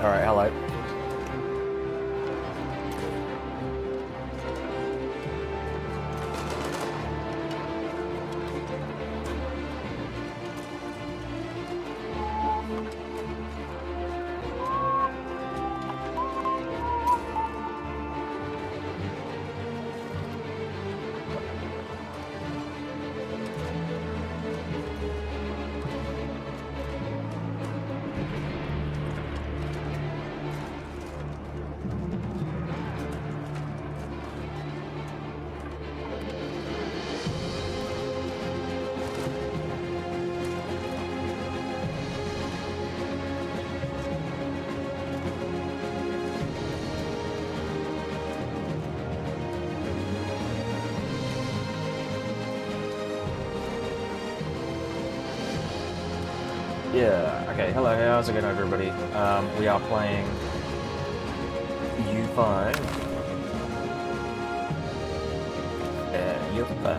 Alright, hello. Yeah, okay, hello, how's it going everybody? We are playing U5. Europa.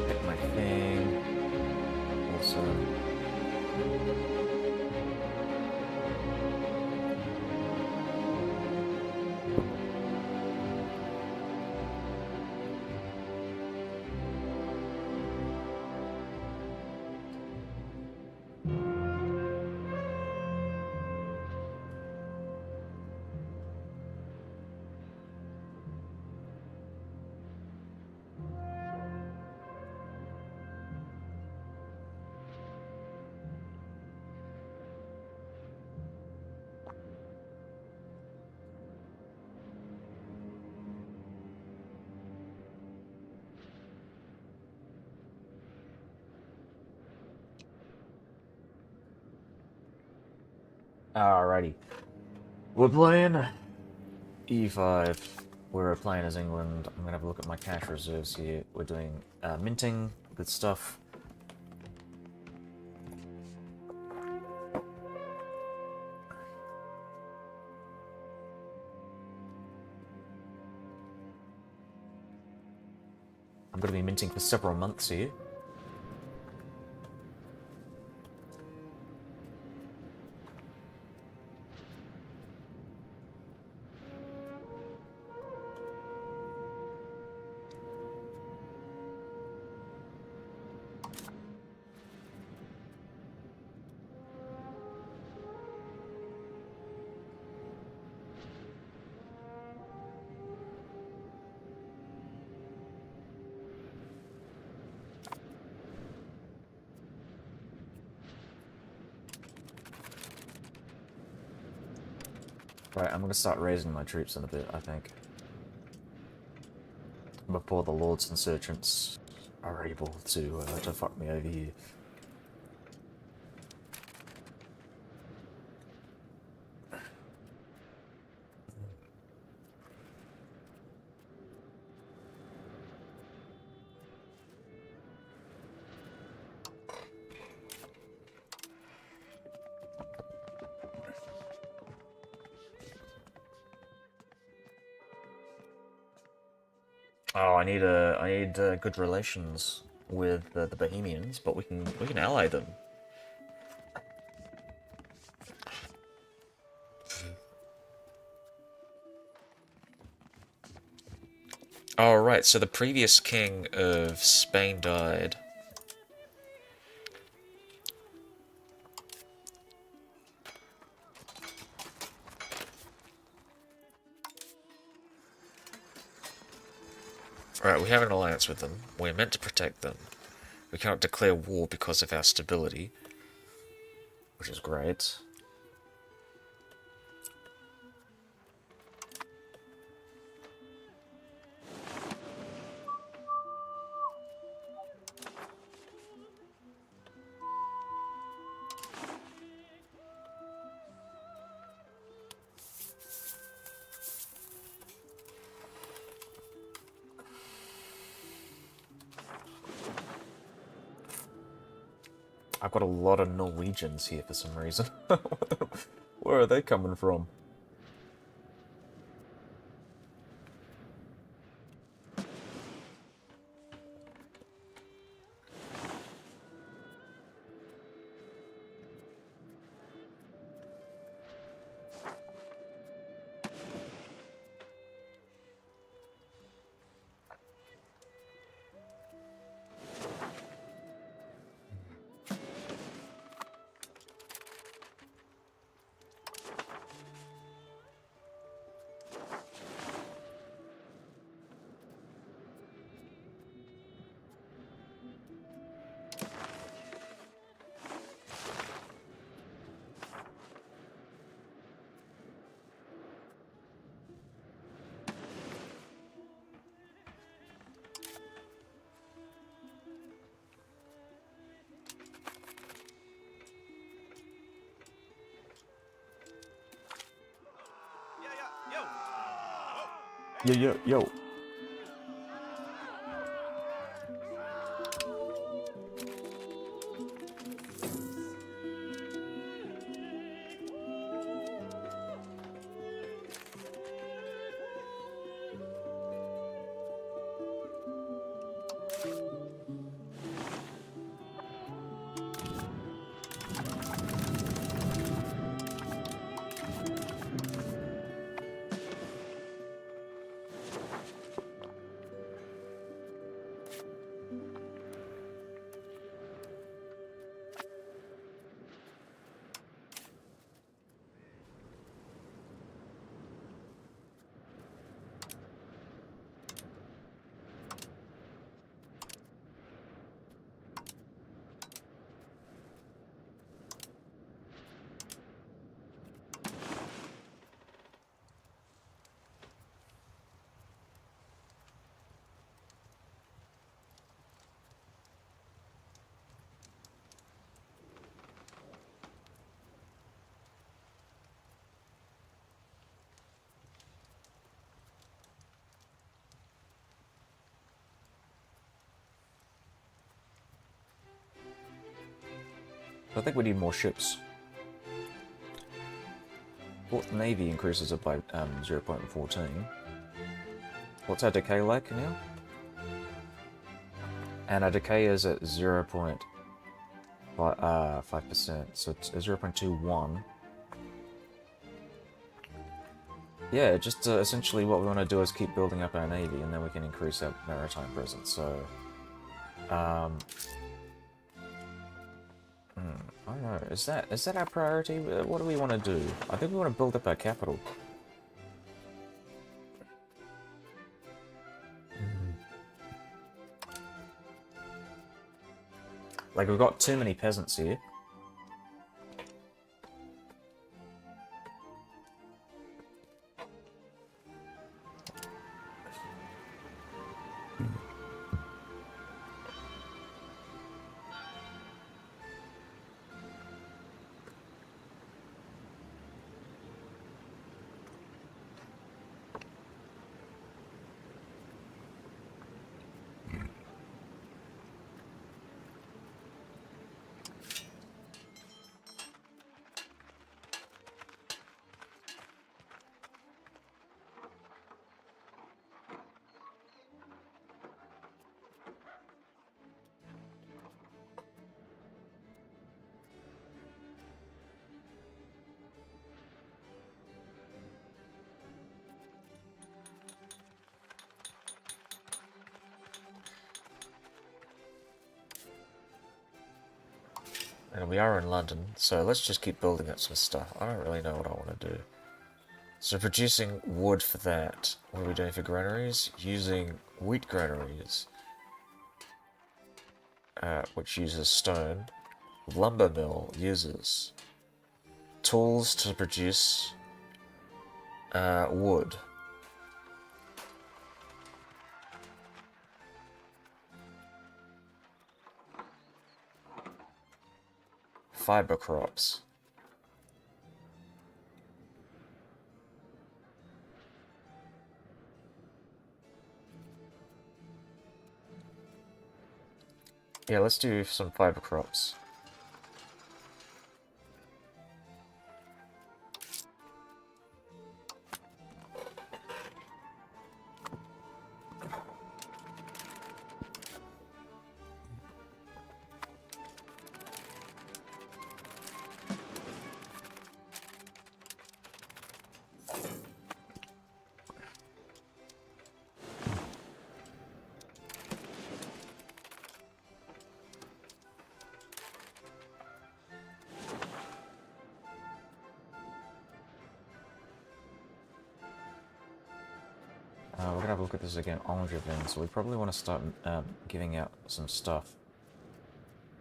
Pick my thing. Also. Alrighty. We're playing E5. We're playing as England. I'm gonna have a look at my cash reserves here. We're doing minting, good stuff. I'm gonna be minting for several months here. Right, I'm gonna start raising my troops in a bit, I think. Before the Lords Insurgents are able to fuck me over here. Oh, I need good relations with the Bohemians, but we can ally them. Oh, right, so the previous king of Spain died. Right, we have an alliance with them. We're meant to protect them. We cannot declare war because of our stability, which is great. I've got a lot of Norwegians here for some reason. Where are they coming from? Yo, yo, yo. I think we need more ships. Port Navy increases it by 0.14. What's our decay like now? And our decay is at 0.5%, so it's 0.21. Yeah, just essentially what we want to do is keep building up our navy, and then we can increase our maritime presence. So, I don't know. Is that our priority? What do we want to do? I think we want to build up our capital. Like, we've got too many peasants here. And we are in London, so let's just keep building up some stuff. I don't really know what I want to do. So producing wood for that. What are we doing for granaries? Using wheat granaries, which uses stone. Lumber mill uses tools to produce wood. Fiber crops. Yeah, let's do some fiber crops. We're gonna have a look at this again, Angevin, so we probably want to start giving out some stuff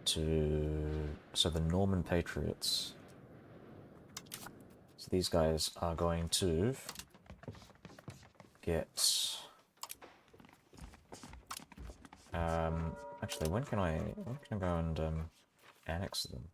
to the Norman Patriots. So these guys are going to get actually when can I go and annex them?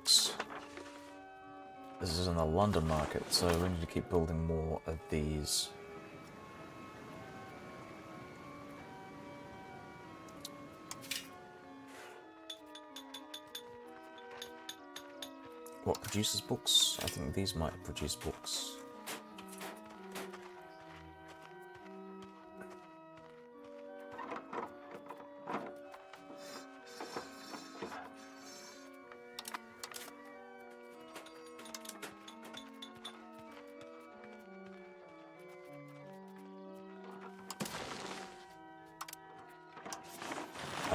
books. This is in the London market, so we need to keep building more of these. What produces books? I think these might produce books.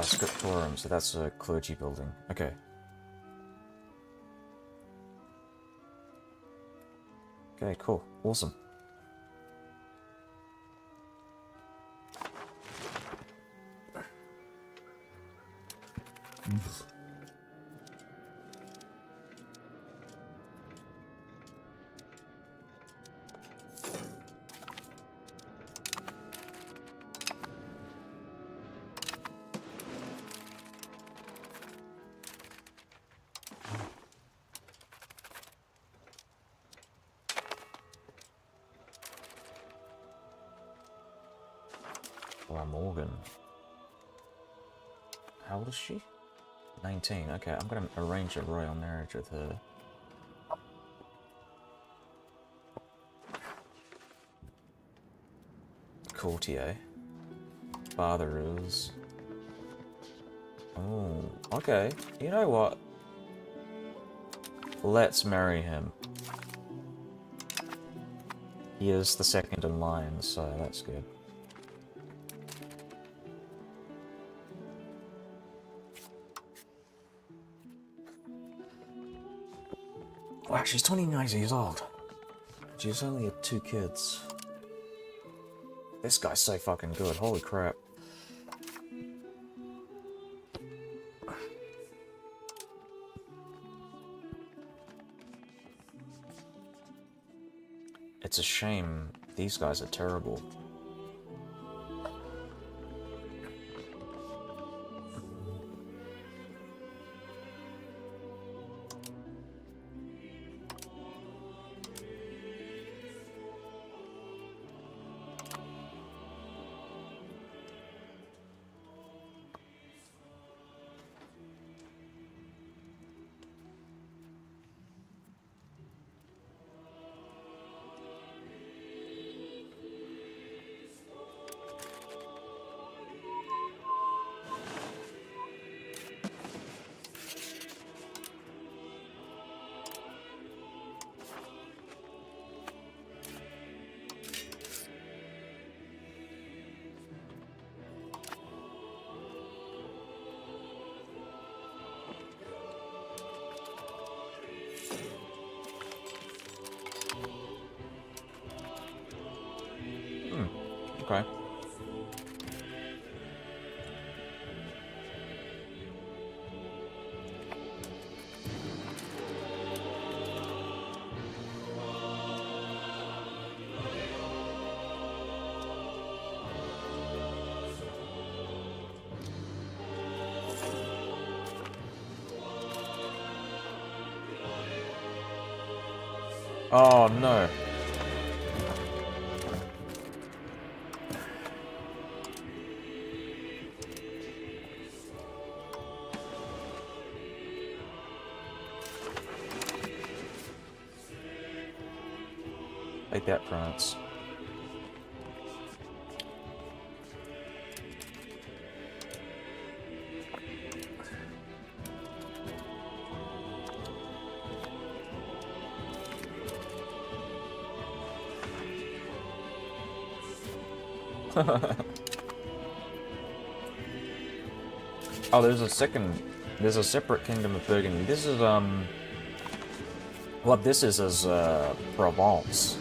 Scriptorium, so that's a clergy building. Okay. Okay, cool. Awesome. Morgan. How old is she? 19. Okay, I'm gonna arrange a royal marriage with her. Courtier. Father is... Oh, okay. You know what? Let's marry him. He is the second in line, so that's good. Wow, she's 29 years old. She's only had 2 kids. This guy's so fucking good, holy crap. It's a shame. These guys are terrible. Okay. Oh no. Take that, France. Oh, there's a separate kingdom of Burgundy. This is, what this is Provence.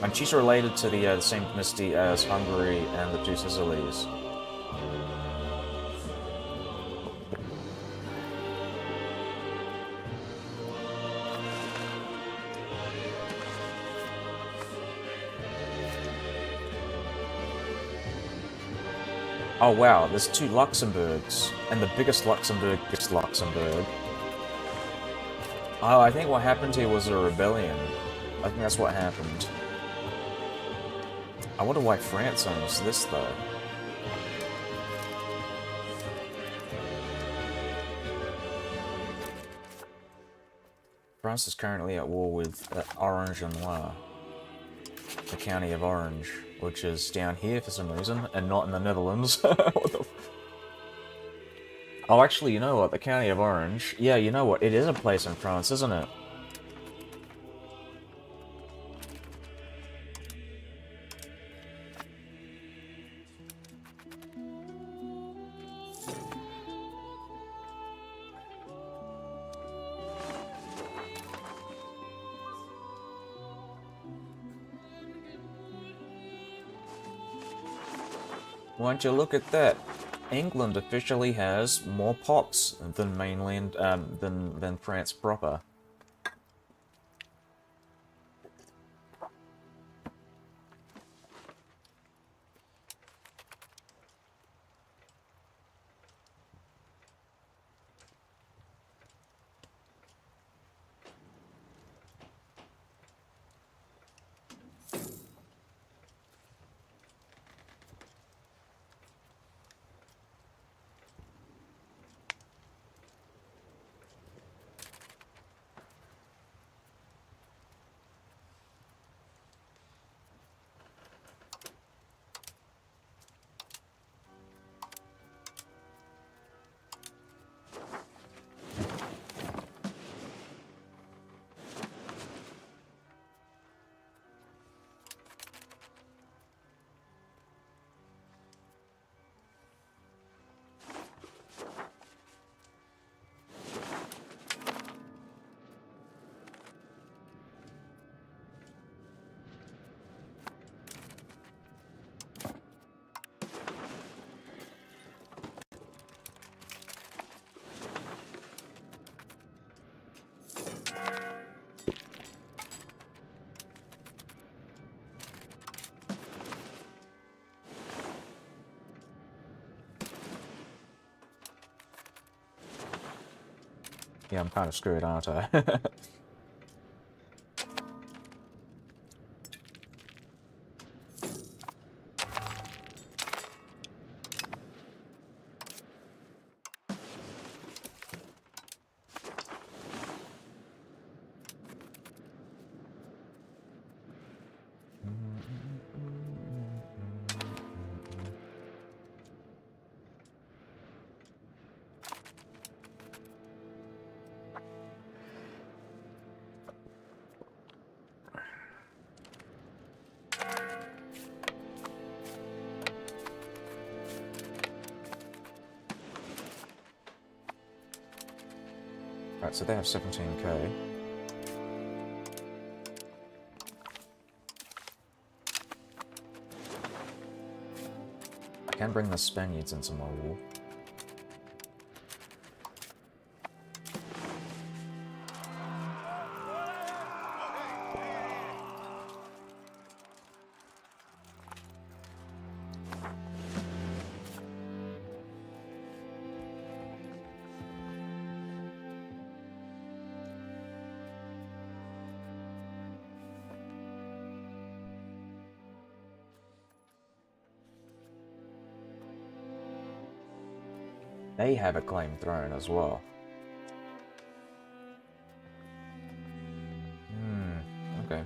And she's related to the same dynasty as Hungary and the 2 Sicilies. Oh wow, there's two Luxembourgs, and the biggest Luxembourg is Luxembourg. Oh, I think what happened here was a rebellion. I think that's what happened. I wonder why France owns this, though. France is currently at war with Orange and Noir, the county of Orange, which is down here for some reason, and not in the Netherlands. What the Oh, actually, you know what? The county of Orange... Yeah, you know what? It is a place in France, isn't it? Why don't you look at that? England officially has more pops than mainland, than France proper. Yeah, I'm kind of screwed, aren't I? Right, so they have 17k. I can bring the Spaniards into my war. They have a claimed throne as well. Okay.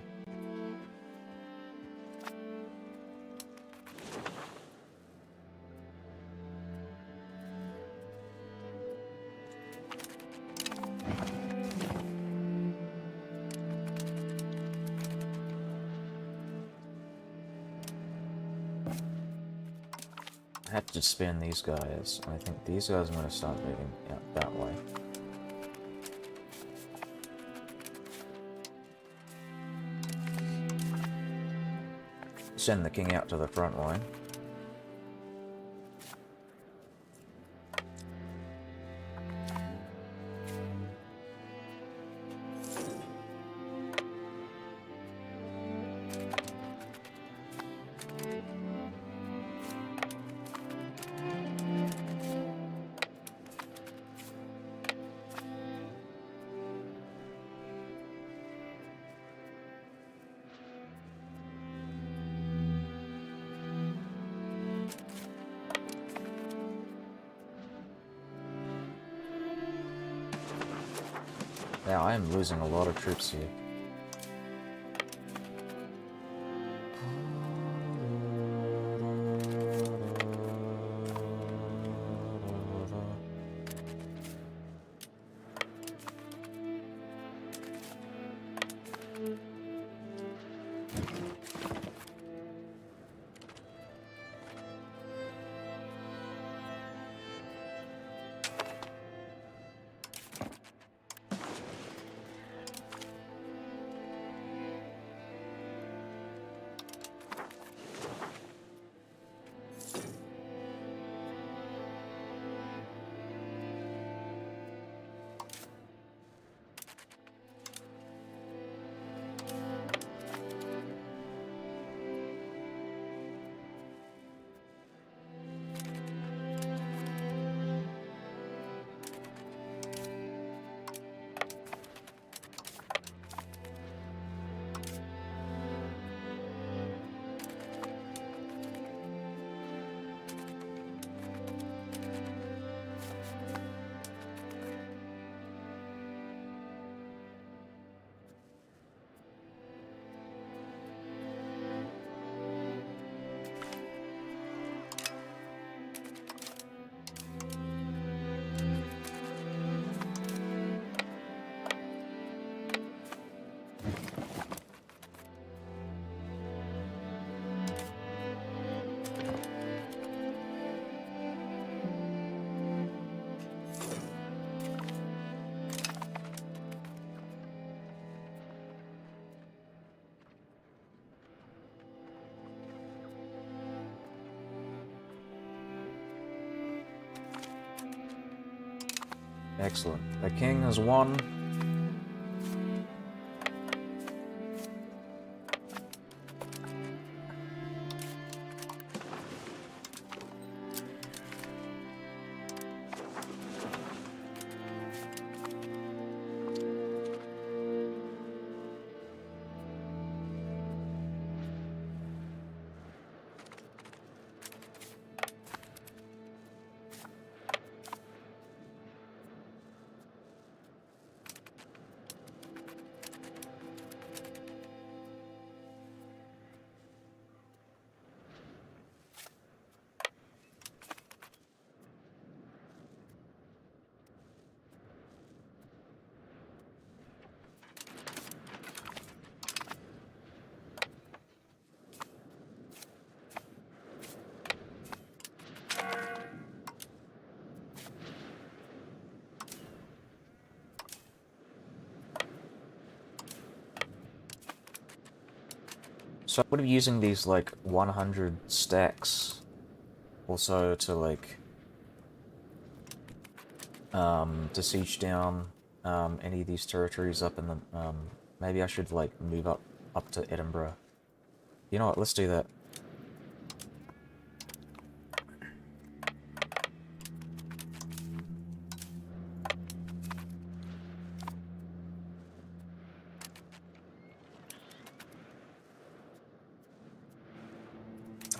I have to spin these guys. I think these guys are going to start moving out that way. Send the king out to the front line. Yeah, I am losing a lot of troops here. Excellent. The king has won. So I'm gonna be using these like 100 stacks also to like to siege down any of these territories up in the maybe I should like move up to Edinburgh. You know what, let's do that.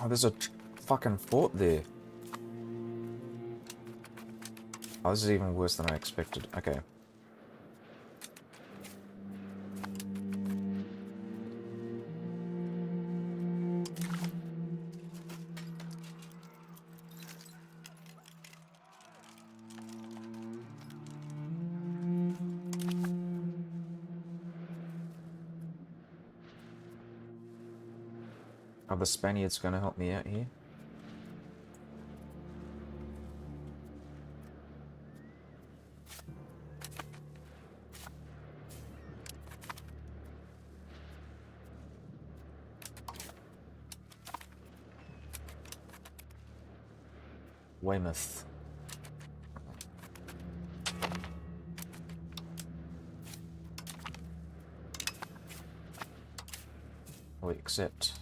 Oh, there's a fucking fort there. Oh, this is even worse than I expected. Okay. Are the Spaniards gonna help me out here? Weymouth. We accept.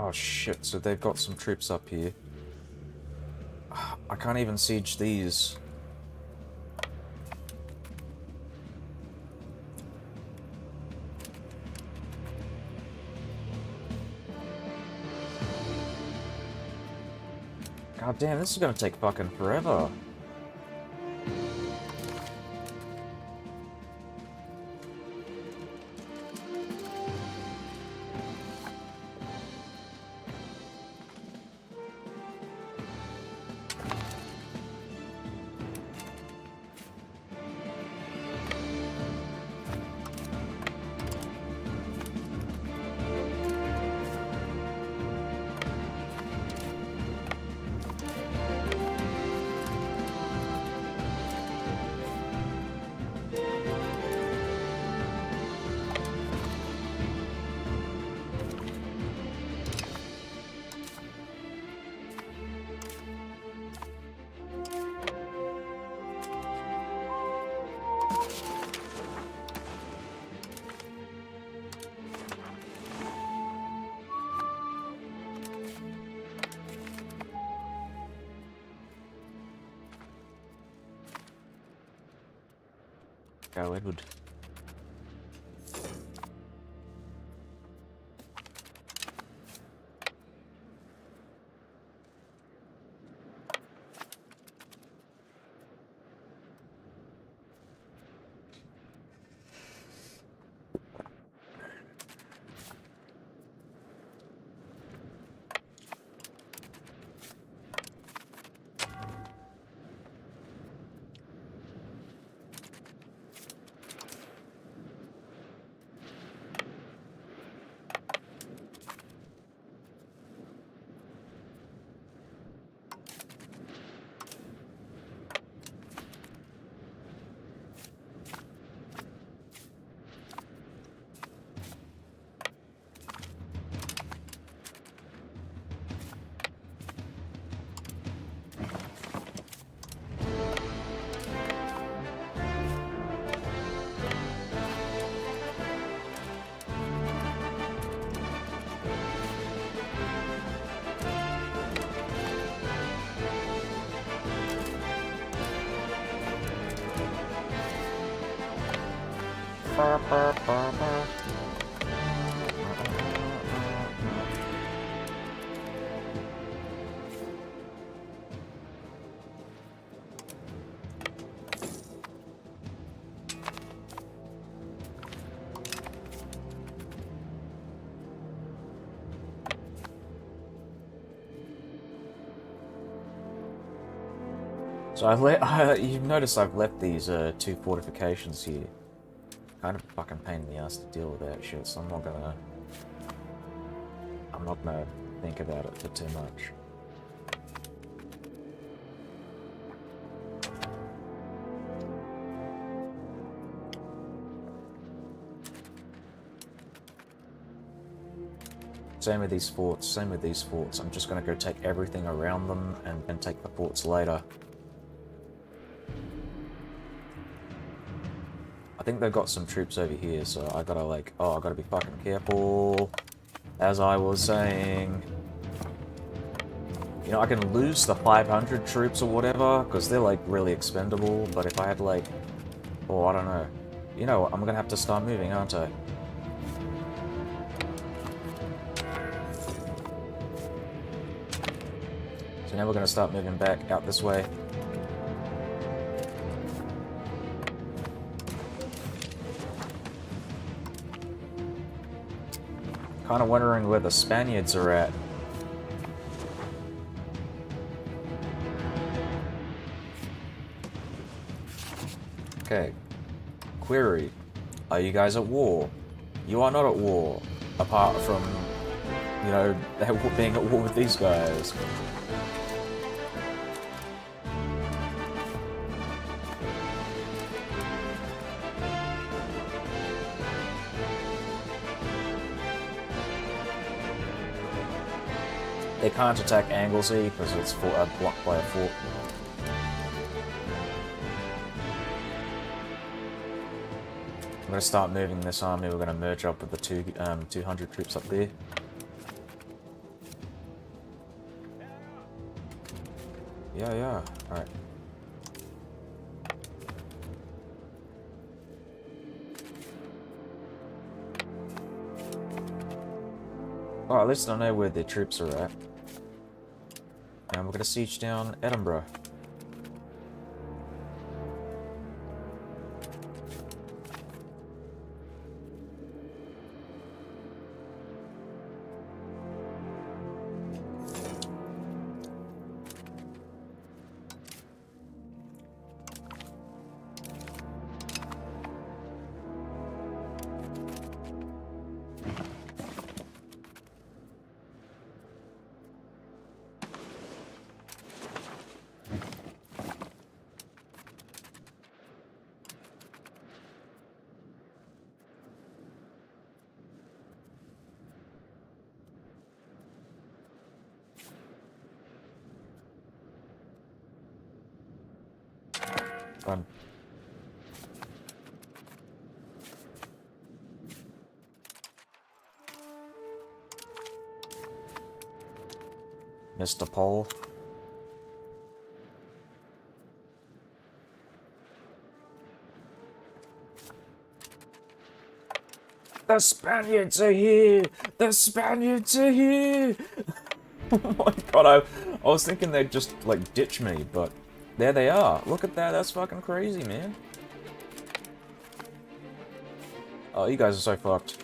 Oh shit, so they've got some troops up here. I can't even siege these. God damn, this is gonna take fucking forever. Go, Edward. So you've noticed I've left these two fortifications here. Kind of a fucking pain in the ass to deal with that shit, so I'm not gonna think about it for too much. Same with these forts, same with these forts. I'm just gonna go take everything around them and take the forts later. I think they've got some troops over here, so I gotta I gotta be fucking careful. As I was saying, you know, I can lose the 500 troops or whatever, because they're like really expendable, but if I had I don't know. You know, I'm gonna have to start moving, aren't I? So now we're gonna start moving back out this way. Kind of wondering where the Spaniards are at. Okay. Query. Are you guys at war? You are not at war. Apart from, you know, being at war with these guys. They can't attack Anglesey because it's blocked by a fort. I'm going to start moving this army. We're going to merge up with the 200 troops up there. Yeah, yeah. Alright. Alright, at least I know where the troops are at. And we're gonna siege down Edinburgh. Run. Mr. Paul. The Spaniards are here! The Spaniards are here! Oh my god, I was thinking they'd just, like, ditch me, but there they are. Look at that, that's fucking crazy, man. Oh, you guys are so fucked.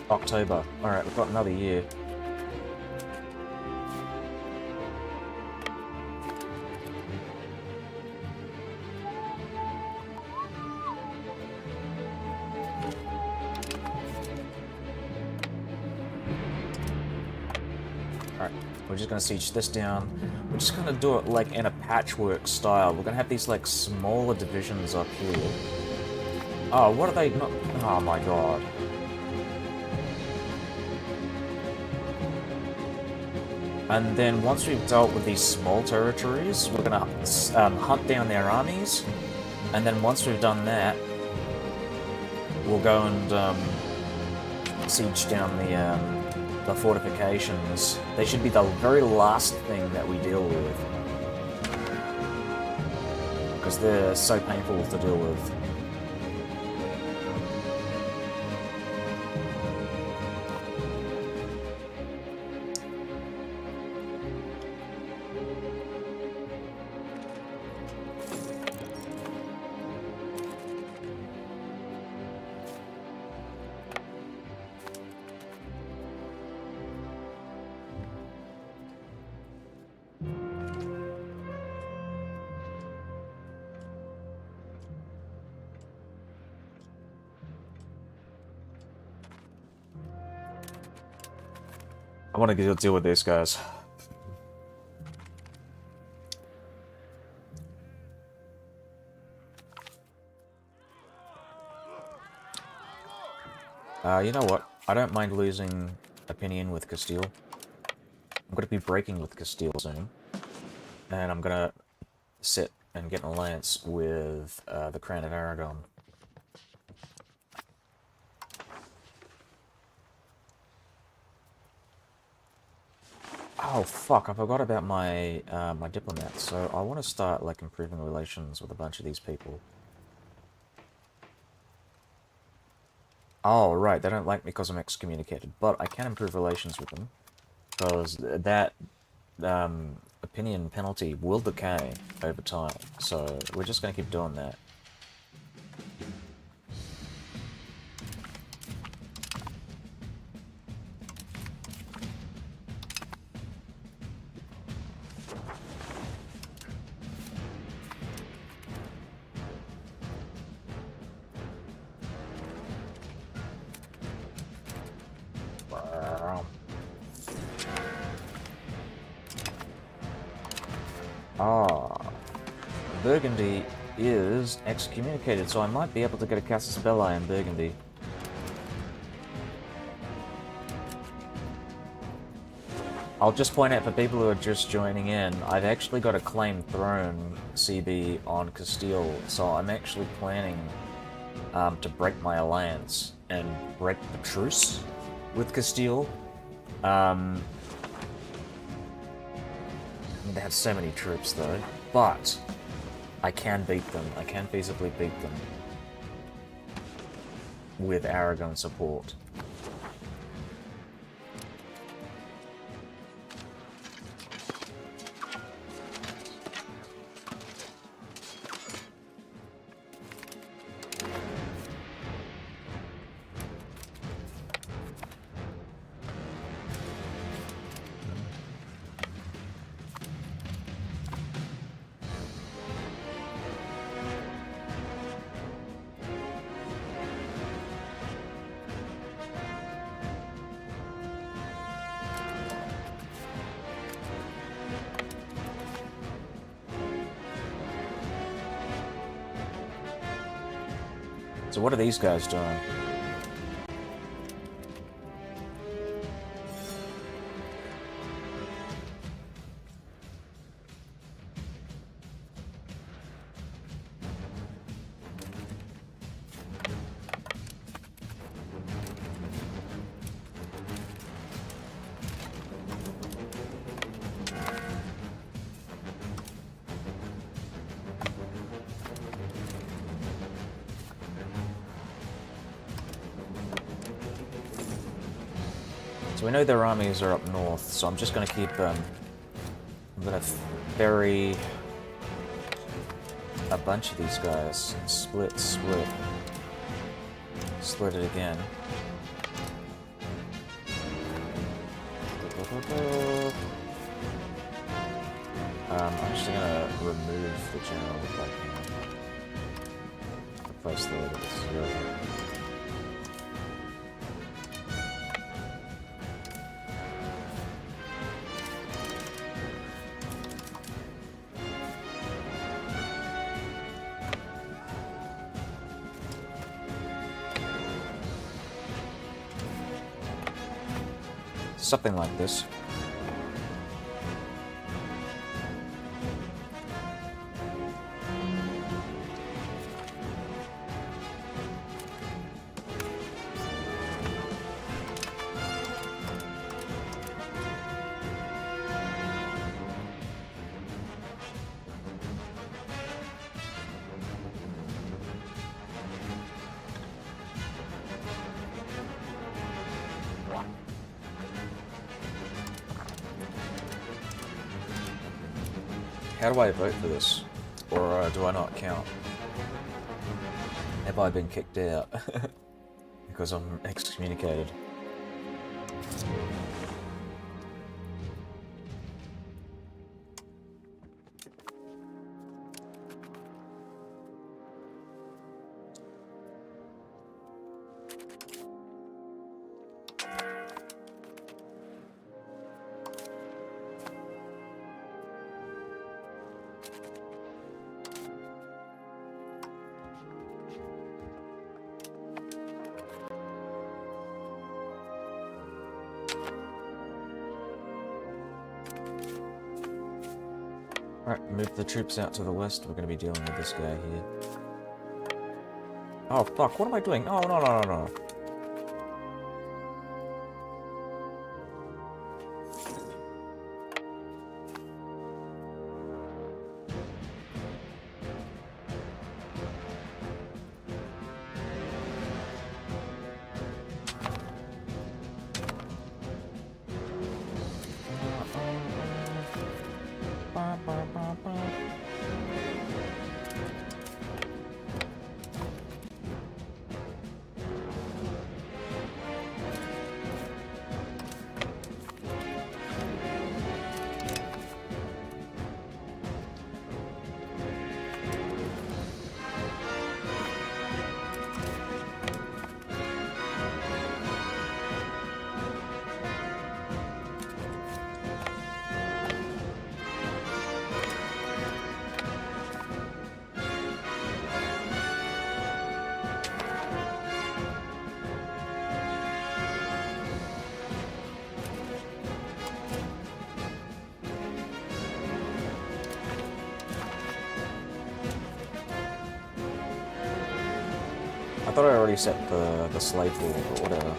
October. Alright, we've got another year. Alright, we're just gonna siege this down. We're just gonna do it like in a patchwork style. We're gonna have these like smaller divisions up here. Oh, what are they not? Oh my god. And then once we've dealt with these small territories, we're gonna hunt down their armies. And then once we've done that, we'll go and siege down the fortifications. They should be the very last thing that we deal with, because they're so painful to deal with. I want to deal with these guys. You know what? I don't mind losing opinion with Castile. I'm going to be breaking with Castile soon. And I'm going to sit and get an alliance with the Crown of Aragon. Oh fuck, I forgot about my my diplomats, so I want to start like improving relations with a bunch of these people. Oh right, they don't like me because I'm excommunicated, but I can improve relations with them. because that opinion penalty will decay over time. So we're just going to keep doing that. Ah, Burgundy is excommunicated, so I might be able to get a Casus Belli in Burgundy. I'll just point out for people who are just joining in, I've actually got a claim throne CB on Castile, so I'm actually planning to break my alliance and break the truce with Castile. They have so many troops though, but I can beat them. I can feasibly beat them with Aragon support. So what are these guys doing? So we know their armies are up north, so I'm just going to keep I'm going to ferry a bunch of these guys. Split, split. Split it again. I'm just going to remove the general if I can. Replace the leader with 0. Something like this. How do I vote for this? Or do I not count? Have I been kicked out? Because I'm excommunicated. Alright, move the troops out to the west. We're going to be dealing with this guy here. Oh, fuck. What am I doing? Oh, no, no, no, no. thought I already set the slave rule, but whatever.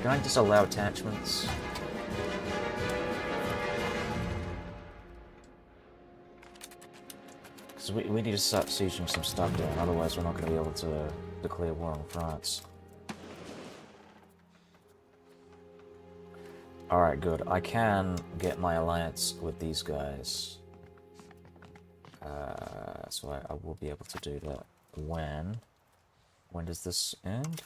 Can I disallow attachments? Because we need to start sieging some stuff down, otherwise we're not going to be able to declare war on France. Alright, good. I can get my alliance with these guys. So I will be able to do that when... When does this end?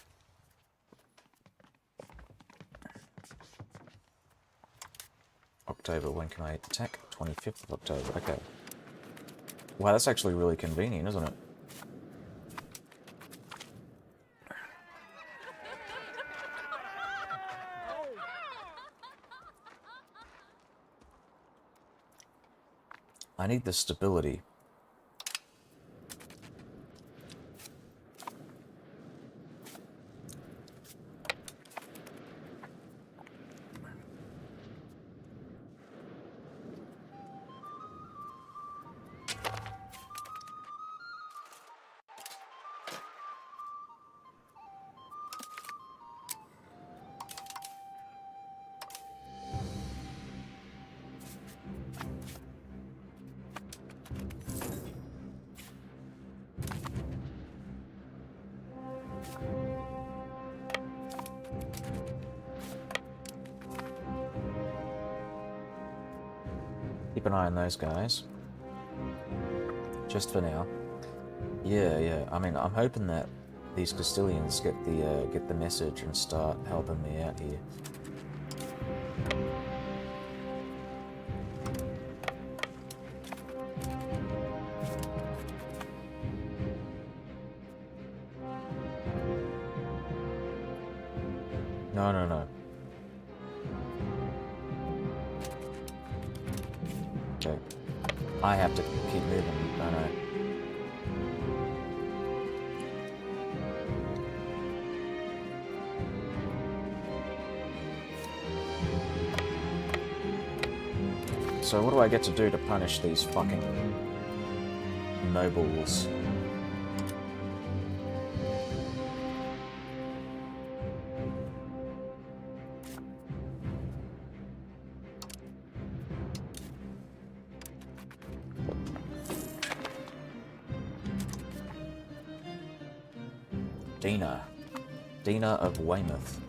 October, when can I attack? 25th of October, okay. Wow, that's actually really convenient, isn't it? I need the stability. Keep an eye on those guys. Just for now. Yeah. I mean, I'm hoping that these Castilians get the message and start helping me out here. No. Okay. I have to keep moving, don't I? So what do I get to do to punish these fucking nobles? Dina of Weymouth.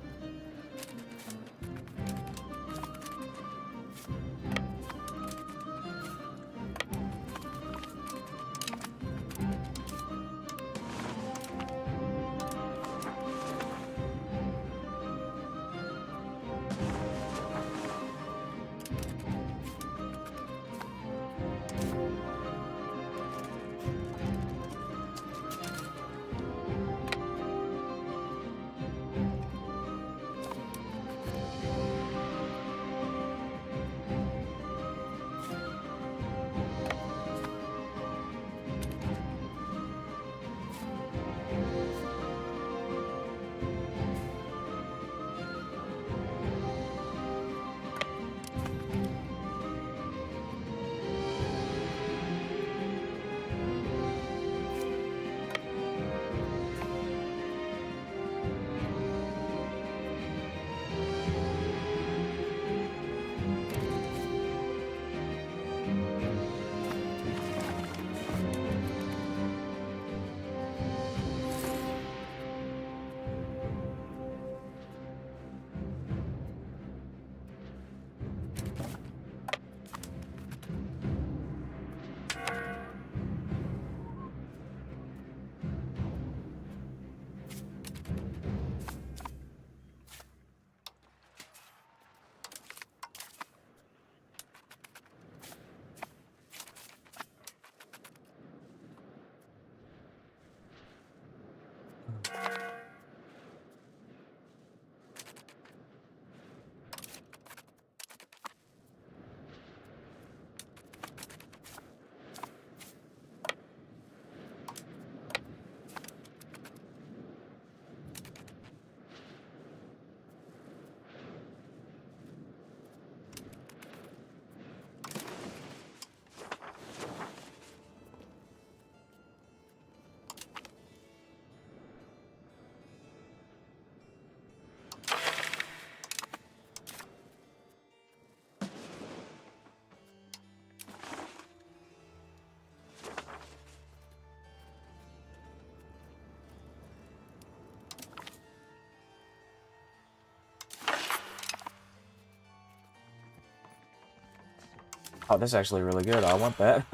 Oh, that's actually really good. I want that.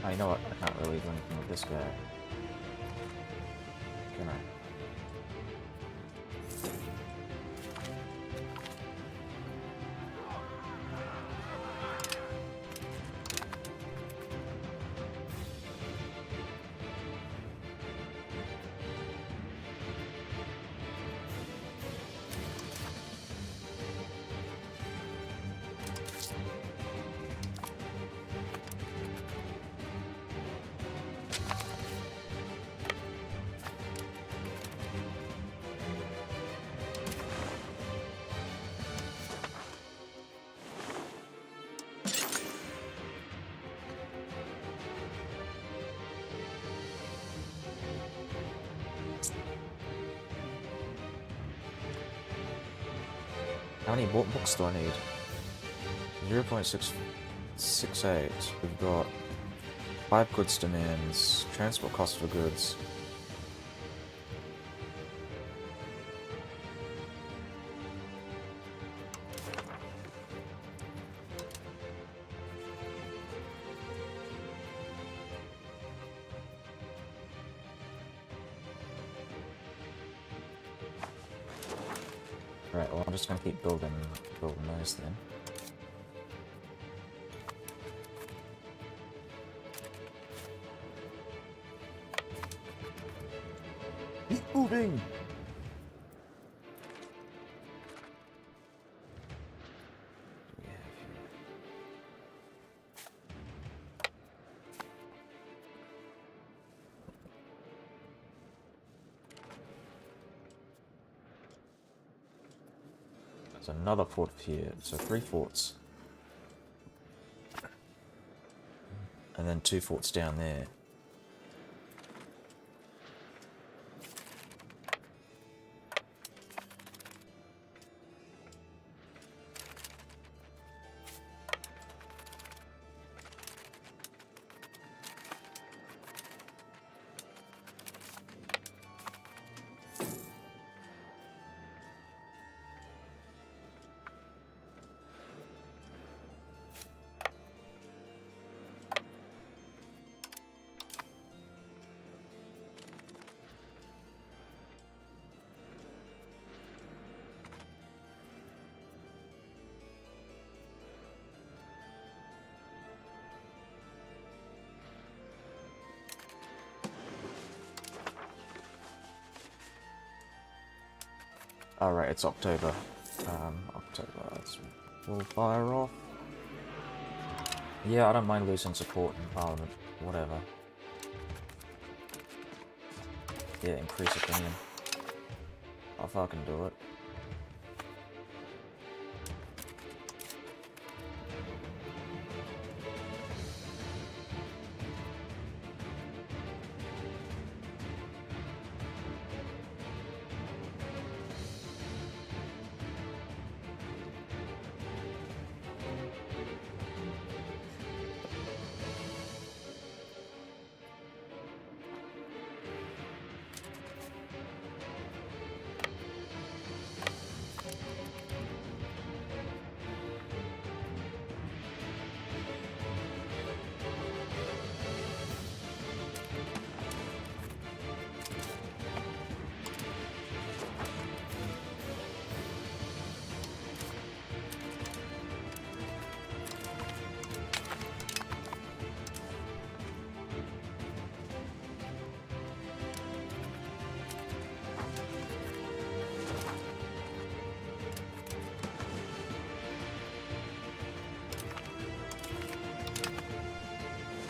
Oh, you know what? I can't really do anything with this guy. Can I? How many books do I need? 0.668. We've got 5 goods demands, transport costs for goods. Right, well I'm just gonna keep building those then. Keep moving! Another fort here, so 3 forts. And then 2 forts down there. Alright, it's October. October, we'll fire off. Yeah, I don't mind losing support in Parliament, whatever. Yeah, increase opinion. I'll fucking do it.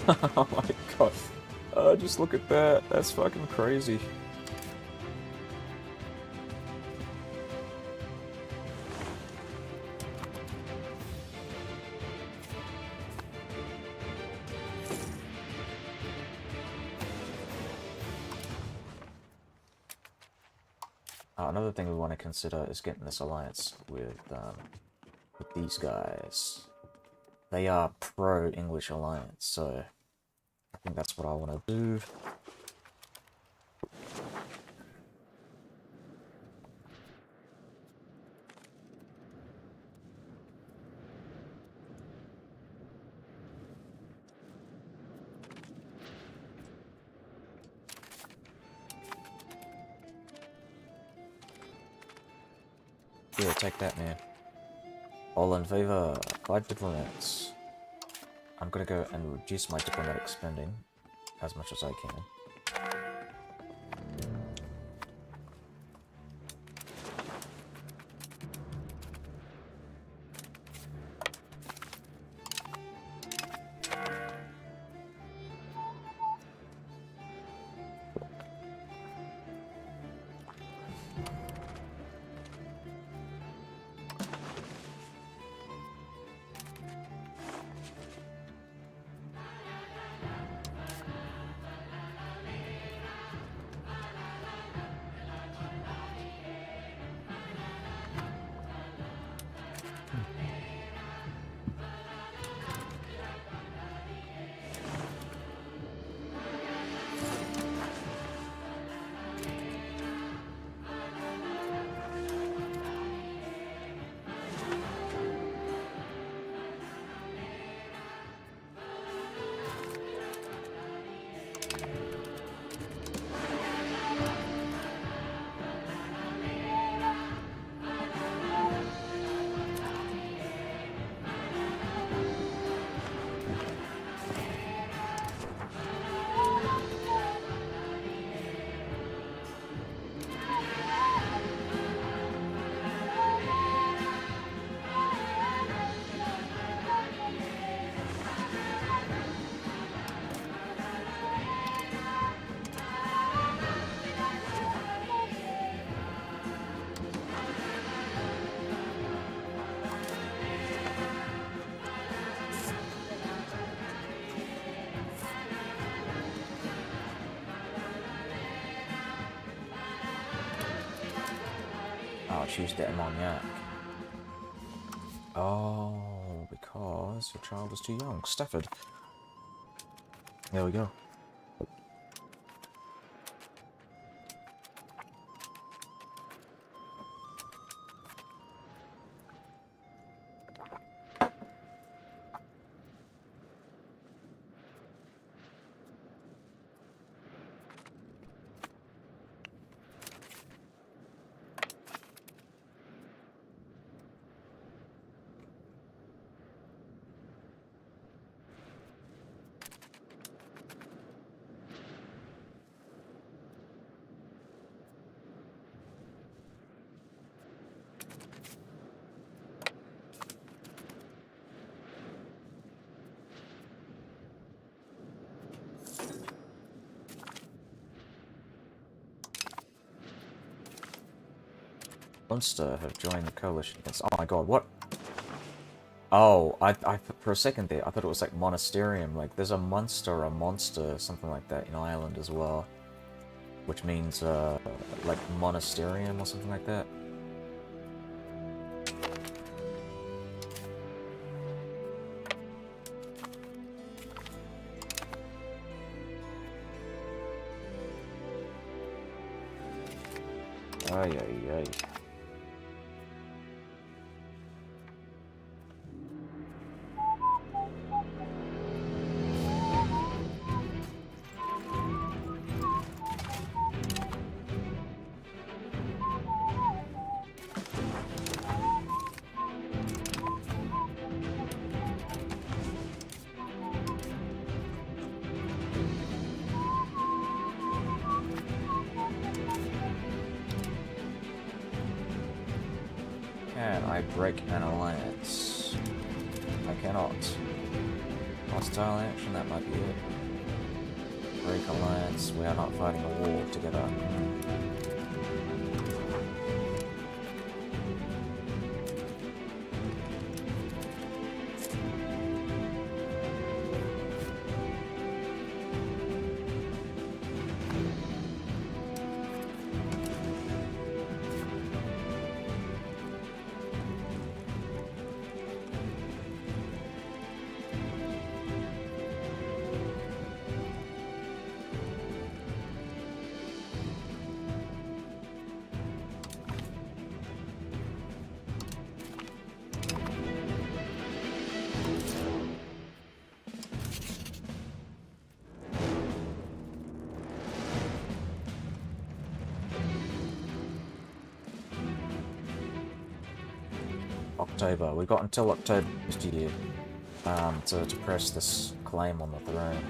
Oh my god. Just look at that. That's fucking crazy. Another thing we want to consider is getting this alliance with these guys. They are pro-English alliance, so I think that's what I want to do. Yeah, take that, man. All in favor. 5 diplomats. I'm gonna go and reduce my diplomatic spending as much as I can. Oh, choose the ammoniac. Oh, because your child was too young. Stafford. There we go. Munster have joined the coalition against... Oh my god, what? Oh, I for a second there, I thought it was like Monasterium. Like, there's a Munster, a monster, something like that in Ireland as well. Which means, like, Monasterium or something like that. Ay, ay, ay. Can I break an alliance? I cannot. Hostile action, that might be it. Break alliance, we are not fighting a war together. October. We got until October this year to press this claim on the throne.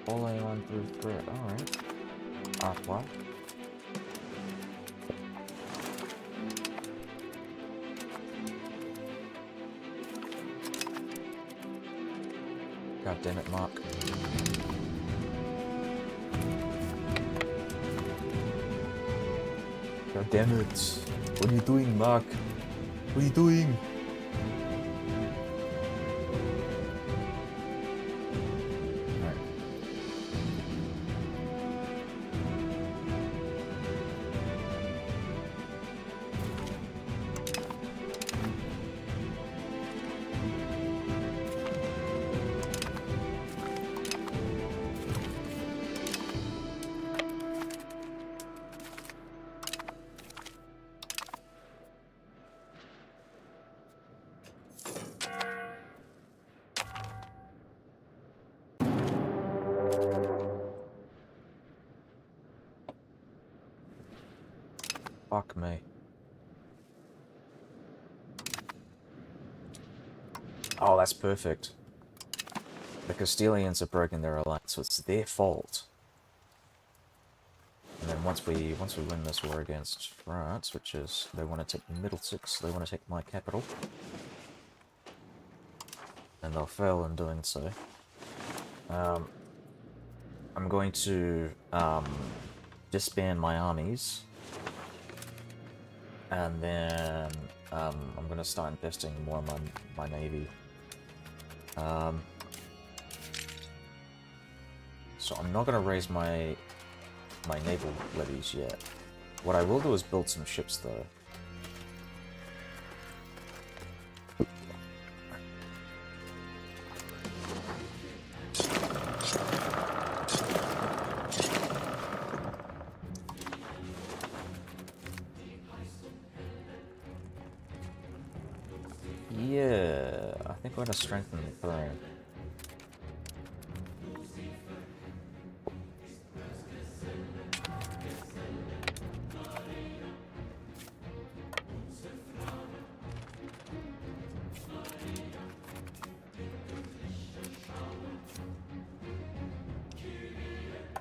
All A1 through threat, alright. Aqua. God damn it, Mark. God damn it. What are you doing, Mark? What are you doing? Fuck me. Oh, that's perfect. The Castilians have broken their alliance, so it's their fault. And then once we win this war against France, which is they want to take Middlesex, they want to take my capital, and they'll fail in doing so. I'm going to disband my armies, and then I'm going to start investing more in my navy. So I'm not going to raise my naval levies yet. What I will do is build some ships though. Yeah, I think we're going to strengthen the throne.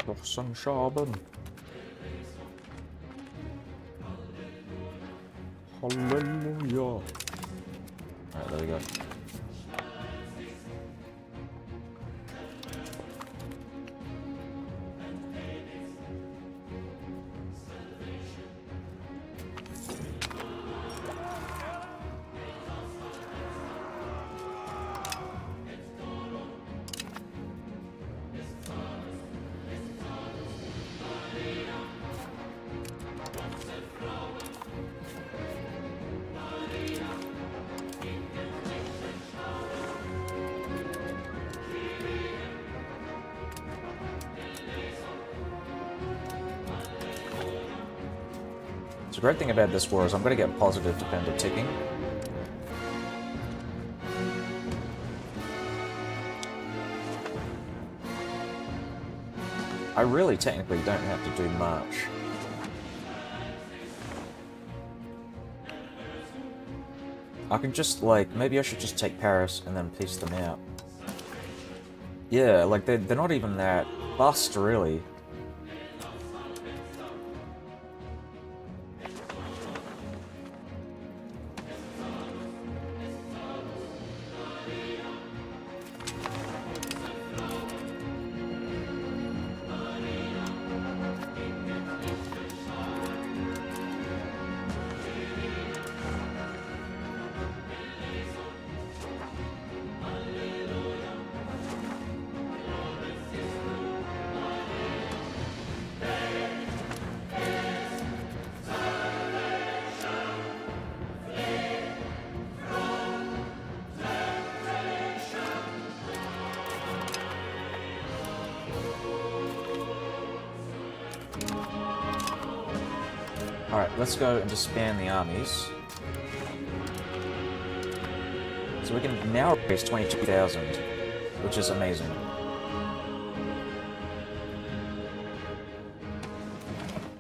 Doch Schaben. Hallelujah. Alright, there we go. The great thing about this war is I'm going to get positive dependent ticking. I really technically don't have to do much. I can just, like, maybe I should just take Paris and then piece them out. Yeah, like, they're not even that bust, really. Alright, let's go and disband the armies. So we can now raise 22,000, which is amazing.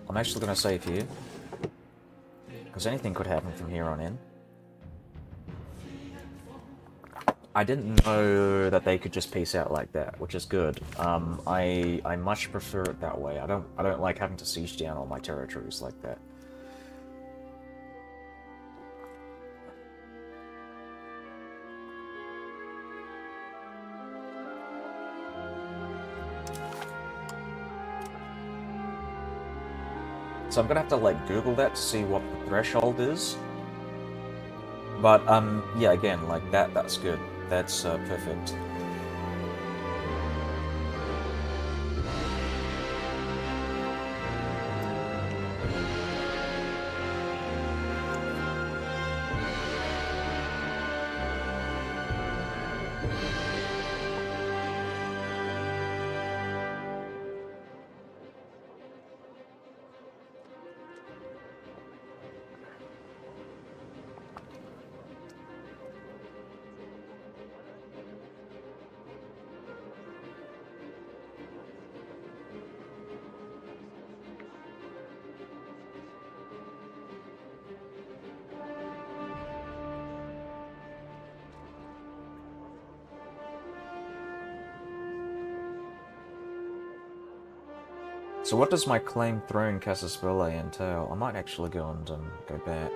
I'm actually going to save here, because anything could happen from here on in. I didn't know that they could just peace out like that, which is good. I much prefer it that way. I don't like having to siege down all my territories like that. So I'm gonna have to, like, Google that to see what the threshold is. But, yeah, again, like, that's good. That's, perfect. So what does my claim throne Casus Belli entail? I might actually go and go back.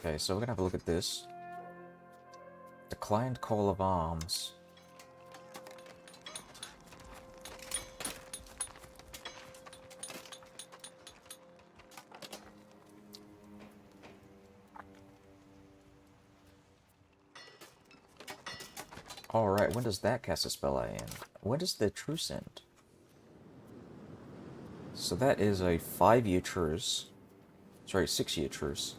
Okay, so we're gonna have a look at this. Declined call of arms. Alright, when does that cast a spell end? When does the truce end? So that is a 5-year truce. Sorry, 6-year truce.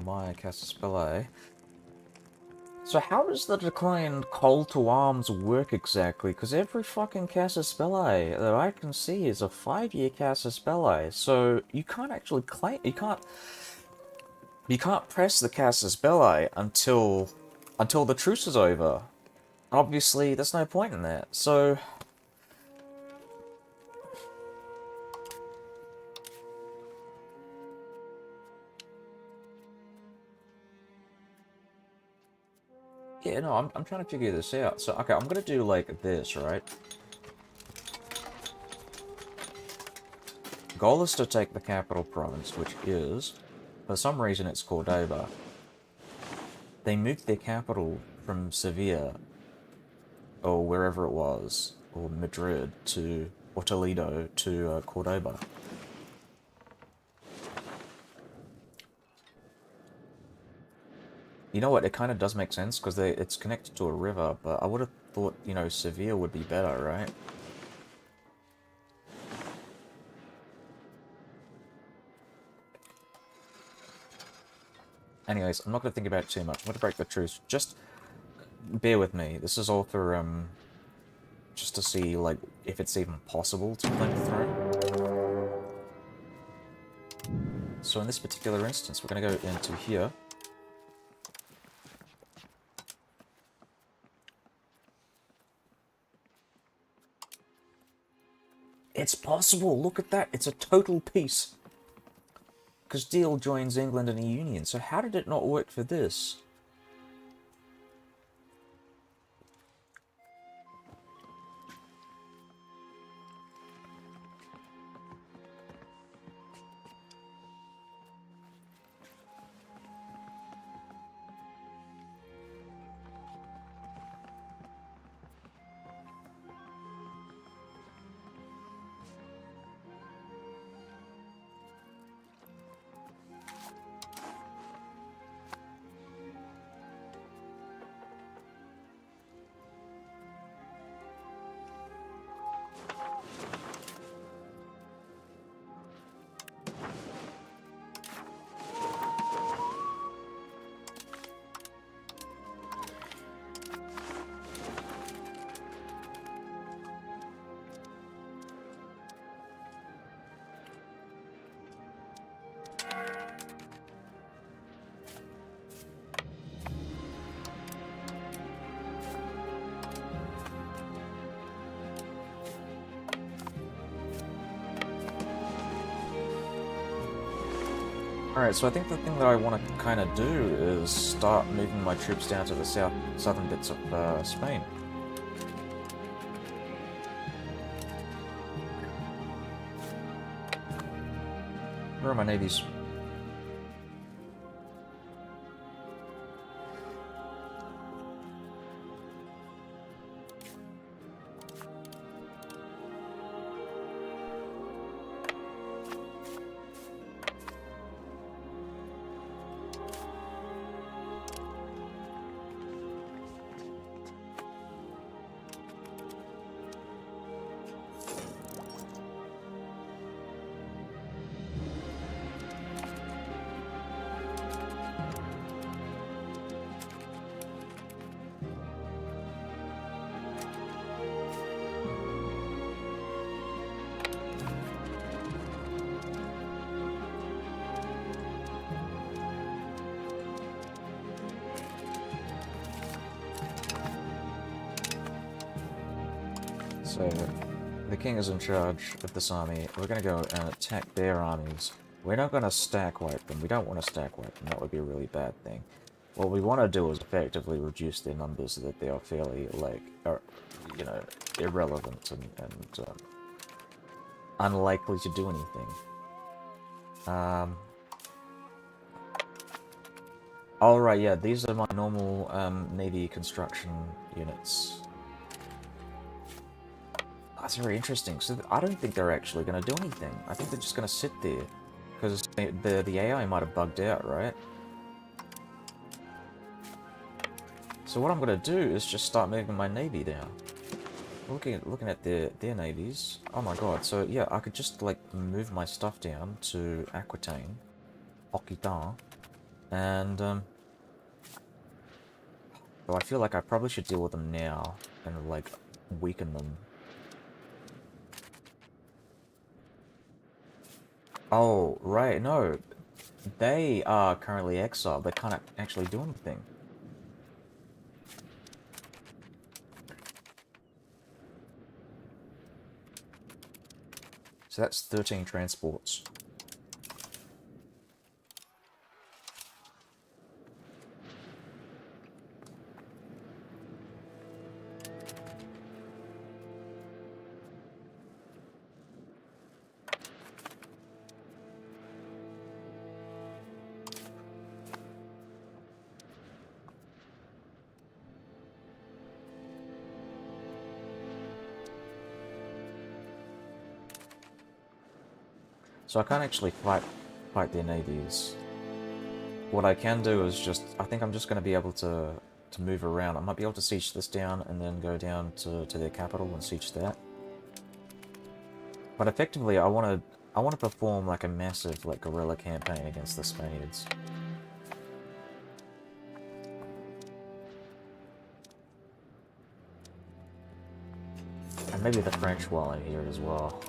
My cast a spell. So how does the declined call to arms work exactly? Because every fucking Casus Belli that I can see is a 5-year Casus Belli. So you can't actually claim, you can't press the Casus Belli until the truce is over. Obviously, there's no point in that. So yeah, no, I'm trying to figure this out. So okay, I'm gonna do like this, right? Goal is to take the capital province, which is, for some reason, it's Cordoba. They moved their capital from Sevilla, or wherever it was, or Madrid or Toledo to Cordoba. You know what? It kind of does make sense because it's connected to a river, but I would have thought, you know, Sevilla would be better, right? Anyways, I'm not going to think about it too much. I'm going to break the truce. Just bear with me. This is all for, just to see, like, if it's even possible to claim the throne. So in this particular instance, we're going to go into here. It's possible! Look at that! It's a total peace! Castile joins England in a union, so how did it not work for this? Alright, so I think the thing that I want to kind of do is start moving my troops down to the southern bits of Spain. Where are my navies? So, the king is in charge of this army. We're going to go and attack their armies. We're not going to stack wipe them. We don't want to stack wipe them. That would be a really bad thing. What we want to do is effectively reduce their numbers so that they are fairly, like, you know, irrelevant and unlikely to do anything. Um, oh, right, yeah, these are my normal Navy construction units. That's very interesting. So I don't think they're actually going to do anything. I think they're just going to sit there. Because the AI might have bugged out, right? So what I'm going to do is just start moving my Navy down. Looking at their navies. Oh my god, so yeah, I could just like move my stuff down to Aquitaine. Occitan. And so I feel like I probably should deal with them now and like weaken them. Oh, right, no. They are currently exiled. They can't actually do anything. So that's 13 transports. So I can't actually fight their navies. What I can do is just, I think I'm just going to be able to move around. I might be able to siege this down and then go down to their capital and siege that. But effectively, I want to perform like a massive like guerrilla campaign against the Spaniards. And maybe the French while I'm here as well.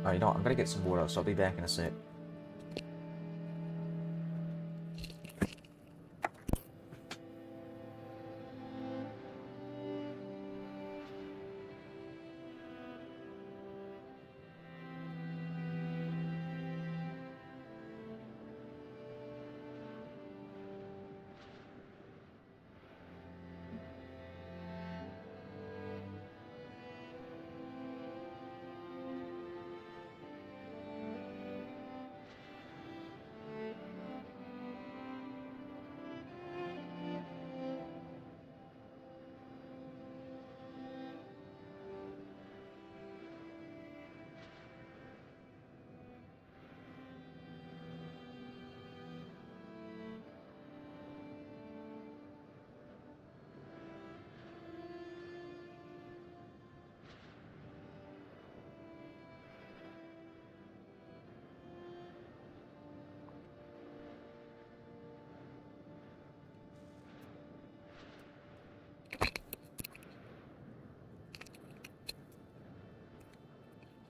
Oh, you know what? I'm gonna get some water, so I'll be back in a sec.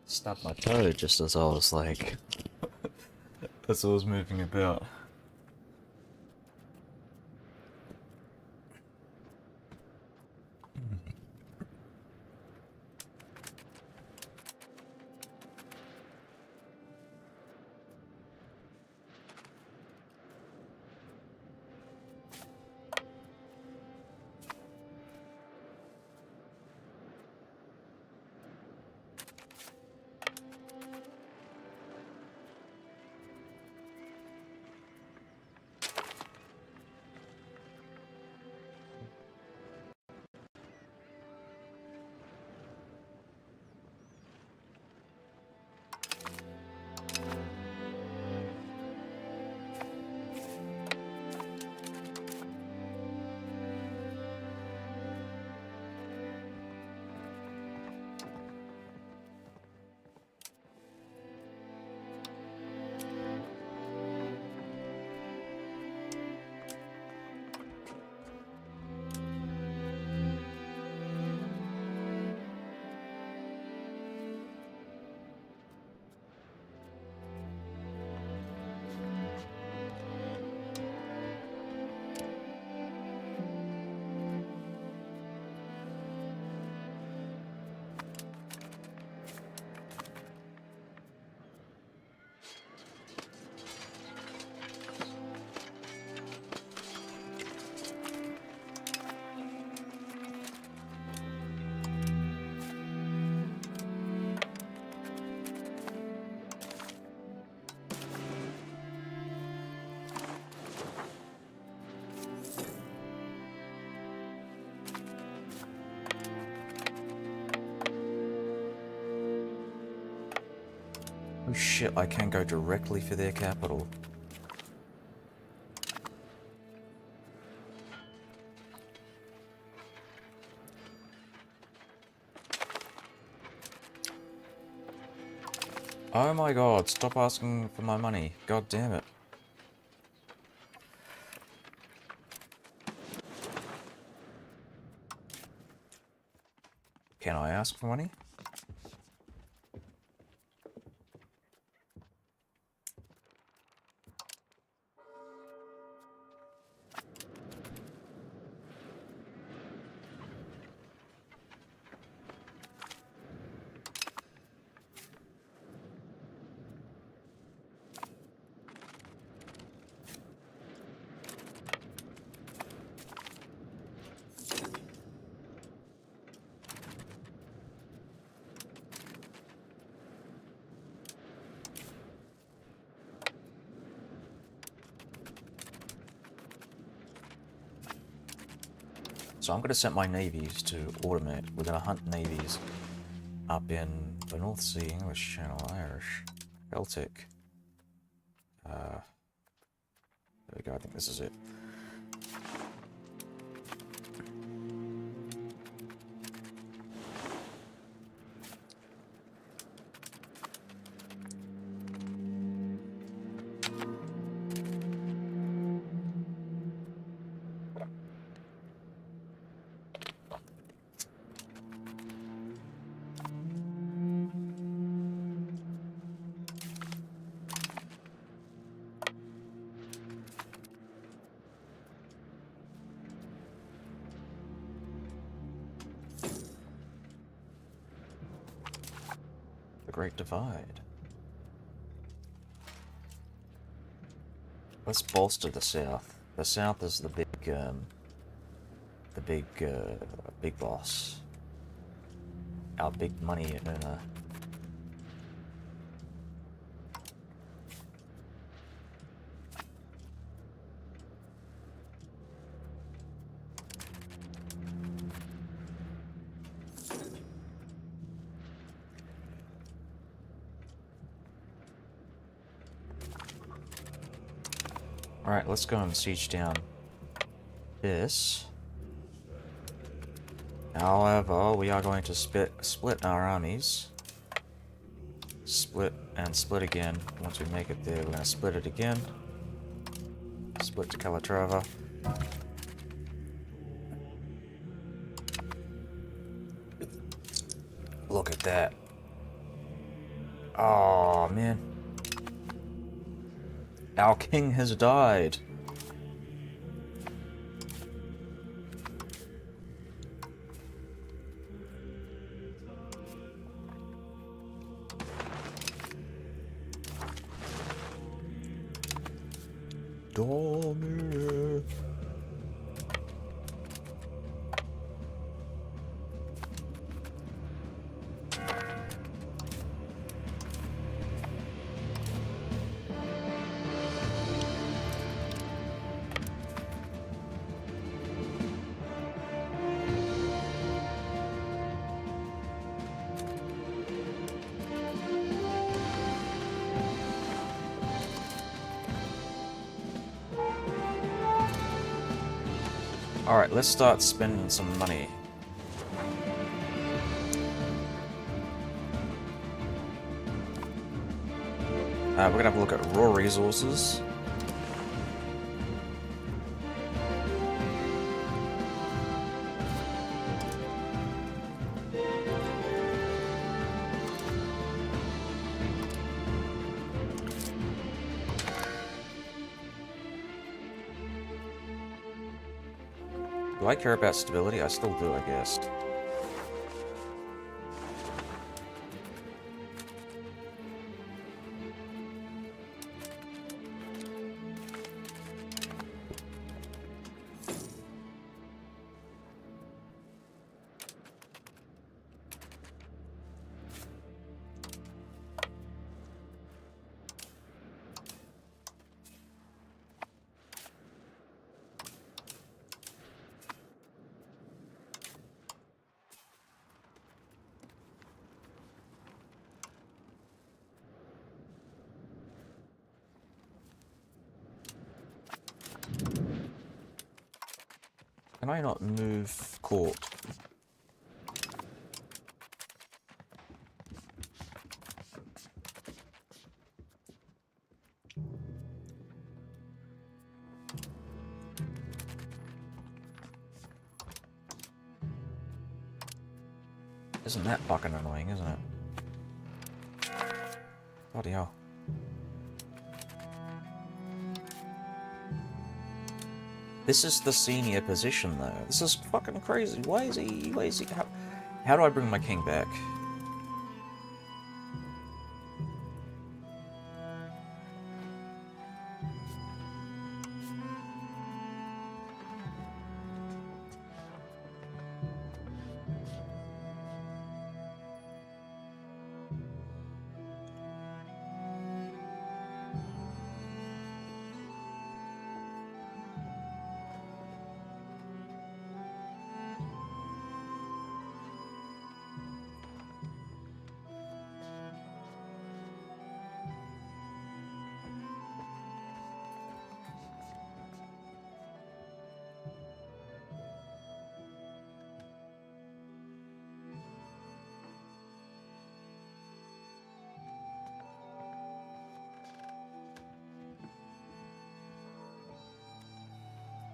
Stubbed my toe just as I was like... as I was moving about. shit, I can go directly for their capital. Oh my god, stop asking for my money. God damn it. Can I ask for money? So I'm going to set my navies to automate. We're going to hunt navies up in the North Sea, English Channel, Irish, Celtic. There we go, I think this is it. Great Divide. Let's bolster the south. The south is the big boss. Our big money earner. Alright, let's go and siege down this. However, we are going to split our armies. Split and split again. Once we make it there, we're going to split it again. Split to Calatrava. Look at that. Oh, man. Our king has died. Domine. Alright, let's start spending some money. We're gonna have a look at raw resources. Do I care about stability? I still do, I guess. Can I not move court? Isn't that fucking annoying, isn't it? Bloody hell. This is the senior position, though. This is fucking crazy. Why is he... How do I bring my king back?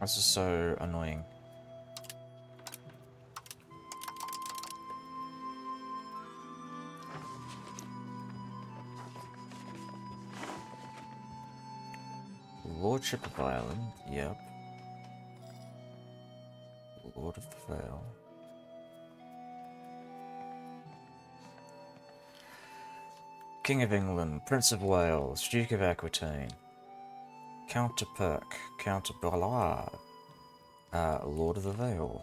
This is so annoying. Lordship of Ireland, yep. Lord of the Vale. King of England, Prince of Wales, Duke of Aquitaine. Count de Perk, Count de Balois, Lord of the Vale.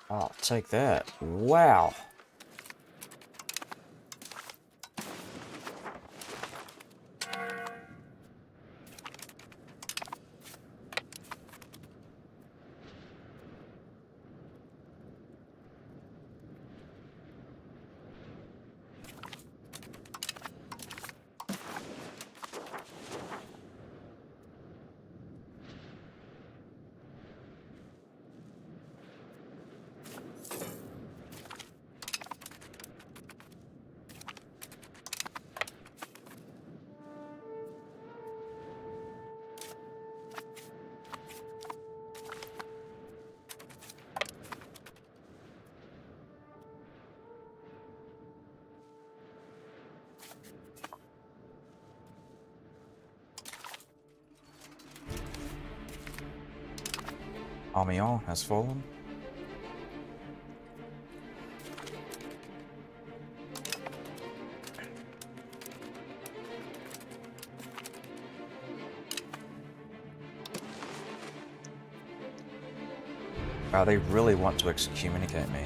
Oh, take that. Wow. Amiens has fallen. Wow, they really want to excommunicate me.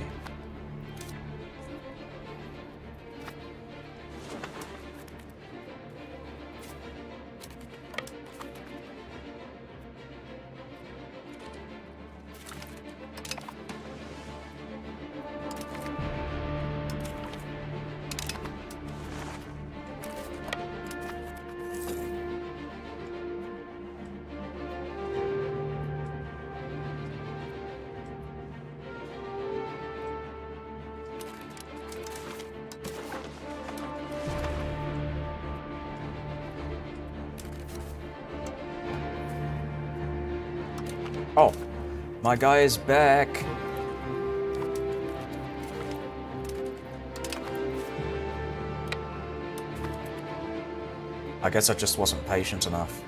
Oh, my guy is back. I guess I just wasn't patient enough.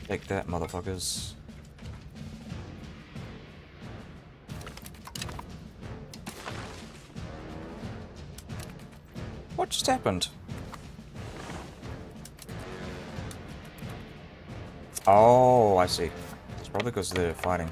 Take that, motherfuckers. What just happened? Oh, I see. It's probably because they're fighting.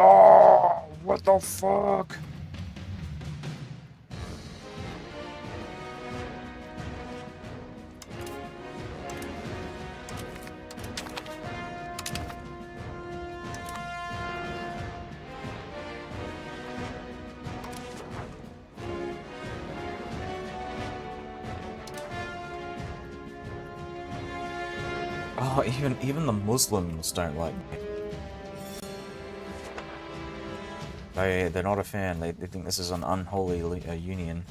Oh, what the fuck? Oh, even the Muslims don't like me. They're not a fan. They think this is an unholy union.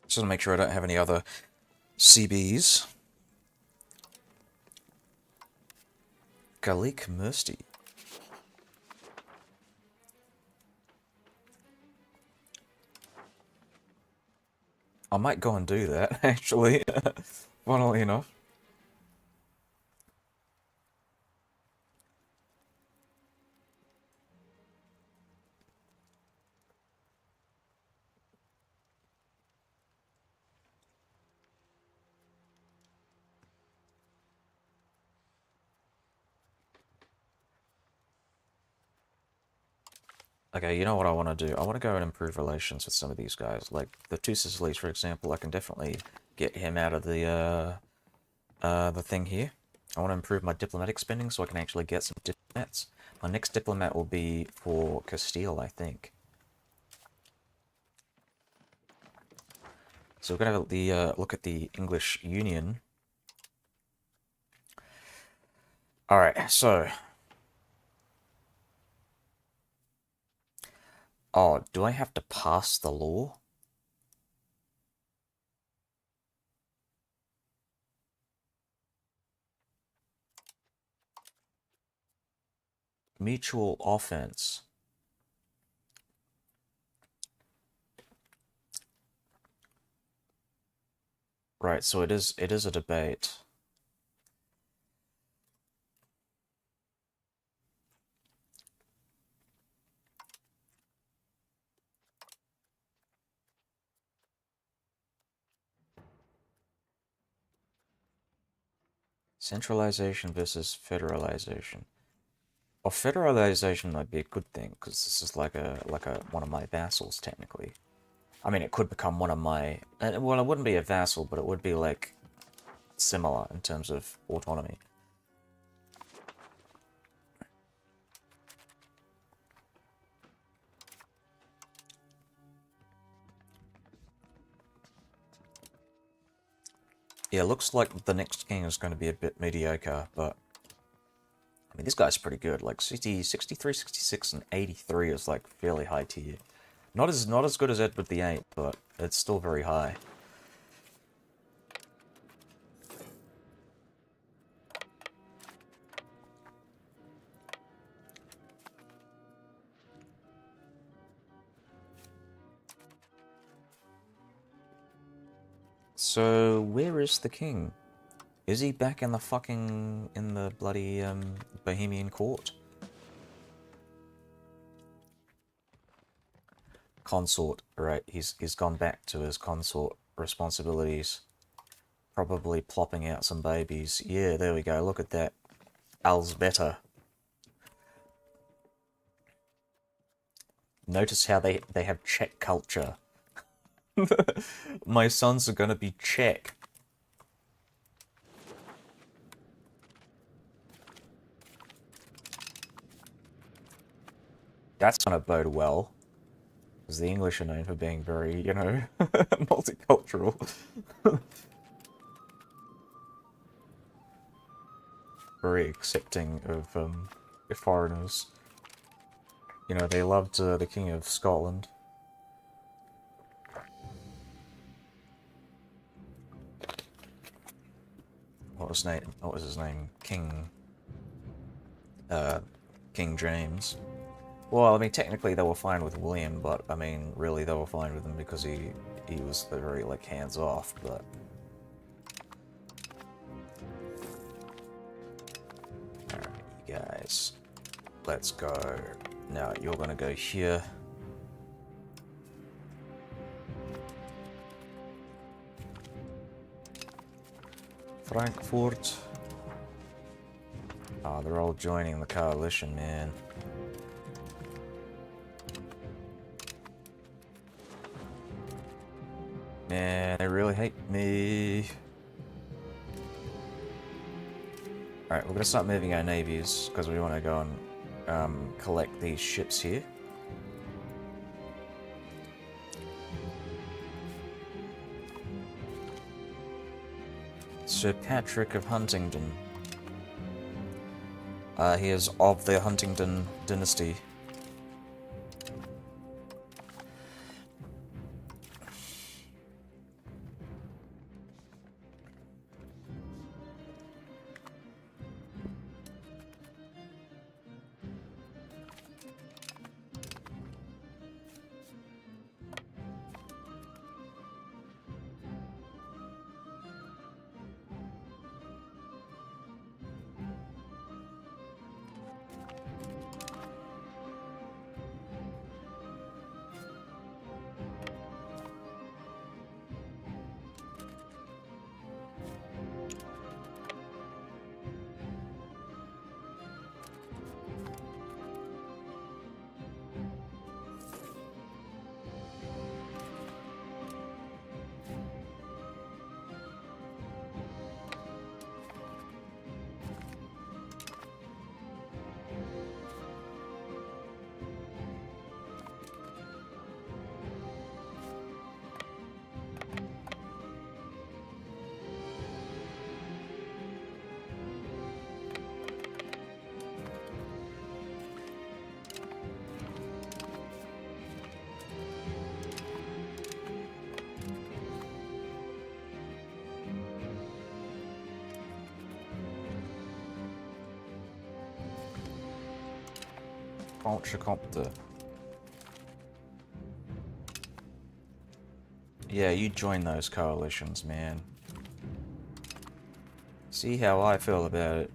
Just to make sure I don't have any other CBs. Galik Mursty. I might go and do that, actually. Funnily enough. Okay, you know what I want to do? I want to go and improve relations with some of these guys. Like the two Sicilies, for example, I can definitely get him out of the thing here. I want to improve my diplomatic spending so I can actually get some diplomats. My next diplomat will be for Castile, I think. So we're gonna have the look at the English Union. All right, so oh, do I have to pass the law? Mutual offense. Right, so it is a debate. Centralization versus federalization. Well, federalization might be a good thing because this is like a one of my vassals technically. I mean, it could become one of my well, it wouldn't be a vassal, but it would be like similar in terms of autonomy. Yeah, looks like the next king is going to be a bit mediocre, but I mean, this guy's pretty good. Like 60, 63, 66, and 83 is like fairly high tier. Not as good as Edward the Eighth, but it's still very high. So, where is the king? Is he back in the bloody Bohemian court? Consort, right? He's gone back to his consort responsibilities. Probably plopping out some babies. Yeah, there we go. Look at that. Al's better. Notice how they have Czech culture. My sons are gonna be Czech. That's gonna bode well. Because the English are known for being very, multicultural. Very accepting of foreigners. You know, they loved the King of Scotland. What was name? What was his name? Uh, King James. Well, I mean, technically they were fine with William, but I mean, really they were fine with him because he was very like hands off. But all right, you guys, let's go. Now you're gonna go here. Frankfurt. Oh, they're all joining the coalition, man. Man, they really hate me. Alright, we're gonna start moving our navies, because we want to go and collect these ships here. Sir Patrick of Huntingdon. He is of the Huntingdon dynasty. Ultracopter. Yeah, you join those coalitions, man. See how I feel about it.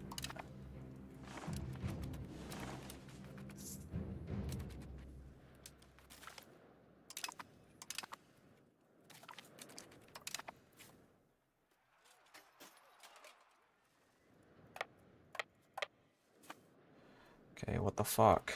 Okay, what the fuck?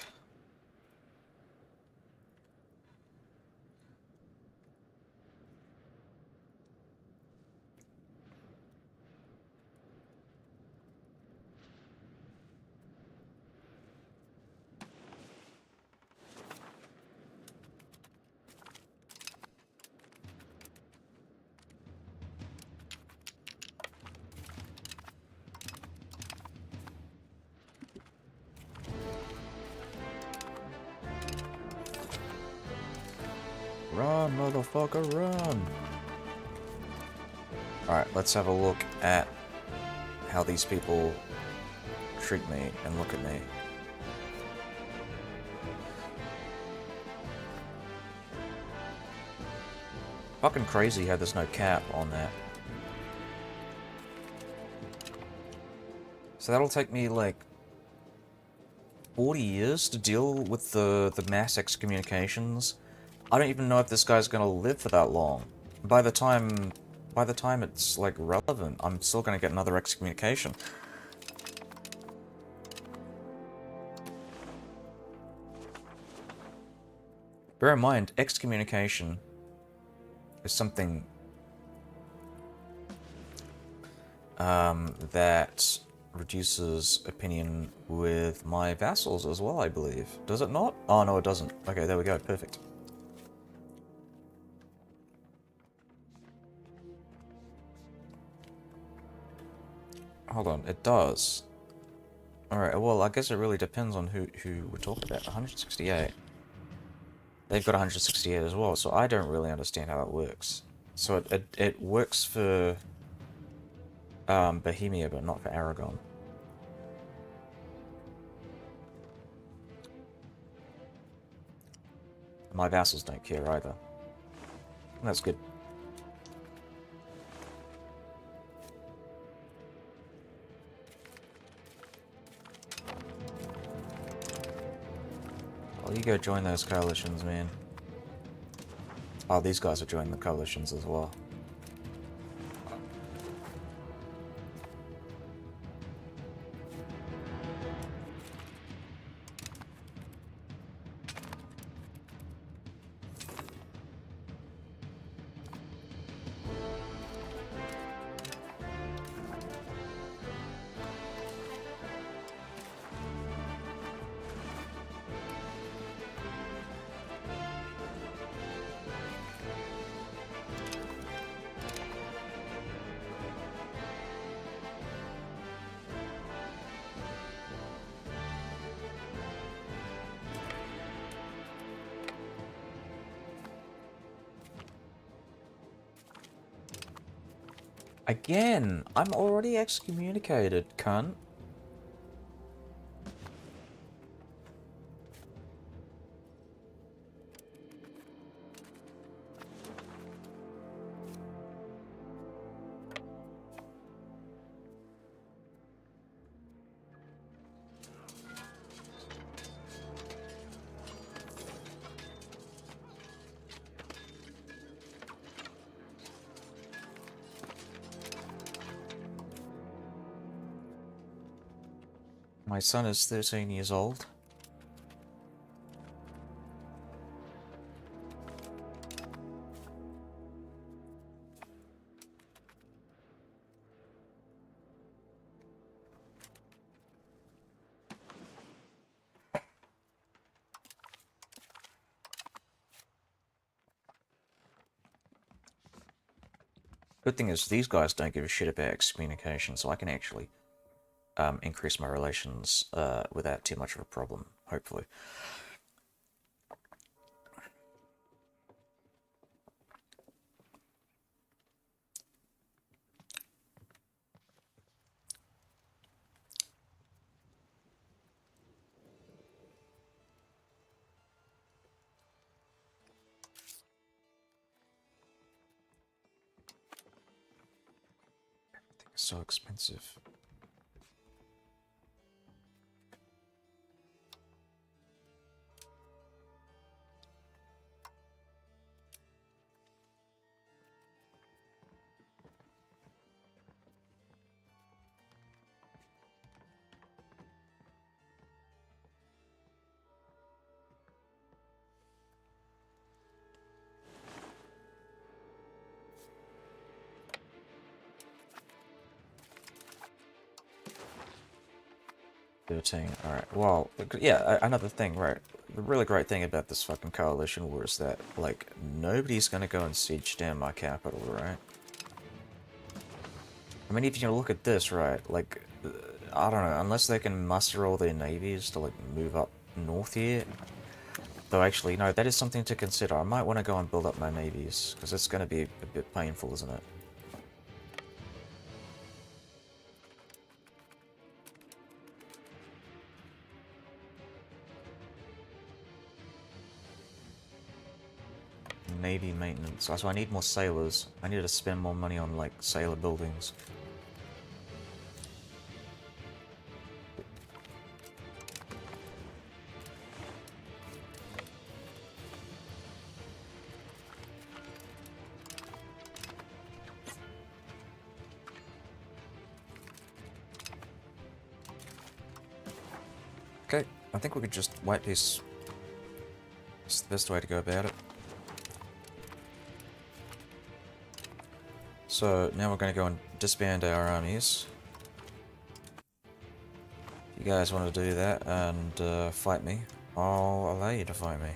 Run, motherfucker, run! Alright, let's have a look at how these people treat me and look at me. Fucking crazy how there's no cap on that. So that'll take me like 40 years to deal with the mass excommunications. I don't even know if this guy's gonna live for that long. By the time it's like relevant, I'm still gonna get another excommunication. Bear in mind, excommunication is something that reduces opinion with my vassals as well, I believe. Does it not? Oh, no, it doesn't. Okay, there we go. Perfect. Hold on, it does. Alright, well, I guess it really depends on who we're talking about. 168. They've got 168 as well, so I don't really understand how it works. So it works for Bohemia, but not for Aragon. My vassals don't care either. That's good. Well, you go join those coalitions, man. Oh, these guys are joining the coalitions as well. Again, I'm already excommunicated, cunt. My son is 13 years old. Good thing is these guys don't give a shit about excommunication, so I can actually increase my relations without too much of a problem, hopefully. So expensive. Alright, well, yeah, another thing, right. The really great thing about this fucking coalition war is that, like, nobody's gonna go and siege down my capital, right? I mean, if you look at this, right, like, I don't know, unless they can muster all their navies to, like, move up north here. Though, actually, no, that is something to consider. I might want to go and build up my navies, because it's gonna be a bit painful, isn't it? Navy maintenance. So I need more sailors. I need to spend more money on, like, sailor buildings. Okay, I think we could just wipe these. It's the best way to go about it. So now we're going to go and disband our armies. If you guys want to do that and fight me, I'll allow you to fight me.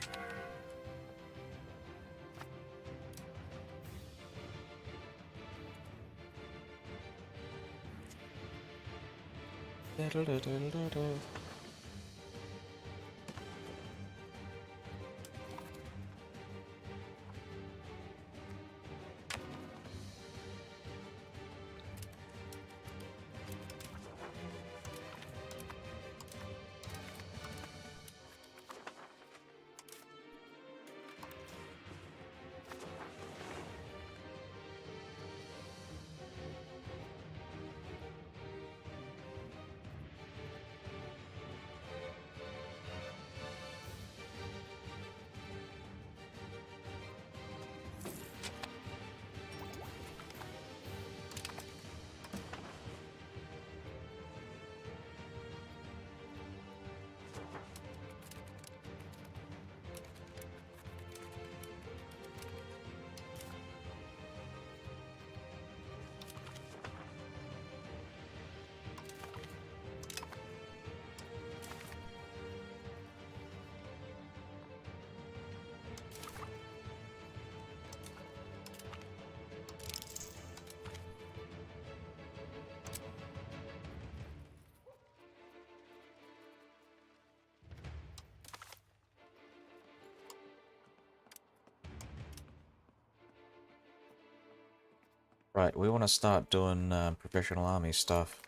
Right, we want to start doing professional army stuff.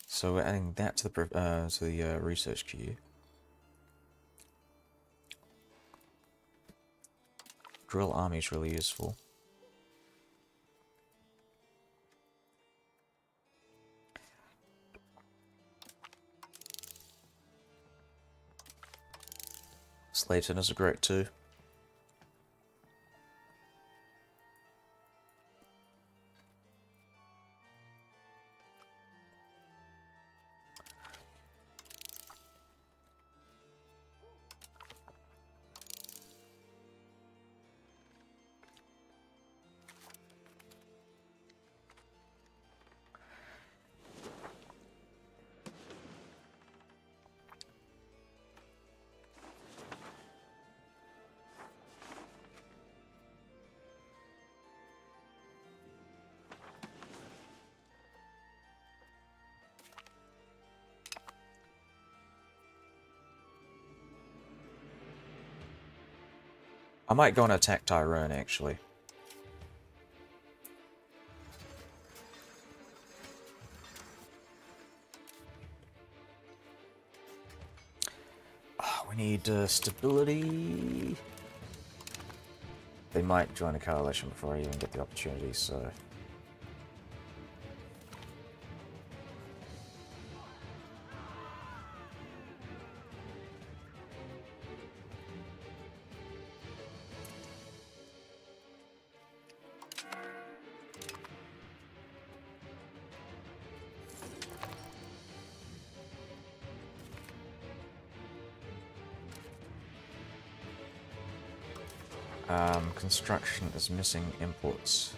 So we're adding that to the research queue. Drill army is really useful. Slave centers are great too. I might go and attack Tyrone, actually. Oh, we need stability. They might join a coalition before I even get the opportunity, so... Construction is missing imports.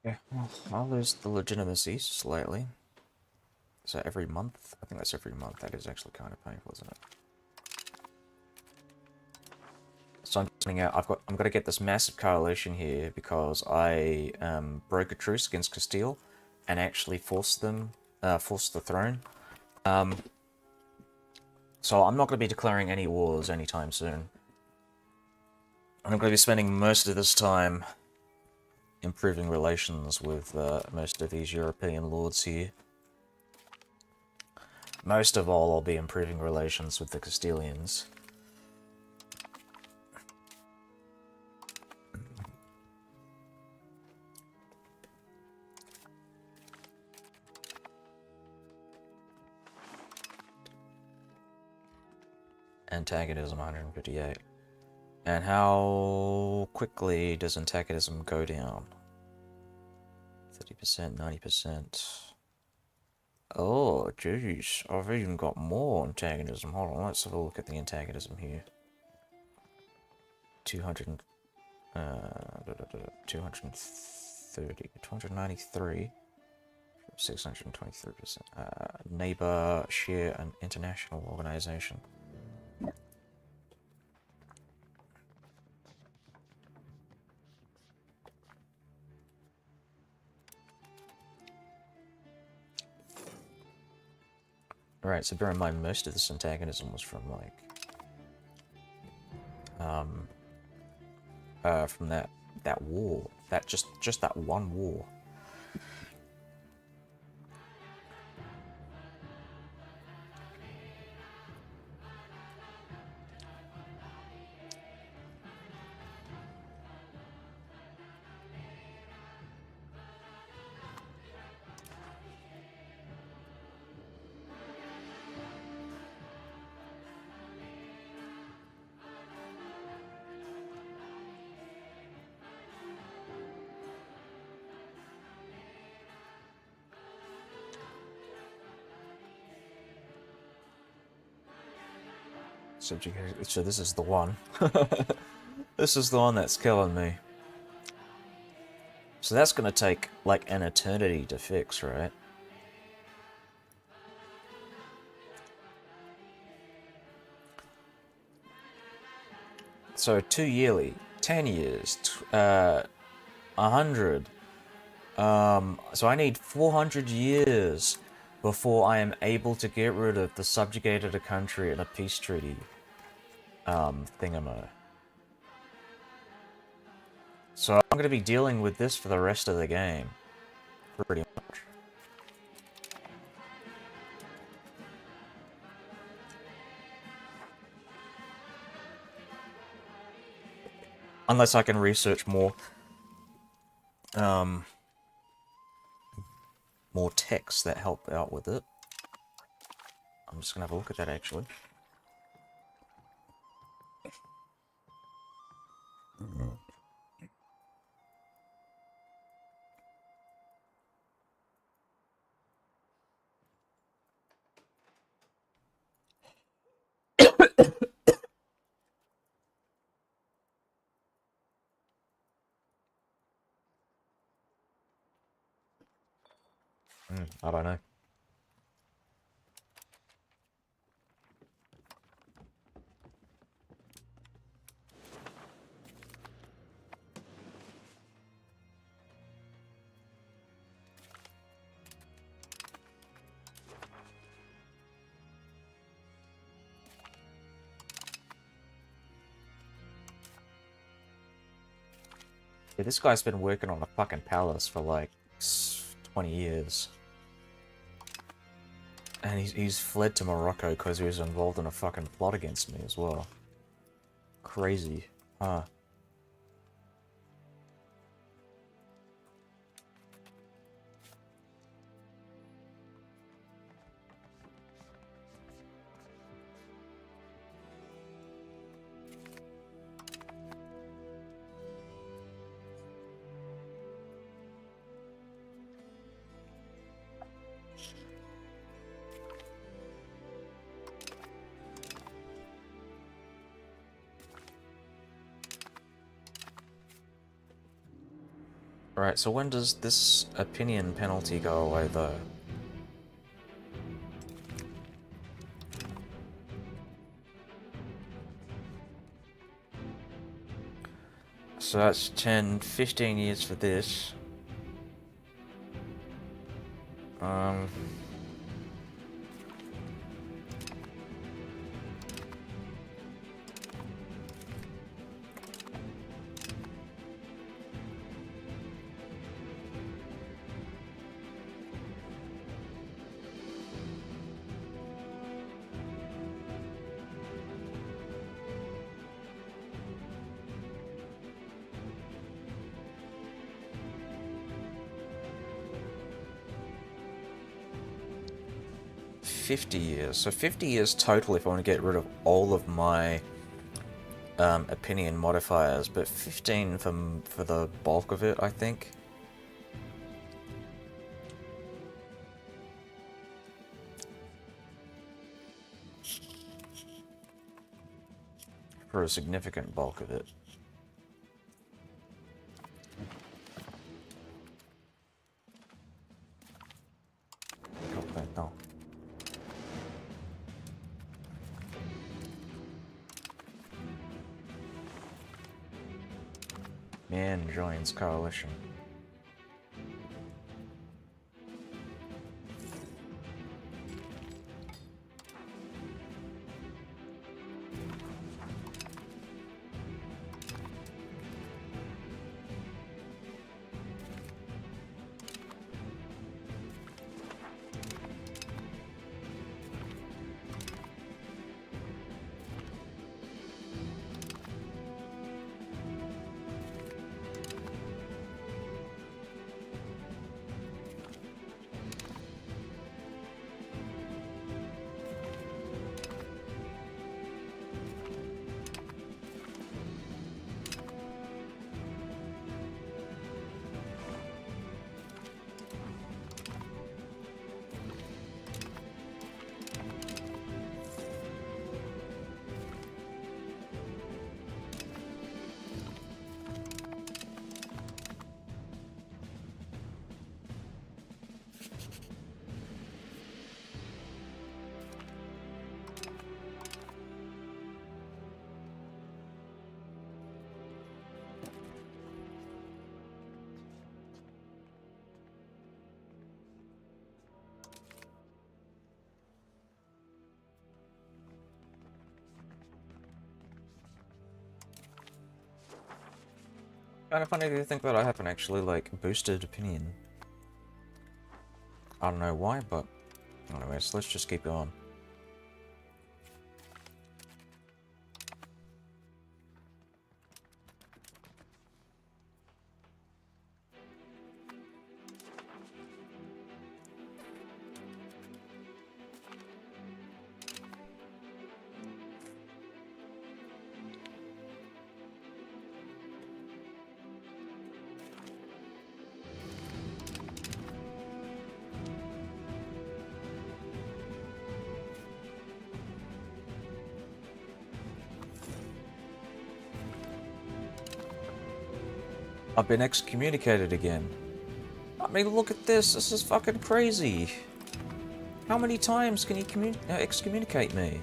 Yeah, well, I'll lose the legitimacy slightly. So every month? I think that's every month. That is actually kind of painful, isn't it? So I'm finding out I'm gonna get this massive coalition here because I broke a truce against Castile and actually forced the throne. So I'm not gonna be declaring any wars anytime soon. I'm gonna be spending most of this time improving relations with most of these European lords here. Most of all, I'll be improving relations with the Castilians. Antagonism 158. And how quickly does antagonism go down? 30%, 90%. Oh, jeez. I've even got more antagonism. Hold on, let's have a look at the antagonism here. 200, 230, 293, 623%. Neighbor, share, an international organization. Right, so bear in mind, most of this antagonism was from, like, from that war. Just that one war. Subjugation. So this is the one. This is the one that's killing me. So that's gonna take, like, an eternity to fix, right? So 2 yearly, 10 years, 100. So I need 400 years before I am able to get rid of the subjugated a country in a peace treaty, thingamo. So I'm gonna be dealing with this for the rest of the game, pretty much. Unless I can research more, more texts that help out with it. I'm just gonna have a look at that, actually. I don't know. Yeah, this guy's been working on a fucking palace for like 20 years. And he's fled to Morocco because he was involved in a fucking plot against me as well. Crazy. Huh. Right, so when does this opinion penalty go away, though? So that's 10, 15 years for this. Um... 50 years. So 50 years total if I want to get rid of all of my opinion modifiers, but 15 for the bulk of it, I think. For a significant bulk of it. No. Man joins coalition. Kind of funny to think that I haven't actually, like, boosted opinion. I don't know why, but anyways, let's just keep going. I've been excommunicated again. I mean, look at this. This is fucking crazy. How many times can you excommunicate me?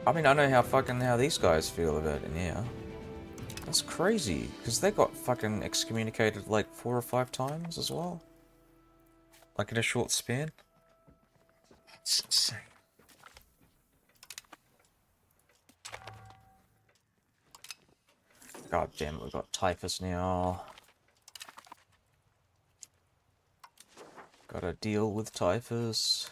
I mean, I know how these guys feel about it here. That's crazy, because they got fucking excommunicated like 4 or 5 times as well. Like in a short span. It's insane. God damn it, we've got typhus now. Gotta deal with typhus.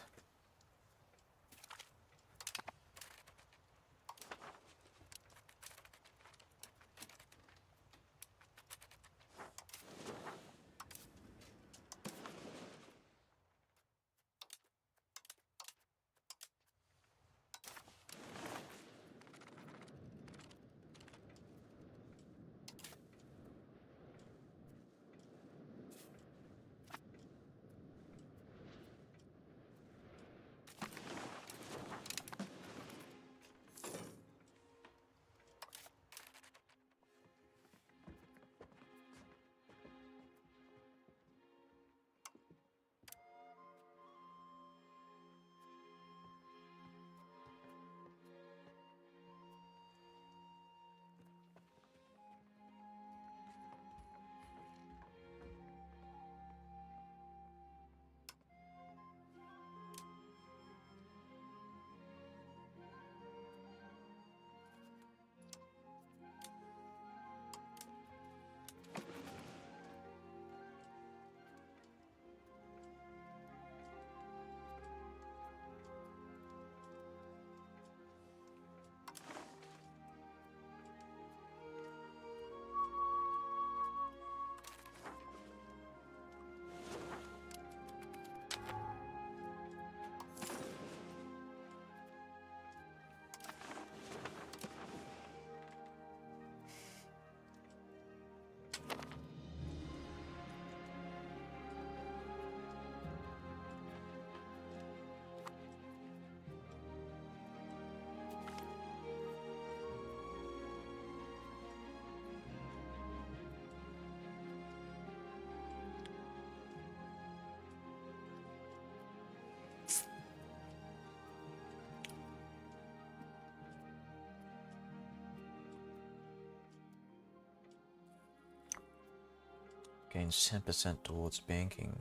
Gains 10% towards banking.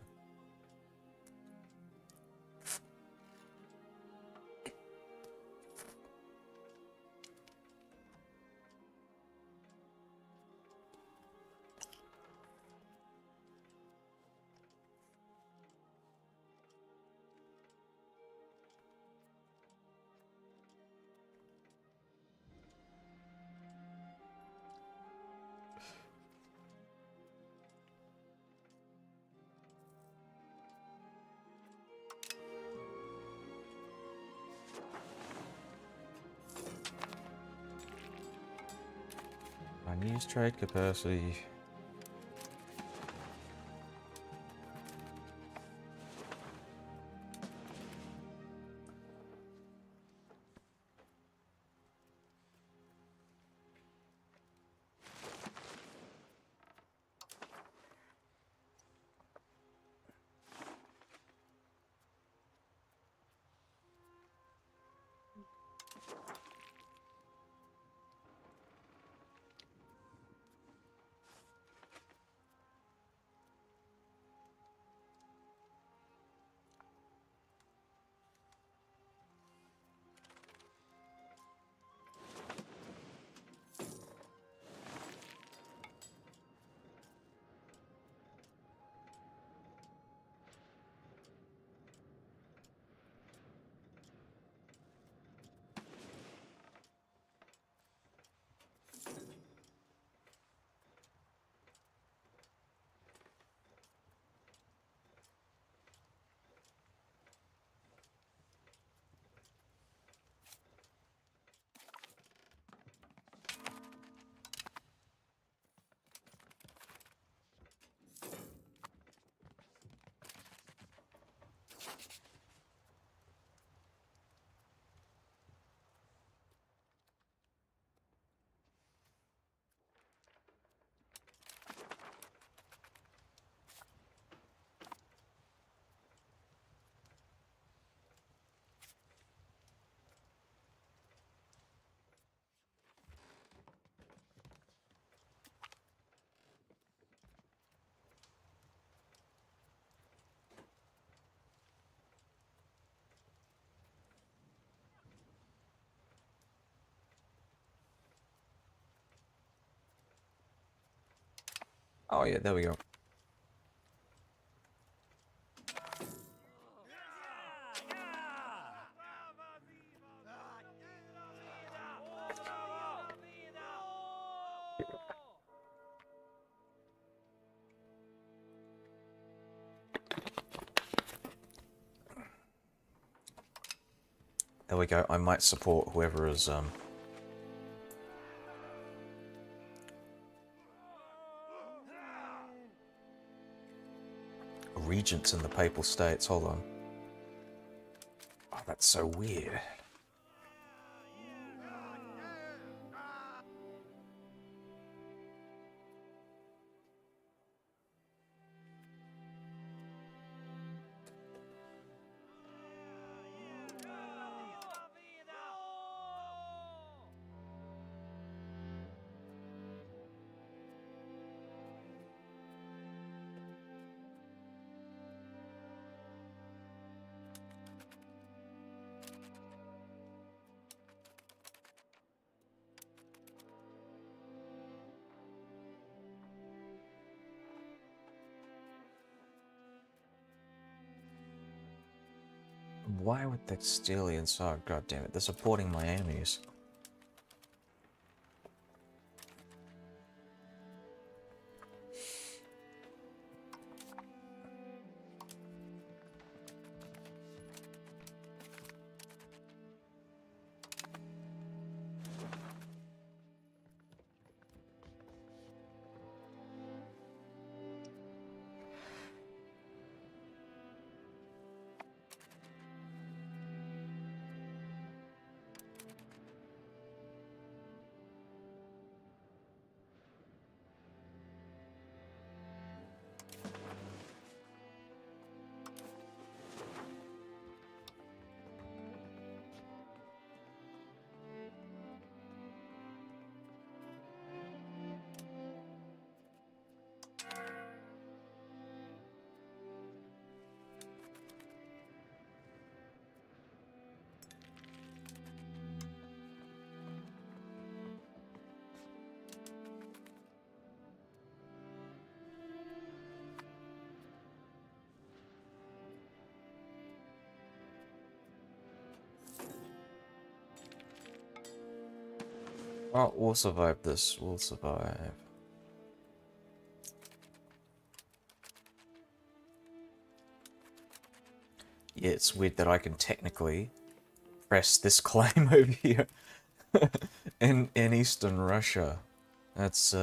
Unused trade capacity. Oh yeah, there we go. There we go. I might support whoever is regents in the Papal States. Hold on. Oh, that's so weird. Why would they steal the inside? God damn it, they're supporting my enemies. Oh, we'll survive this. We'll survive. Yeah, it's weird that I can technically press this claim over here in Eastern Russia. That's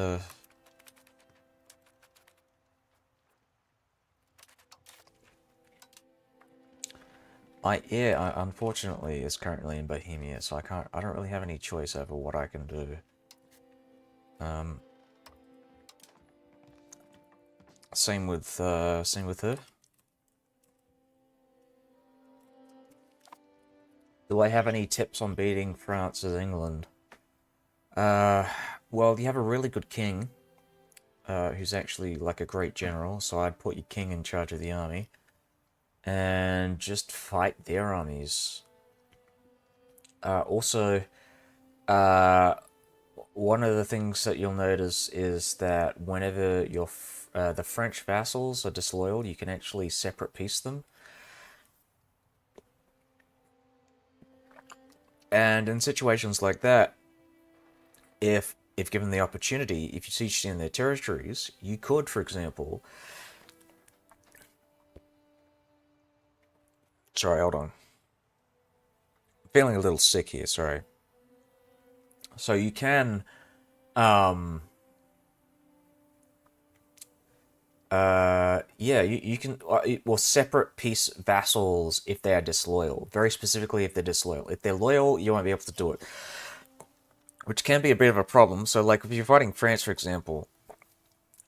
unfortunately is currently in Bohemia, so I don't really have any choice over what I can do. Same with her. Do I have any tips on beating France's England? Well, you have a really good king, who's actually like a great general, so I'd put your king in charge of the army. And just fight their armies. Also, one of the things that you'll notice is that whenever the French vassals are disloyal, you can actually separate peace them. And in situations like that, if given the opportunity, if you siege in their territories, you could, for example... Sorry, hold on. I'm feeling a little sick here, sorry. So you can... yeah, you can... well, separate peace vassals if they are disloyal. Very specifically if they're disloyal. If they're loyal, you won't be able to do it. Which can be a bit of a problem. So, like, if you're fighting France, for example,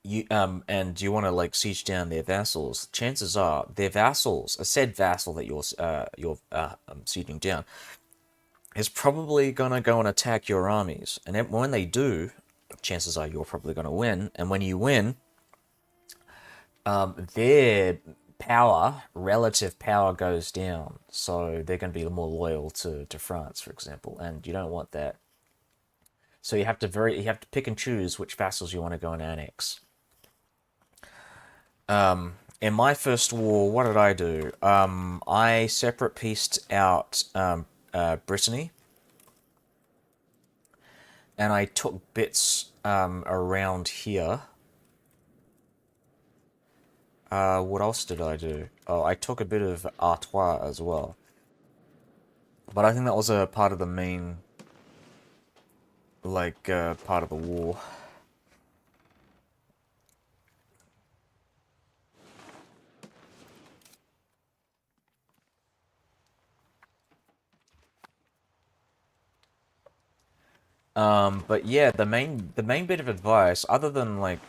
and you want to, like, siege down their vassals, chances are their vassals, a said vassal that you're sieging down, is probably gonna go and attack your armies. And then when they do, chances are you're probably gonna win. And when you win, their power, relative power, goes down. So they're going to be more loyal to France, for example, and you don't want that. So you have to pick and choose which vassals you want to go and annex. In my first war, what did I do? I separate pieced out Brittany, and I took bits around here. What else did I do? Oh, I took a bit of Artois as well. But I think that was a part of the main, like, part of the war. But yeah, the main bit of advice, other than like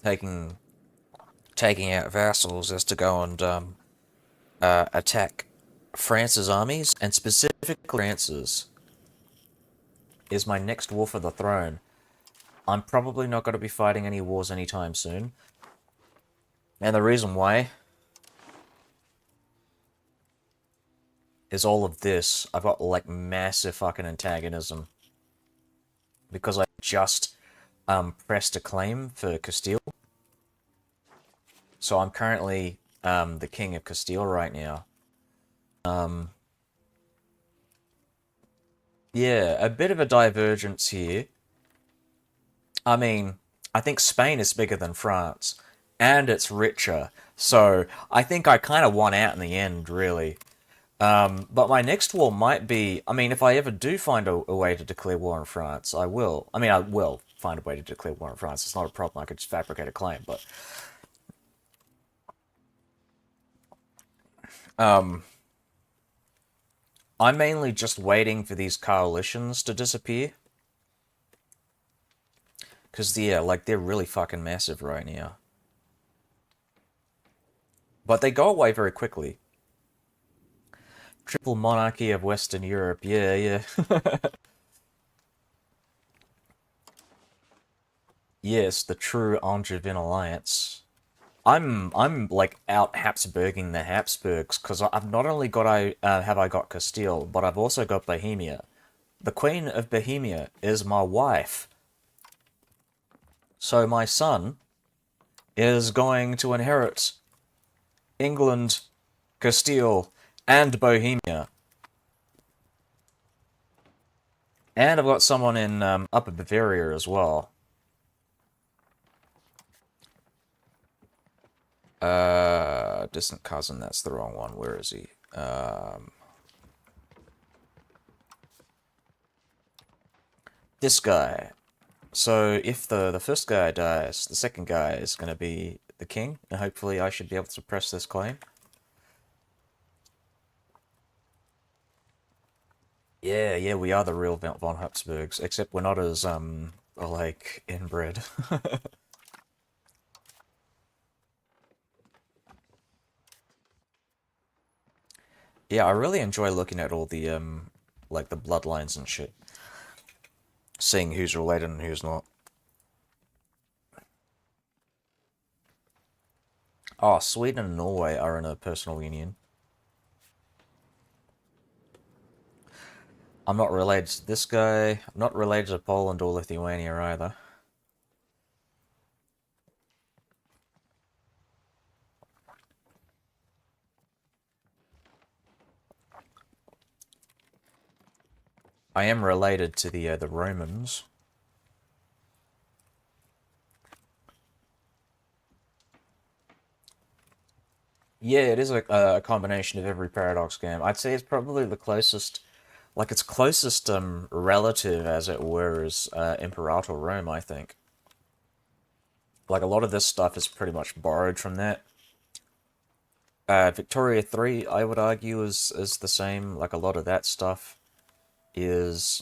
taking taking out vassals, is to go and attack France's armies, and specifically France's is my next war for the throne. I'm probably not going to be fighting any wars anytime soon, and the reason why is all of this. I've got like massive fucking antagonism because I just pressed a claim for Castile. So I'm currently the king of Castile right now. Yeah, a bit of a divergence here. I mean, I think Spain is bigger than France, and it's richer. So I think I kind of won out in the end, really. But my next war might be, I mean, if I ever do find a way to declare war on France, I will. I mean, I will find a way to declare war on France. It's not a problem. I could just fabricate a claim, but um, I'm mainly just waiting for these coalitions to disappear. Because, yeah, like, they're really fucking massive right now. But they go away very quickly. Triple monarchy of Western Europe, yeah, yeah. Yes, the true Angevin alliance. I'm like out Habsburging the Habsburgs because I've not only got I have I got Castile, but I've also got Bohemia. The Queen of Bohemia is my wife. So my son is going to inherit England, Castile, and Bohemia. And I've got someone in Upper Bavaria as well. Distant cousin, that's the wrong one. Where is he? This guy. So if the first guy dies, the second guy is going to be the king, and hopefully I should be able to suppress this claim. Yeah, yeah, we are the real von Habsburgs, except we're not as, like, inbred. Yeah, I really enjoy looking at all the, like, the bloodlines and shit. Seeing who's related and who's not. Oh, Sweden and Norway are in a personal union. I'm not related to this guy. I'm not related to Poland or Lithuania either. I am related to the Romans. Yeah, it is a combination of every Paradox game. I'd say it's probably the closest, like its closest relative, as it were, is Imperator Rome, I think. Like a lot of this stuff is pretty much borrowed from that. Victoria 3, I would argue, is the same. Like a lot of that stuff is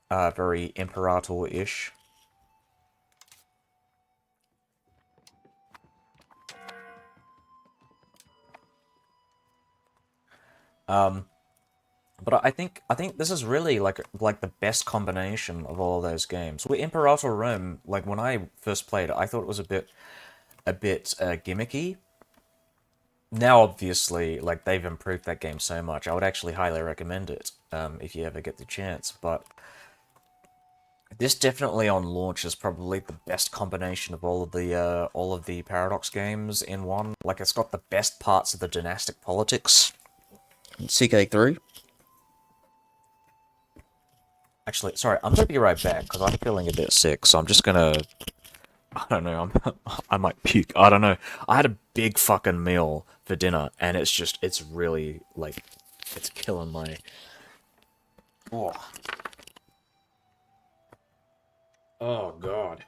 very Imperator-ish. Um, but I think this is really like the best combination of all of those games. With Imperator Rome, like when I first played it, I thought it was a bit gimmicky. Now, obviously, like they've improved that game so much, I would actually highly recommend it if you ever get the chance. But This definitely on launch is probably the best combination of all of the Paradox games in one. Like it's got the best parts of the dynastic politics. CK3. Actually, sorry, I'm gonna be right back because I'm feeling a bit sick, so I'm just gonna. I don't know. I might puke. I don't know. I had a big fucking meal for dinner, and it's really like, it's killing my. Oh, oh God.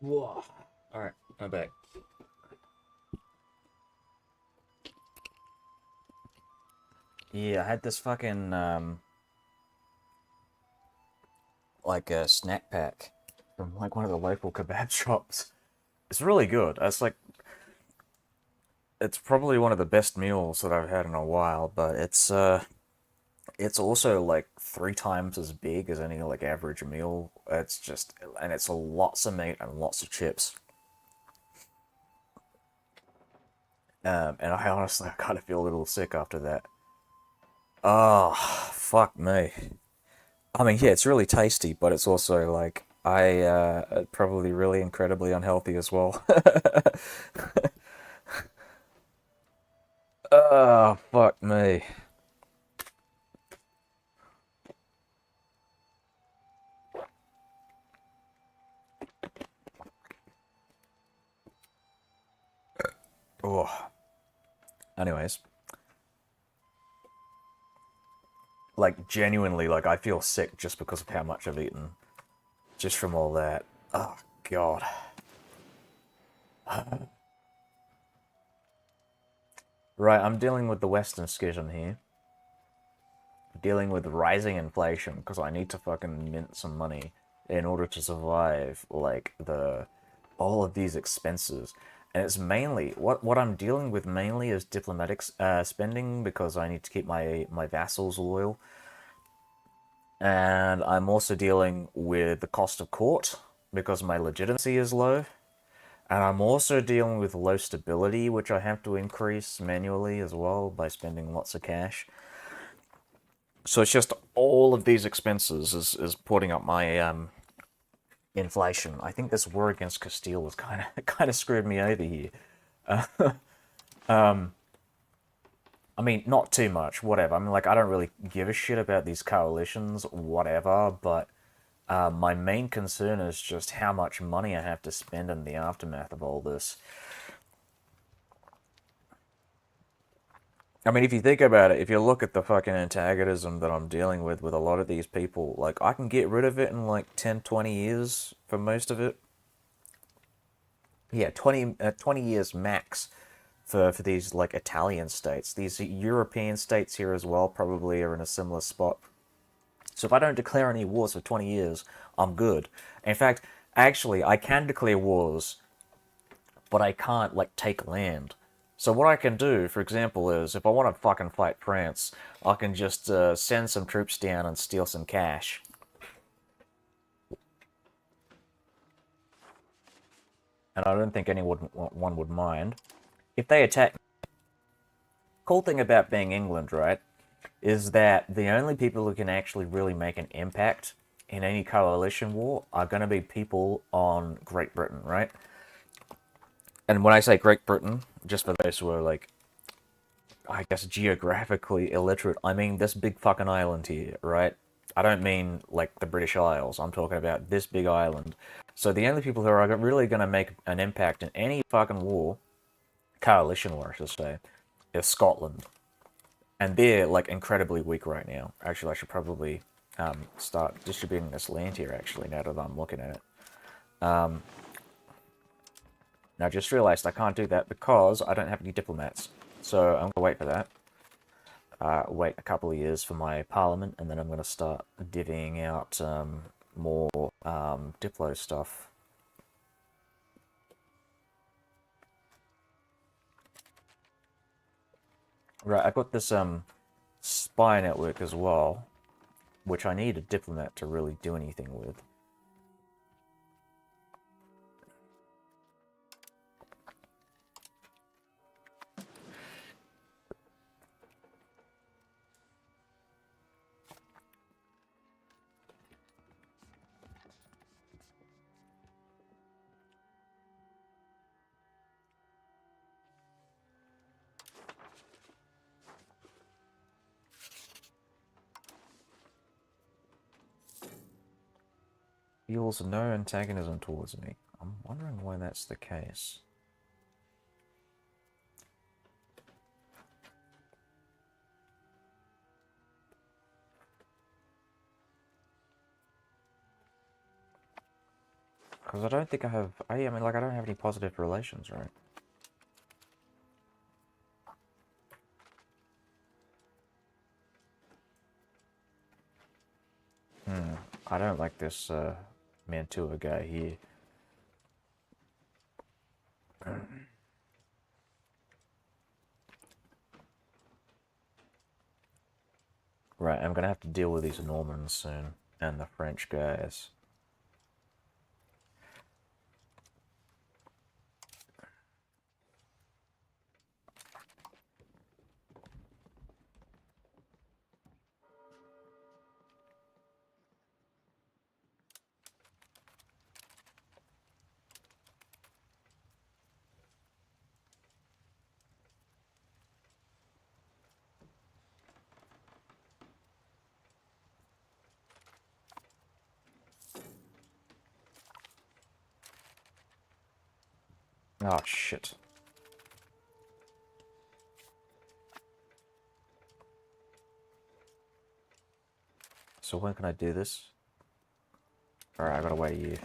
Whoa. All right, I'm back. Yeah, I had this fucking like a snack pack from like one of the local kebab shops. It's really good. It's probably one of the best meals that I've had in a while, but it's also like 3 times as big as any like average meal. It's just and it's lots of meat and lots of chips. And I honestly I kind of feel a little sick after that. Oh, fuck me. I mean, yeah, it's really tasty, but it's also like I probably really incredibly unhealthy as well. Oh, fuck me. Oh. Anyways, like genuinely, like I feel sick just because of how much I've eaten, just from all that. Oh God. Right, I'm dealing with the Western schism here. Dealing with rising inflation because I need to fucking mint some money in order to survive like the all of these expenses. And it's mainly what I'm dealing with mainly is diplomatic spending because I need to keep my vassals loyal. And I'm also dealing with the cost of court because my legitimacy is low. And I'm also dealing with low stability, which I have to increase manually as well by spending lots of cash. So it's just all of these expenses is putting up my inflation. I think this war against Castile has kind of screwed me over here. I mean, not too much, whatever. I mean, like I don't really give a shit about these coalitions, whatever. But my main concern is just how much money I have to spend in the aftermath of all this. I mean, if you think about it, if you look at the fucking antagonism that I'm dealing with a lot of these people, like, I can get rid of it in like 10, 20 years for most of it. Yeah, 20 years max for these, like, Italian states. These European states here as well probably are in a similar spot. So if I don't declare any wars for 20 years, I'm good. In fact, actually, I can declare wars but I can't like take land. So what I can do, for example, is if I want to fucking fight France, I can just send some troops down and steal some cash. and I don't think anyone would mind, if they attack. Cool thing about being England, right, is that the only people who can actually really make an impact in any coalition war are going to be people on Great Britain, right? And when I say Great Britain, just for those who are, like, I guess geographically illiterate, I mean this big fucking island here, right? I don't mean, like, the British Isles. I'm talking about this big island. So the only people who are really going to make an impact in any fucking war, coalition war, I should say, is Scotland. And they're, like, incredibly weak right now. Actually, I should probably start distributing this land here, actually, now that I'm looking at it. Now, I just realized I can't do that because I don't have any diplomats. So I'm going to wait for that. Wait a couple of years for my parliament, and then I'm going to start divvying out more Diplo stuff. Right, I've got this spy network as well, which I need a diplomat to really do anything with. Feels no antagonism towards me. I'm wondering why that's the case. Because I don't think I have... I mean, like, I don't have any positive relations, right? I don't like this Mantua guy here. Right, I'm gonna have to deal with these Normans soon, and the French guys. Oh, shit. So when can I do this? Alright, I gotta wait a year.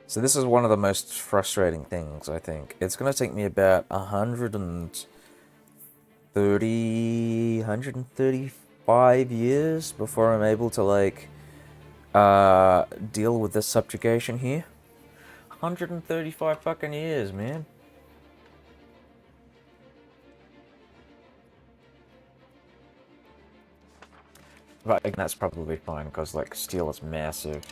So this is one of the most frustrating things, I think. It's gonna take me about 135 years before I'm able to, like, deal with this subjugation here. 135 fucking years, man. But I think that's probably fine, because, like, steel is massive.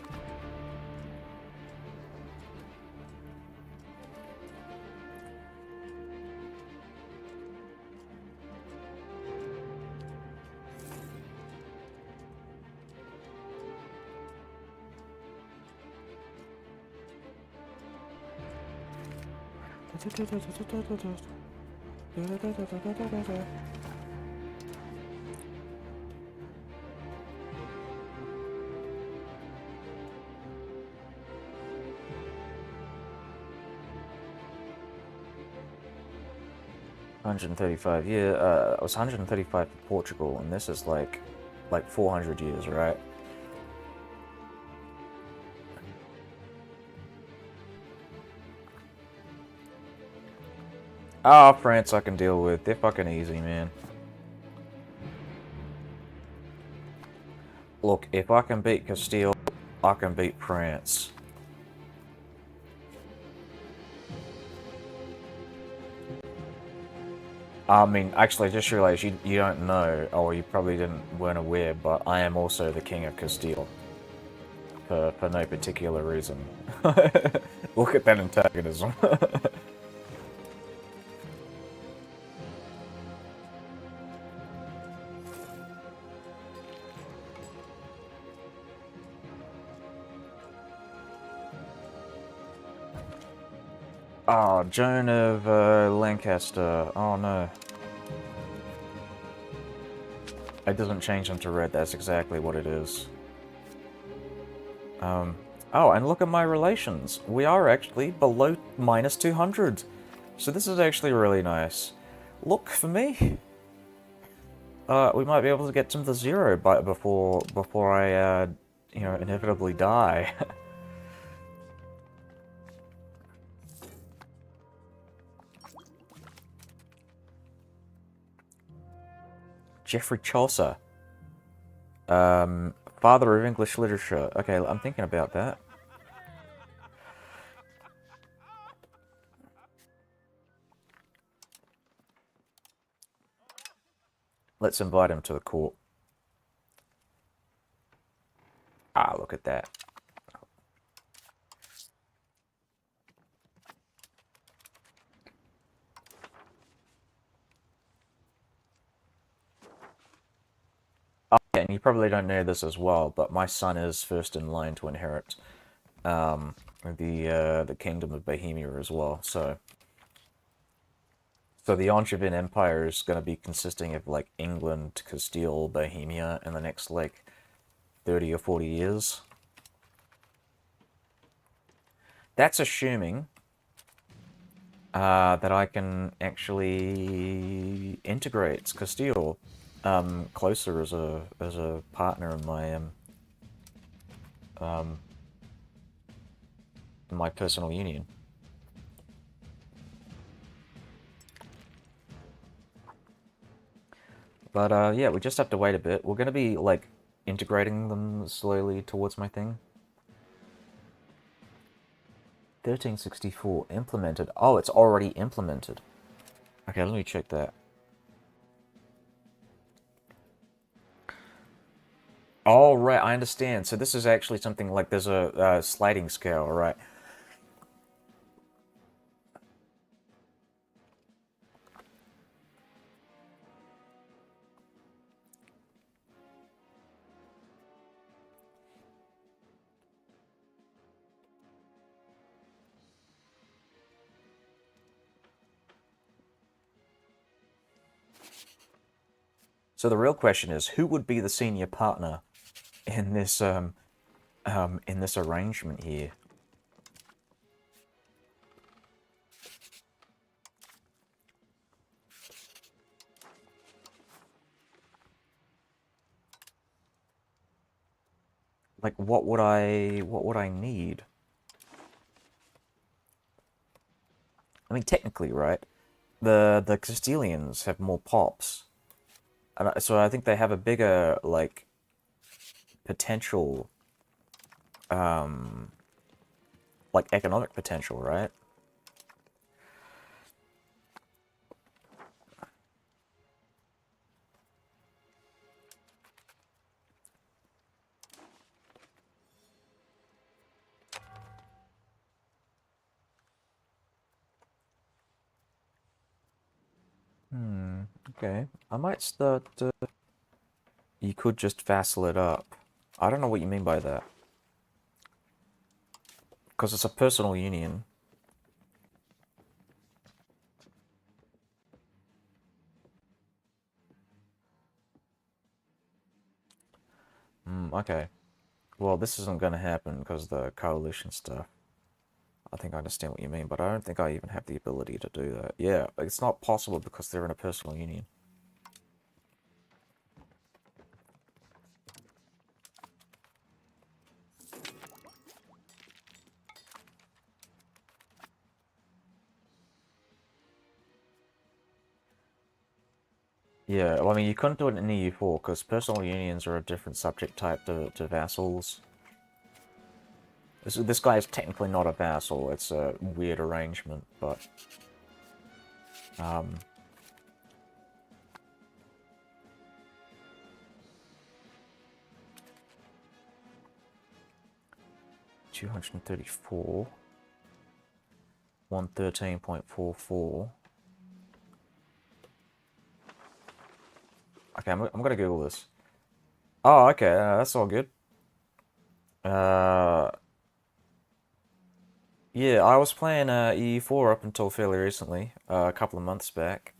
$135, yeah, it was 135 for Portugal, and this is like 400 years, right? Ah, France I can deal with. They're fucking easy, man. Look, if I can beat Castile, I can beat France. I mean, actually, I just realized you don't know, or you probably weren't aware, but I am also the King of Castile. For no particular reason. Look at that antagonism. Oh, Joan of Lancaster. Oh no. It doesn't change into red, that's exactly what it is. Oh, and look at my relations. We are actually below minus 200. So this is actually really nice. Look, for me, we might be able to get to the zero before I, you know, inevitably die. Geoffrey Chaucer. Father of English literature. Okay, I'm thinking about that. Let's invite him to the court. Ah, look at that. Oh, yeah, and you probably don't know this as well, but my son is first in line to inherit the Kingdom of Bohemia as well. So the Angevin Empire is going to be consisting of like England, Castile, Bohemia in the next like 30 or 40 years. That's assuming that I can actually integrate Castile closer as a partner um, in my personal union. But yeah, we just have to wait a bit. We're gonna be like integrating them slowly towards my thing. 1364 implemented. Oh, it's already implemented. Okay, let me check that. Oh, right, I understand. So this is actually something like there's a sliding scale, right? So the real question is, who would be the senior partner in this arrangement here? Like, what would I need? I mean, technically, right? The Castilians have more pops, and so I think they have a bigger like potential, um, like economic potential, right? Hmm. Okay. I might start. You could just vassal it up. I don't know what you mean by that. Because it's a personal union. Okay. Well, this isn't going to happen because of the coalition stuff. I think I understand what you mean, but I don't think I even have the ability to do that. Yeah, it's not possible because they're in a personal union. Yeah, well, I mean, you couldn't do it in EU4 because personal unions are a different subject type to vassals. This guy is technically not a vassal, it's a weird arrangement, but... Um, 234. 113.44. Okay, I'm gonna Google this. Oh, okay, that's all good. Uh, yeah, I was playing EU4 up until fairly recently, a couple of months back.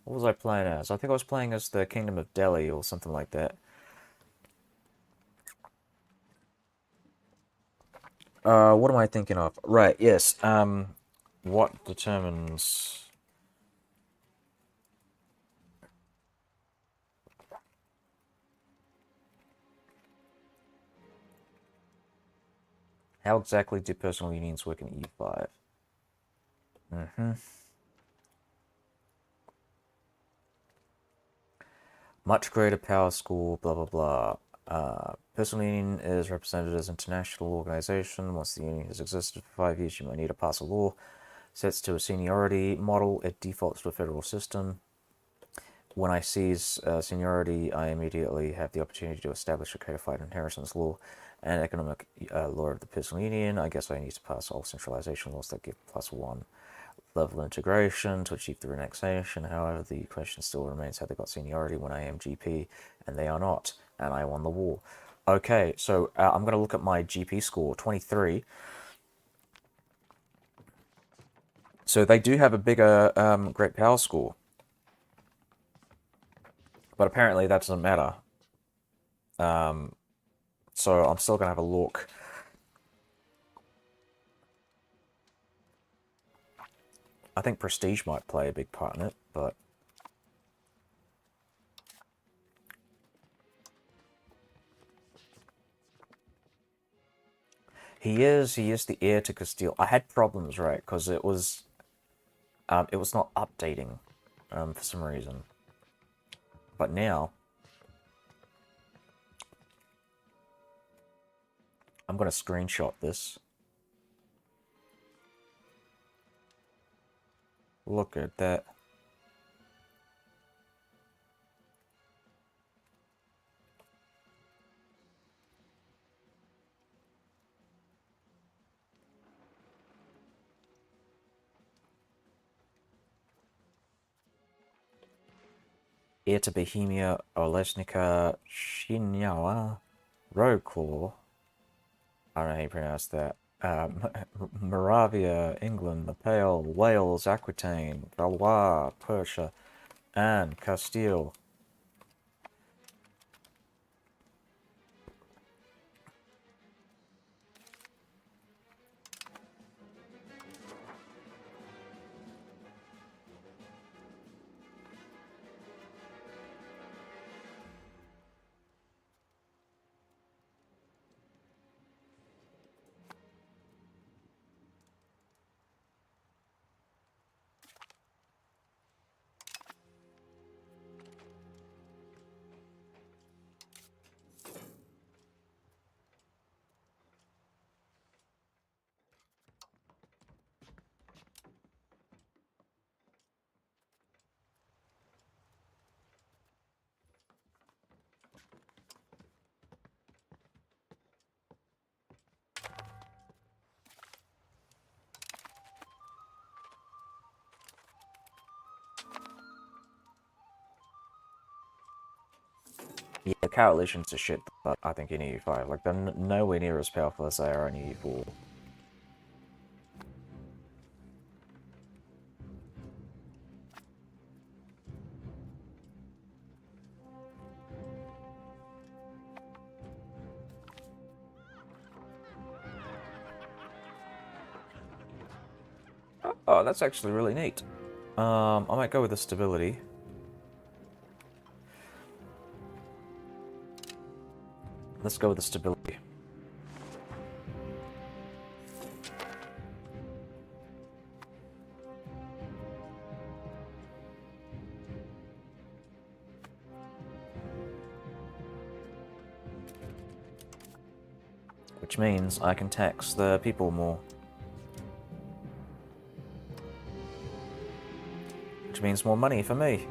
What was I playing as? I think I was playing as the Kingdom of Delhi or something like that. What am I thinking of? Right, yes. What determines... How exactly do personal unions work in EU5? Mm-hmm. Much greater power score, blah blah blah. Personal union is represented as an international organization. Once the union has existed for 5 years, you might need to pass a law. Sets to a seniority model. It defaults to a federal system. When I seize seniority, I immediately have the opportunity to establish a codified inheritance law and economic law of the personal union. I guess I need to pass all centralization laws that give +1 level integration to achieve the relaxation. However, the question still remains, have they got seniority when I am GP and they are not, and I won the war? Okay, so I'm going to look at my GP score, 23. So they do have a bigger great power score. But apparently that doesn't matter. So I'm still going to have a look. I think prestige might play a big part in it, but... He is the heir to Castile. I had problems, right, because it was not updating for some reason. But now, I'm going to screenshot this. Look at that. Heir to Bohemia, Olesnica, Shinyawa, Roquelaw. I don't know how you pronounce that. Moravia, England, the Pale, Wales, Aquitaine, Valois, Persia, and Castile. Yeah, coalitions are shit, but I think in EU5. Like, they're nowhere near as powerful as they are in EU4. Oh, that's actually really neat. I might go with the stability. Let's go with the stability. Which means I can tax the people more. Which means more money for me.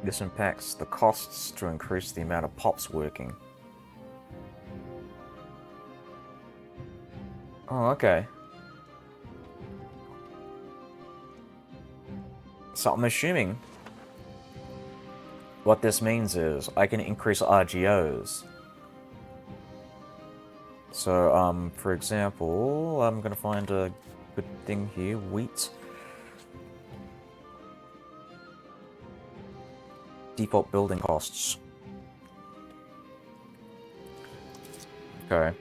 This impacts the costs to increase the amount of pops working. Oh, okay. So I'm assuming what this means is I can increase RGOs. So, for example, I'm gonna find a good thing here, wheat. Default building costs. Okay.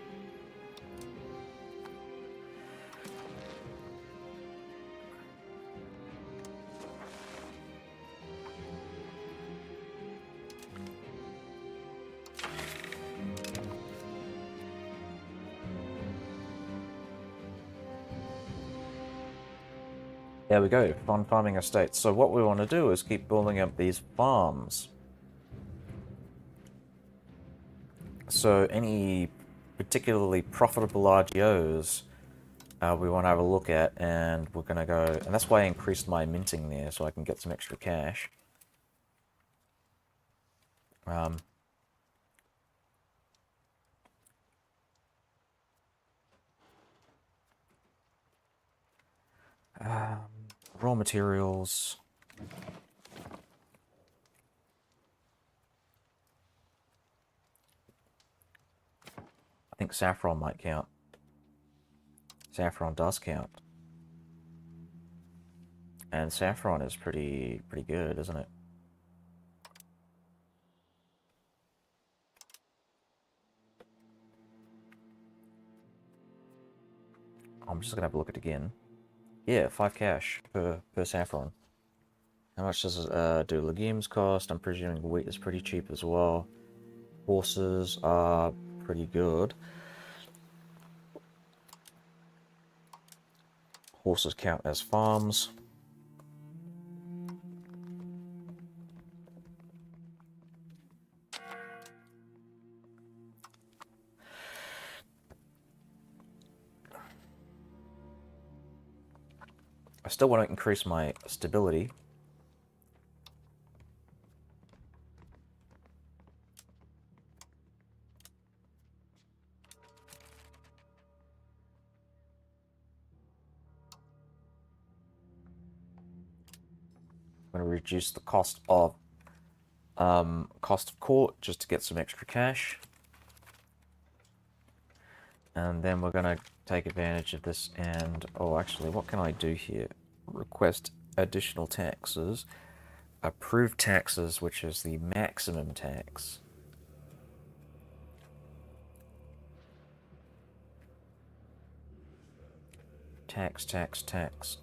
There we go, fun farming estates. So what we want to do is keep building up these farms. So any particularly profitable RGOs we want to have a look at, and we're going to go... And that's why I increased my minting there, so I can get some extra cash. Raw materials... I think saffron might count. Saffron does count. And saffron is pretty good, isn't it? I'm just gonna have a look at it again. Yeah, 5 cash per saffron. How much does do legumes cost? I'm presuming wheat is pretty cheap as well. Horses are pretty good. Horses count as farms. I still want to increase my stability. I'm going to reduce the cost of court just to get some extra cash. And then we're going to take advantage of this and... Oh, actually, what can I do here? Request additional taxes. Approve taxes, which is the maximum tax. Tax, tax, tax.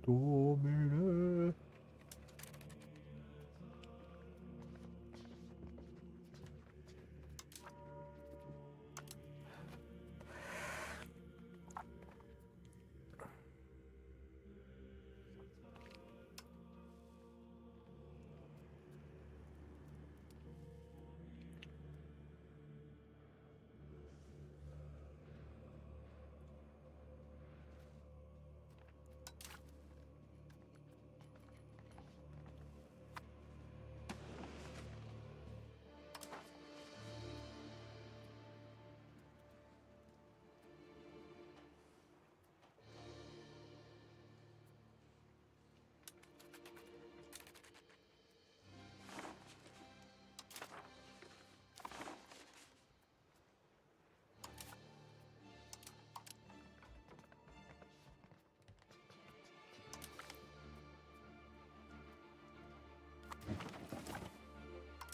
Domine.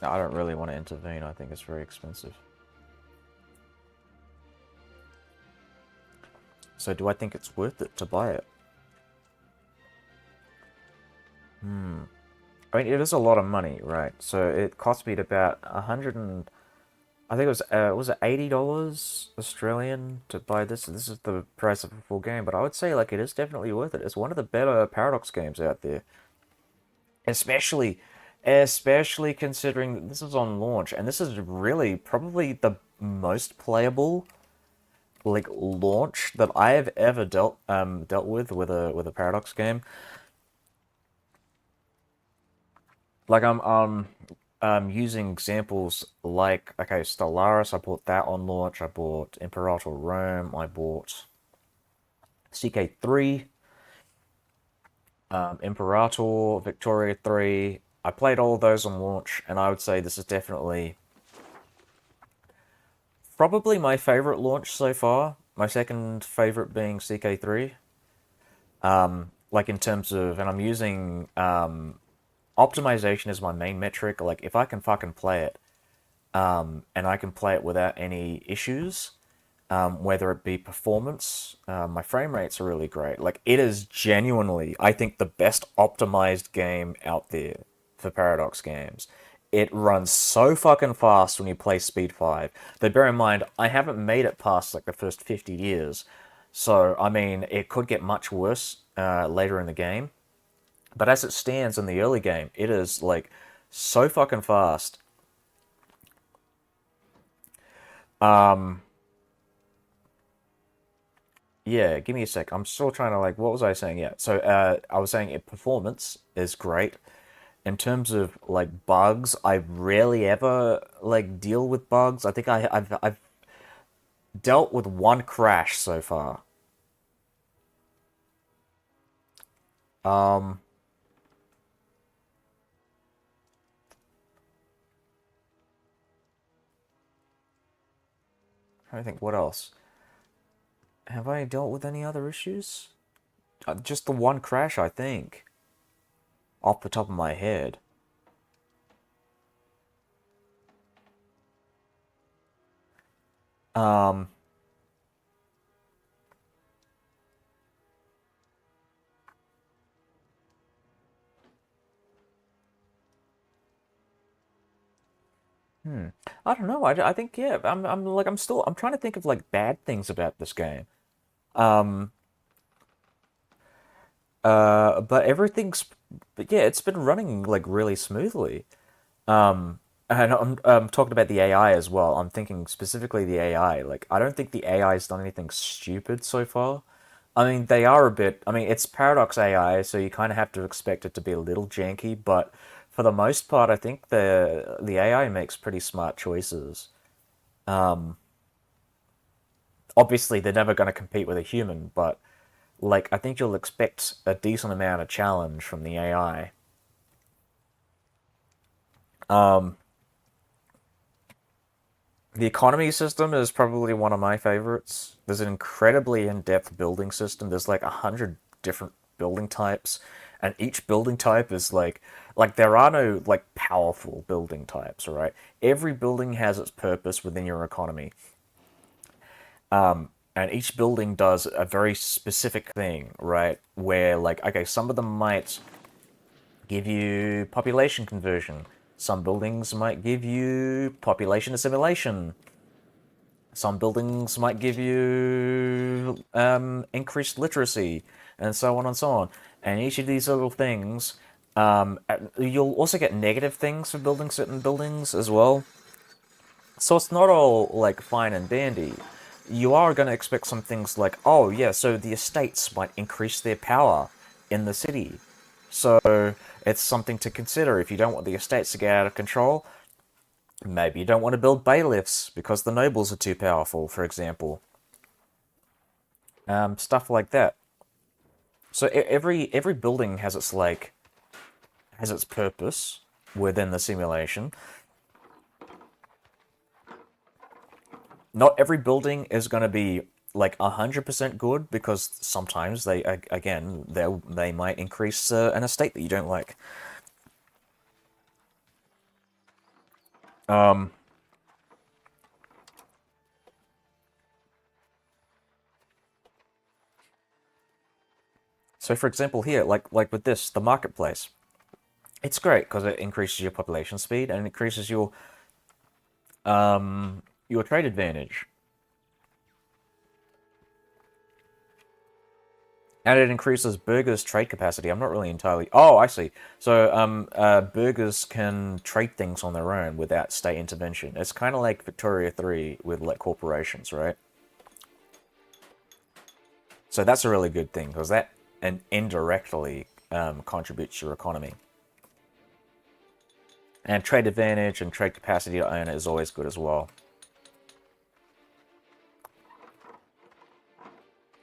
No, I don't really want to intervene. I think it's very expensive. So do I think it's worth it to buy it? I mean, it is a lot of money, right? So it cost me about 100 and I think it was it $80 Australian to buy this. This is the price of a full game, but I would say like it is definitely worth it. It's one of the better Paradox games out there, especially especially considering that this is on launch and this is really probably the most playable like launch that I have ever dealt with a Paradox game. Like using examples like okay, Stellaris, I bought that on launch. I bought Imperator Rome. I bought CK3, Imperator, Victoria 3. I played all of those on launch, and I would say this is definitely probably my favorite launch so far. My second favorite being CK3. Like in terms of, and I'm using optimization as my main metric. Like if I can fucking play it, and I can play it without any issues, whether it be performance, my frame rates are really great. Like it is genuinely, I think, the best optimized game out there for Paradox games. It runs so fucking fast when you play Speed 5. Though bear in mind, I haven't made it past like the first 50 years. So, I mean, it could get much worse later in the game. But as it stands in the early game, it is like so fucking fast. Um, yeah, give me a sec. I'm still trying to like, what was I saying? Yeah, so I was saying performance is great. In terms of like bugs, I rarely ever like deal with bugs. I think I've dealt with one crash so far. Um, I think what else? Have I dealt with any other issues? Just the one crash, I think, off the top of my head. Um, I don't know. I think yeah. I'm like I'm trying to think of like bad things about this game. Um, but but yeah, it's been running like really smoothly. And I'm talking about the AI as well. I'm thinking specifically the AI. Like, I don't think the AI has done anything stupid so far. I mean, they are a bit. I mean, it's Paradox AI, so you kind of have to expect it to be a little janky. But for the most part, I think the AI makes pretty smart choices. Um, Obviously, they're never going to compete with a human, but like, I think you'll expect a decent amount of challenge from the AI. Um, The economy system is probably one of my favorites. There's an incredibly in-depth building system. There's like 100 different building types, and each building type is like there are no like powerful building types, right? Every building has its purpose within your economy, and each building does a very specific thing, right? Where like okay, some of them might give you population conversion. Some buildings might give you population assimilation. Some buildings might give you increased literacy, and so on and so on. And each of these little things, you'll also get negative things for building certain buildings as well. So it's not all like fine and dandy. You are going to expect some things like, oh yeah, so the estates might increase their power in the city. So it's something to consider if you don't want the estates to get out of control. Maybe you don't want to build bailiffs because the nobles are too powerful, for example. Stuff like that. So every building has its like has its purpose within the simulation. Not every building is going to be like 100% good because sometimes they might increase an estate that you don't like. Um, So for example here, like with this, the marketplace, it's great because it increases your population speed and increases your trade advantage. And it increases burgers' trade capacity. I'm not really entirely... Oh, I see. So, burgers can trade things on their own without state intervention. It's kind of like Victoria 3 with, like, corporations, right? So that's a really good thing, because that indirectly contributes to your economy. And trade advantage and trade capacity to own it is always good as well.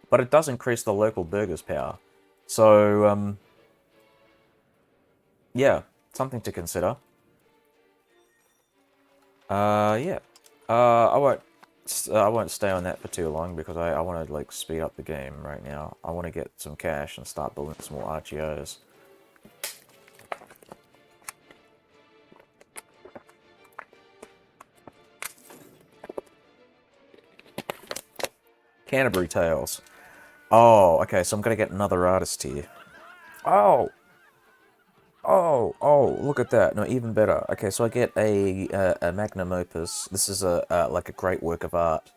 But it does increase the local burger's power. So, yeah, something to consider. Yeah. I won't stay on that for too long because I want to like speed up the game right now. I want to get some cash and start building some more RGOs. Canterbury Tales. Oh, okay, so I'm gonna get another artist here. Oh! Oh, look at that. No, even better. Okay, so I get a magnum opus. This is like a great work of art.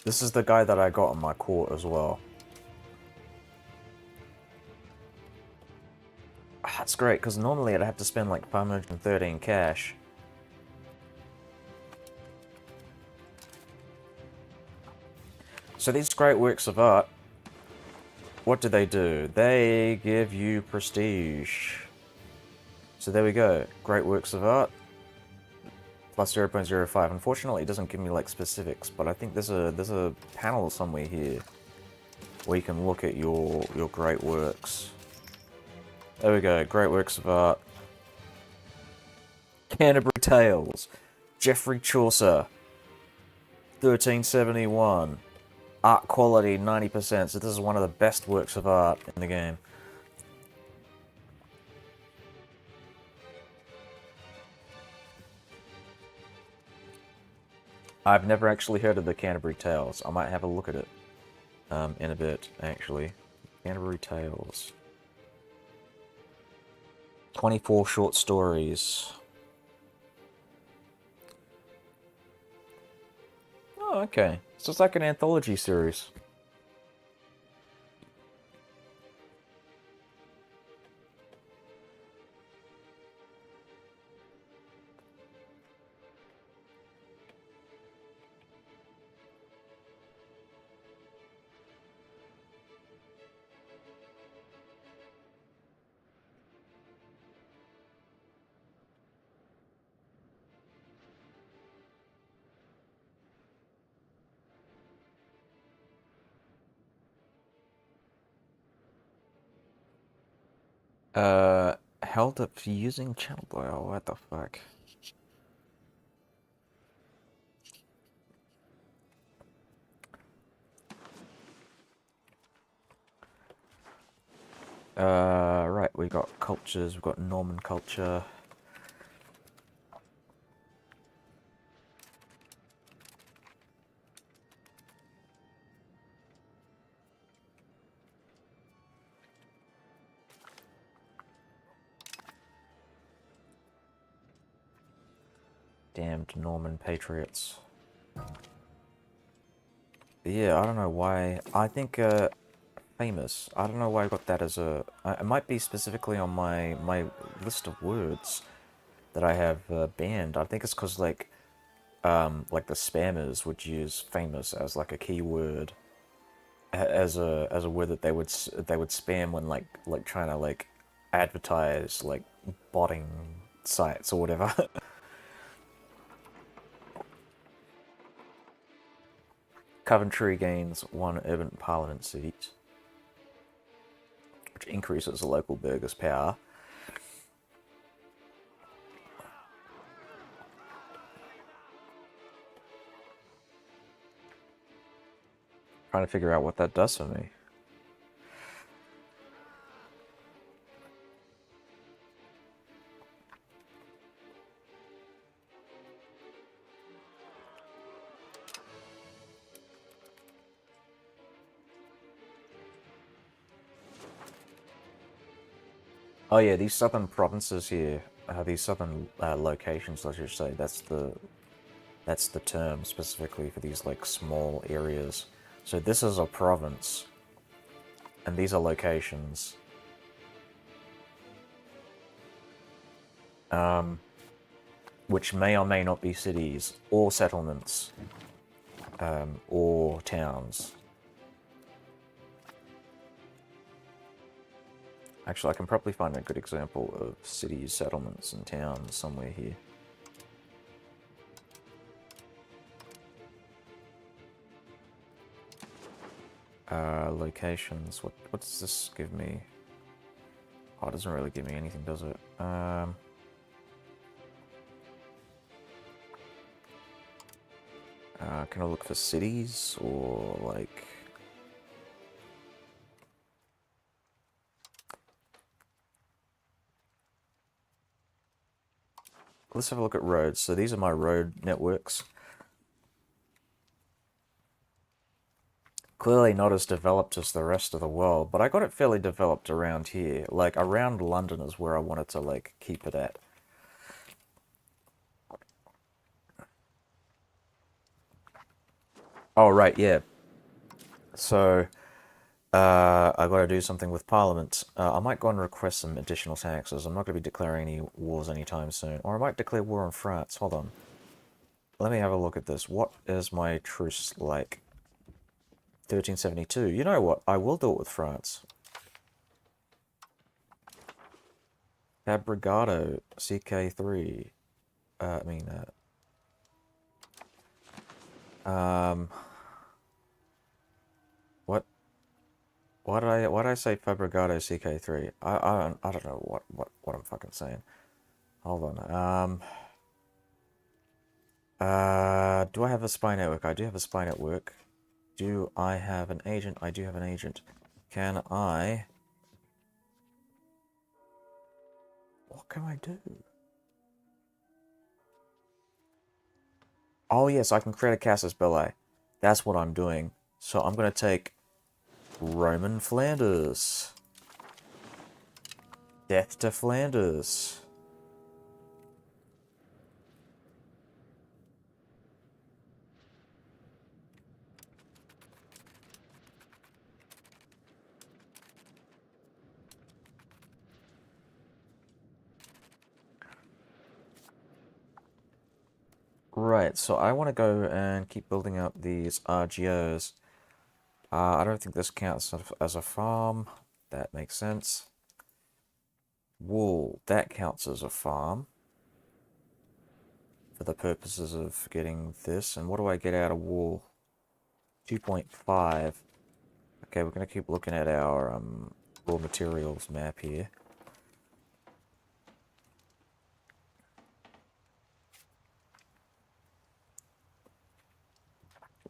This is the guy that I got on my court as well. That's great, because normally I'd have to spend like 513 cash. So these great works of art, what do? They give you prestige. So there we go. Great works of art. Plus 0.05. Unfortunately, it doesn't give me like specifics, but I think there's a panel somewhere here where you can look at your great works. There we go. Great works of art. Canterbury Tales. Geoffrey Chaucer. 1371. Art quality 90%. So this is one of the best works of art in the game. I've never actually heard of the Canterbury Tales. I might have a look at it in a bit, actually. Canterbury Tales. 24 short stories. Oh, okay. So it's like an anthology series. Held up for using channel blow. What the fuck? Right, we got cultures, we've got Norman culture. Damned Norman patriots. Yeah, I don't know why. I think, famous. I don't know why I got that as a... It might be specifically on my list of words that I have banned. I think it's because, like the spammers would use famous as, like, a keyword. As a word that they would spam when, like trying to, like, advertise, like, botting sites or whatever. Coventry gains 1 urban parliament seat, which increases the local burghers' power. Trying to figure out what that does for me. Oh yeah, these southern provinces here, these southern locations, I should say. That's the term specifically for these like small areas. So this is a province, and these are locations. Which may or may not be cities, or settlements, or towns. Actually, I can probably find a good example of cities, settlements, and towns somewhere here. Locations. What does this give me? Oh, it doesn't really give me anything, does it? Can I look for cities or like? Let's have a look at roads. So these are my road networks. Clearly not as developed as the rest of the world, but I got it fairly developed around here. Like, around London is where I wanted to, like, keep it at. Oh, right, yeah. So, I gotta do something with Parliament. I might go and request some additional taxes. I'm not gonna be declaring any wars anytime soon. Or I might declare war on France. Hold on. Let me have a look at this. What is my truce like? 1372. You know what? I will do it with France. Fabrigado, CK3. I mean, what? Why did I say Fabrigado CK3? I don't know what I'm fucking saying. Hold on. Do I have a spy network? I do have a spy network. Do I have an agent? I do have an agent. Can I? What can I do? Oh yes, I can create a casus belli. That's what I'm doing. So I'm gonna take Roman Flanders. Death to Flanders. Right, so I want to go and keep building up these RGOs. I don't think this counts as a farm. That makes sense. Wool, that counts as a farm. For the purposes of getting this. And what do I get out of wool? 2.5. Okay, we're going to keep looking at our raw materials map here.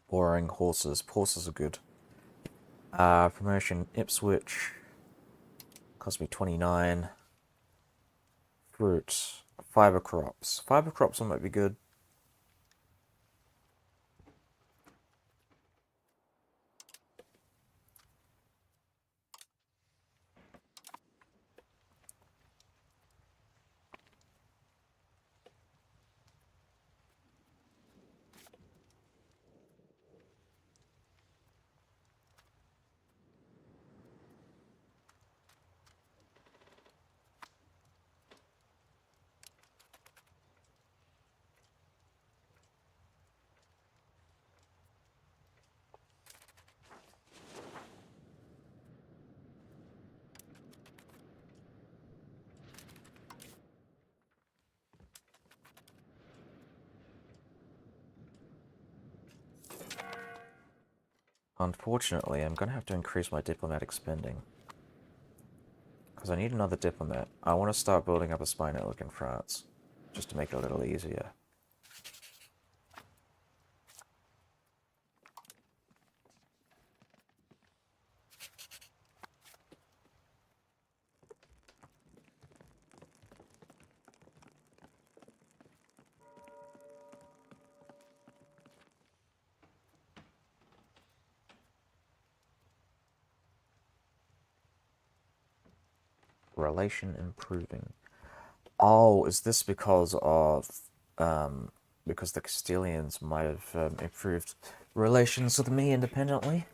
Boring horses. Horses are good. Promotion Ipswich. Cost me 29. Fruit. Fiber crops. Fiber crops might be good. Unfortunately, I'm going to have to increase my diplomatic spending. Because I need another diplomat. I want to start building up a spy network in France. Just to make it a little easier. Relation improving. Oh, is this because of because the Castilians might have improved relations with me independently?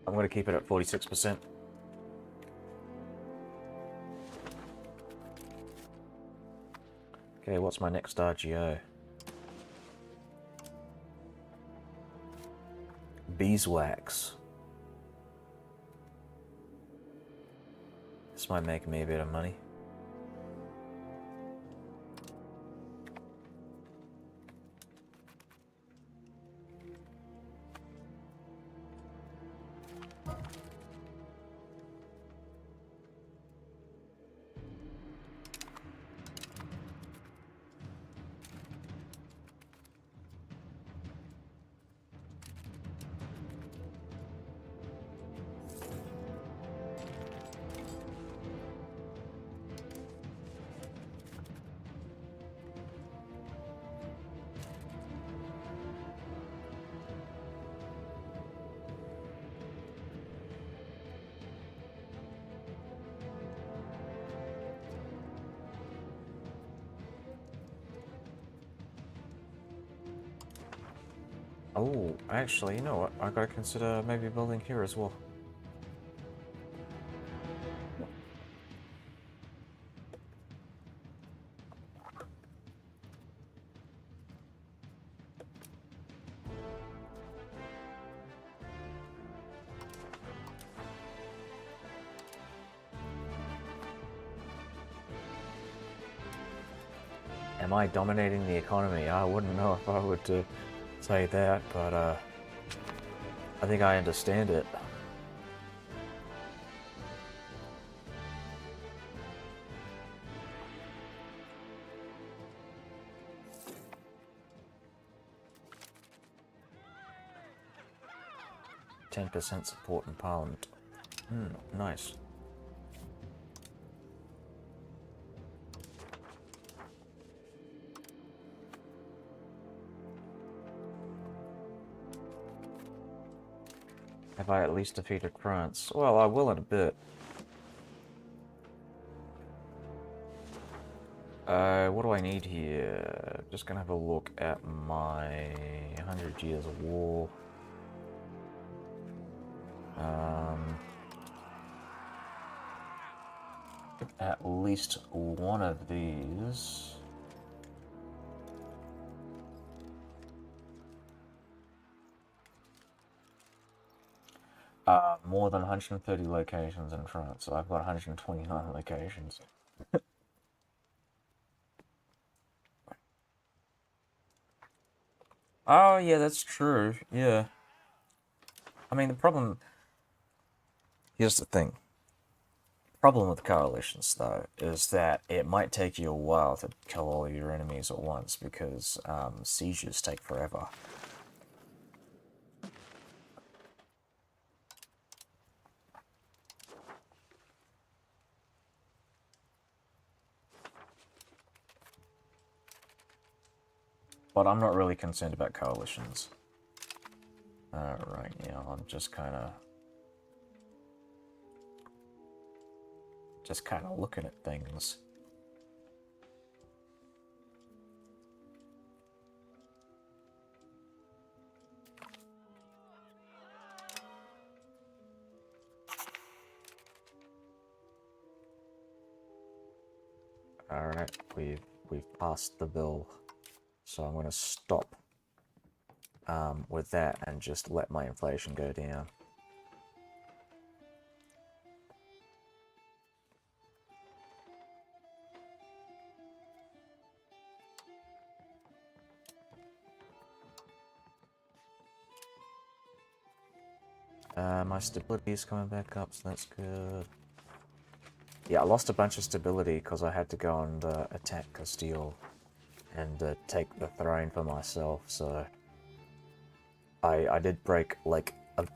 I'm going to keep it at 46%. Okay, what's my next RGO? Beeswax. This might make me a bit of money. Oh, actually, you know what? I gotta consider maybe building here as well. Am I dominating the economy? I wouldn't know if I would say that, but I think I understand it. %10 support in Parliament. Nice. Have I at least defeated France? Well, I will in a bit. What do I need here? Just gonna have a look at my 100 Years of War. At least one of these. More than 130 locations in France, so I've got 129 locations. Oh, yeah, that's true. Yeah. I mean, the problem... Here's the thing. Problem with coalitions, though, is that it might take you a while to kill all your enemies at once, because sieges take forever. But I'm not really concerned about coalitions. Right now, I'm just kind of looking at things. Alright, we've passed the bill. So I'm going to stop with that and just let my inflation go down. My stability is coming back up, so that's good. Yeah, I lost a bunch of stability because I had to go and attack Castile and take the throne for myself, so I did break, like,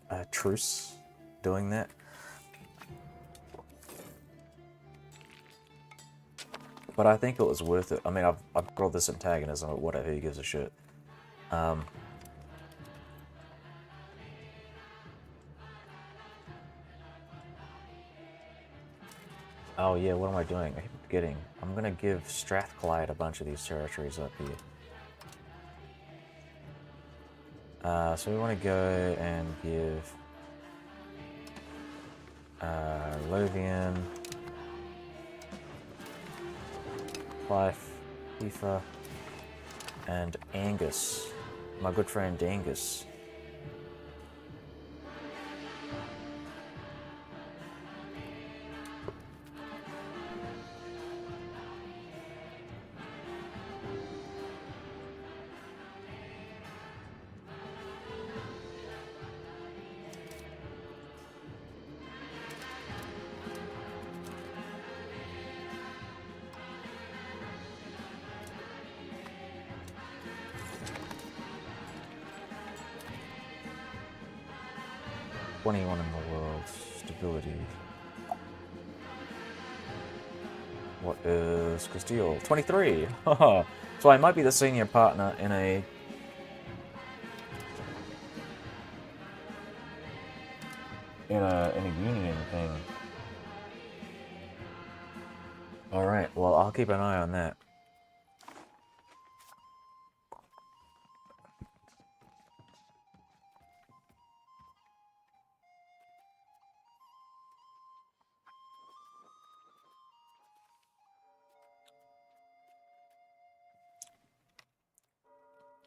a truce doing that. But I think it was worth it. I mean, I've got all this antagonism, but whatever, who gives a shit. Oh yeah, what am I doing? I keep forgetting. I'm gonna give Strathclyde a bunch of these territories up here. So we want to go and give Lothian, Fife, Fifa, and Angus. My good friend Angus. #21 in the world. Stability. What is Castile? 23! So I might be the senior partner in a... in a union thing. Alright, well, I'll keep an eye on that.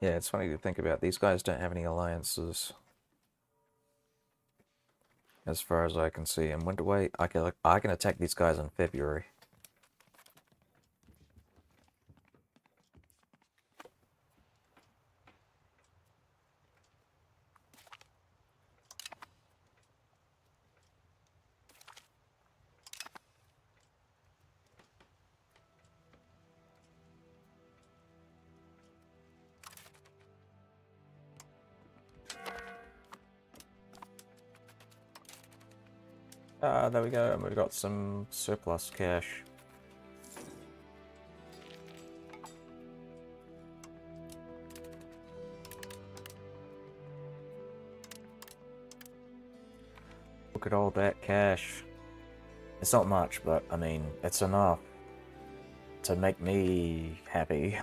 Yeah, it's funny to think about. These guys don't have any alliances, as far as I can see. And when do I can attack these guys in February. There we go, and we've got some surplus cash. Look at all that cash. It's not much, but, I mean, it's enough to make me happy.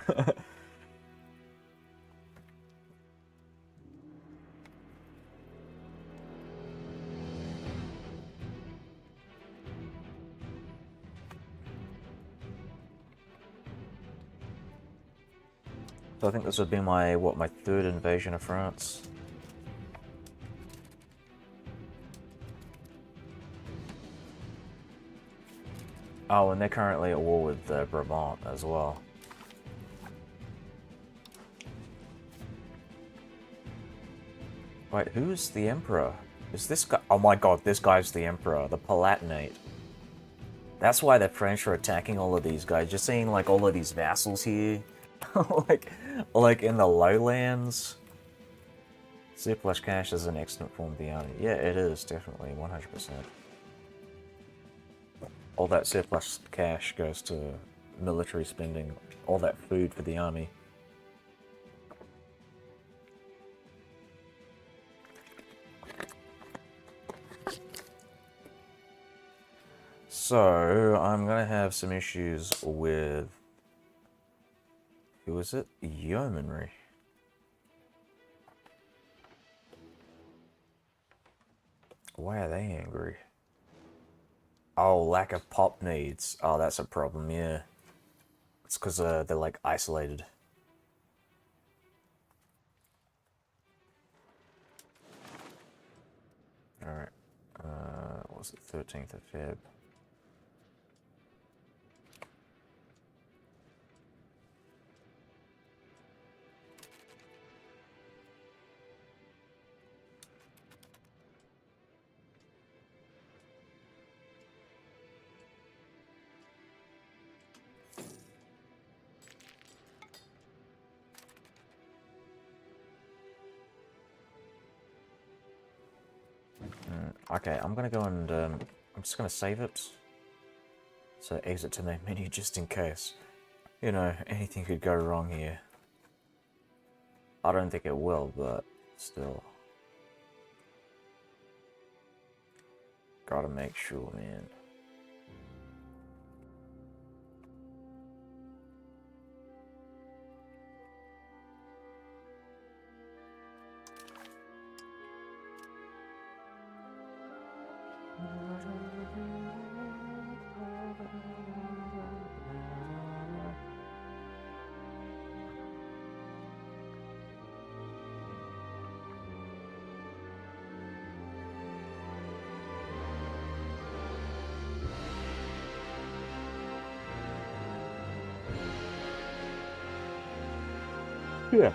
So I think this would be my, what, my third invasion of France? Oh, and they're currently at war with Brabant as well. Wait, who's the Emperor? Is this guy? Oh my god, this guy's the Emperor, the Palatinate. That's why the French are attacking all of these guys. You're seeing, like, all of these vassals here. like in the lowlands. Surplus cash is an excellent form of the army. Yeah, it is, definitely, 100%. All that surplus cash goes to military spending, all that food for the army. So, I'm gonna have some issues with... who is it? Yeomanry. Why are they angry? Oh, lack of pop needs. Oh, that's a problem, yeah. It's because they're, like, isolated. Alright. What was it? 13th of Feb. Okay, I'm gonna go and I'm just gonna save it. So exit to main menu just in case. You know, anything could go wrong here. I don't think it will, but still. Gotta make sure, man. Yeah.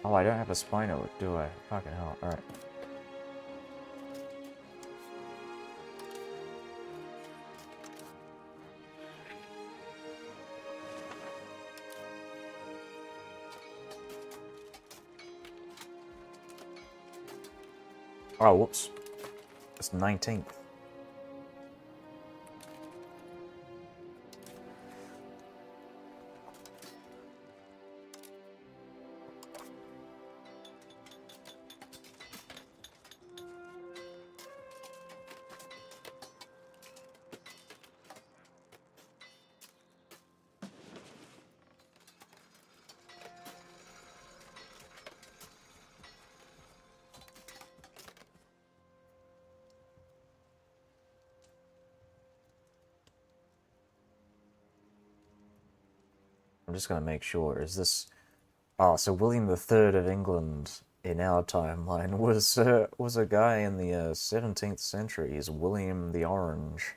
Oh, I don't have a spino, do I? Fucking hell, alright. Oh, whoops. It's 19th. I'm just gonna make sure. Is this... Oh, so William III of England in our timeline was a guy in the 17th century. He's William the Orange.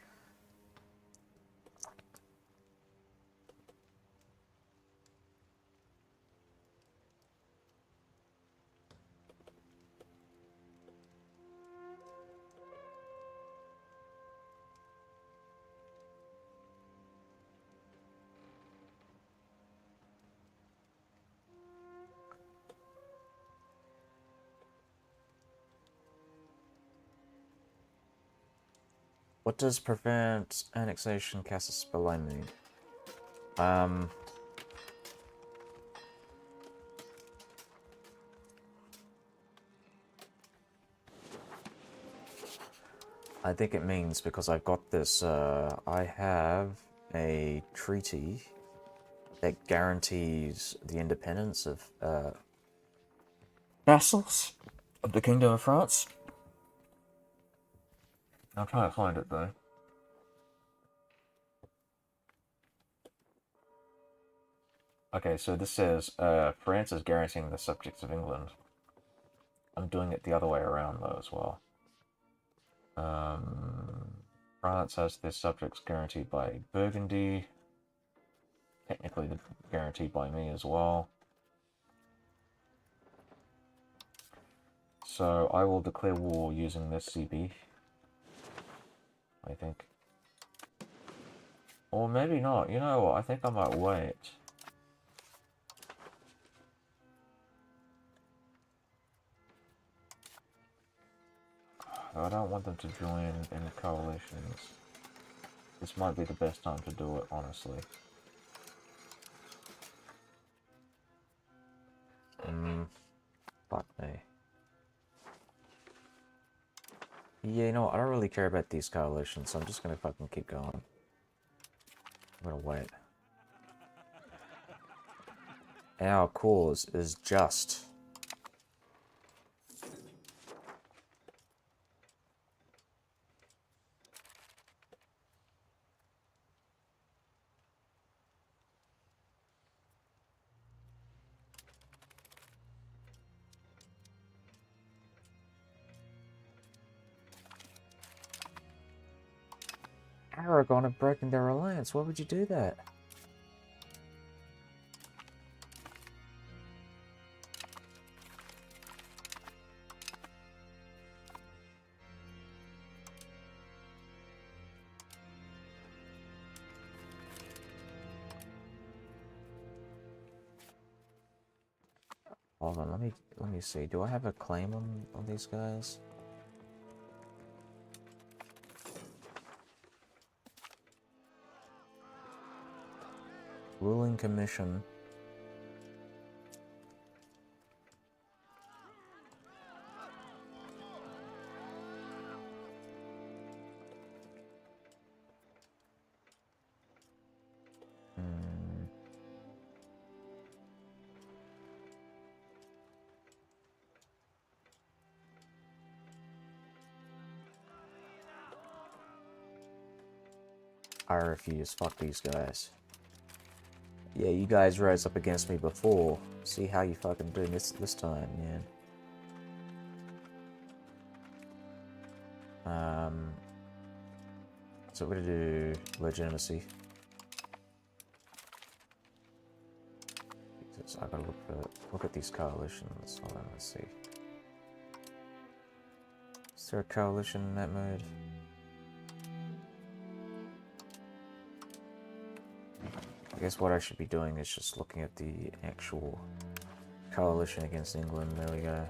What does prevent annexation casus belli mean? I think it means because I've got this, I have a treaty that guarantees the independence of, vassals of the Kingdom of France. I'll try to find it though. Okay, so this says, France is guaranteeing the subjects of England. I'm doing it the other way around, though, as well. France has their subjects guaranteed by Burgundy. Technically, they're guaranteed by me as well. So I will declare war using this CB. I think. Or maybe not. You know what? I think I might wait. I don't want them to join any coalitions. This might be the best time to do it, honestly. Fuck me. Yeah, you know what? I don't really care about these coalitions, so I'm just gonna fucking keep going. I'm gonna wait. Our cause is just. Aragon have broken their alliance. Why would you do that? Hold on, let me see. Do I have a claim on these guys? Ruling Commission. I refuse. Fuck these guys. Yeah, you guys rose up against me before. See how you fucking do this time, man. So we're gonna do legitimacy. Because I gotta look at these coalitions. Hold on, let's see. Is there a coalition in that mode? I guess what I should be doing is just looking at the actual coalition against England. There we go.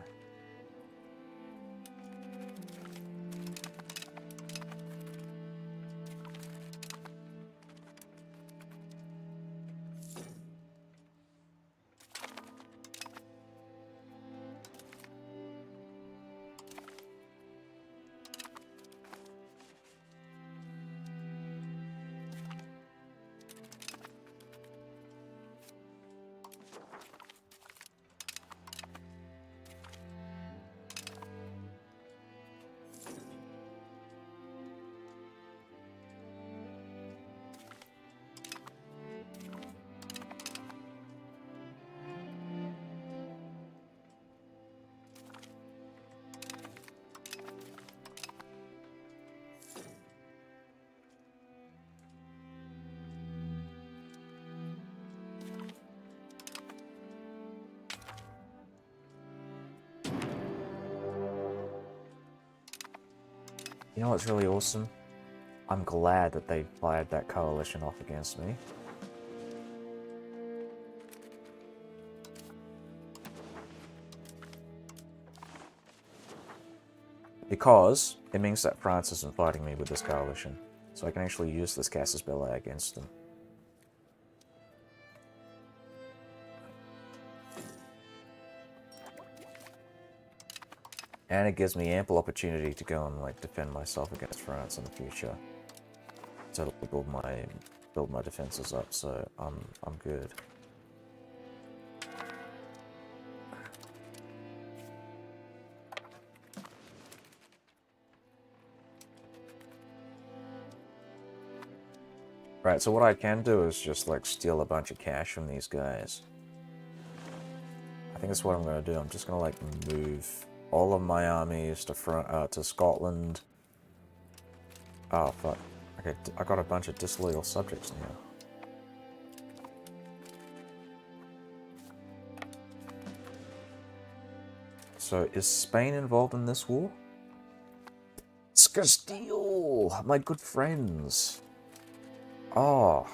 You know what's really awesome? I'm glad that they fired that coalition off against me. Because it means that France isn't fighting me with this coalition. So I can actually use this casus belli against them. And it gives me ample opportunity to go and like defend myself against France in the future. To build my defenses up, so I'm good. Right, so what I can do is just, like, steal a bunch of cash from these guys. I think that's what I'm going to do. I'm just going to, like, move all of my armies to Scotland. Oh, fuck. Okay, I got a bunch of disloyal subjects now. So, is Spain involved in this war? Castile! My good friends! Oh.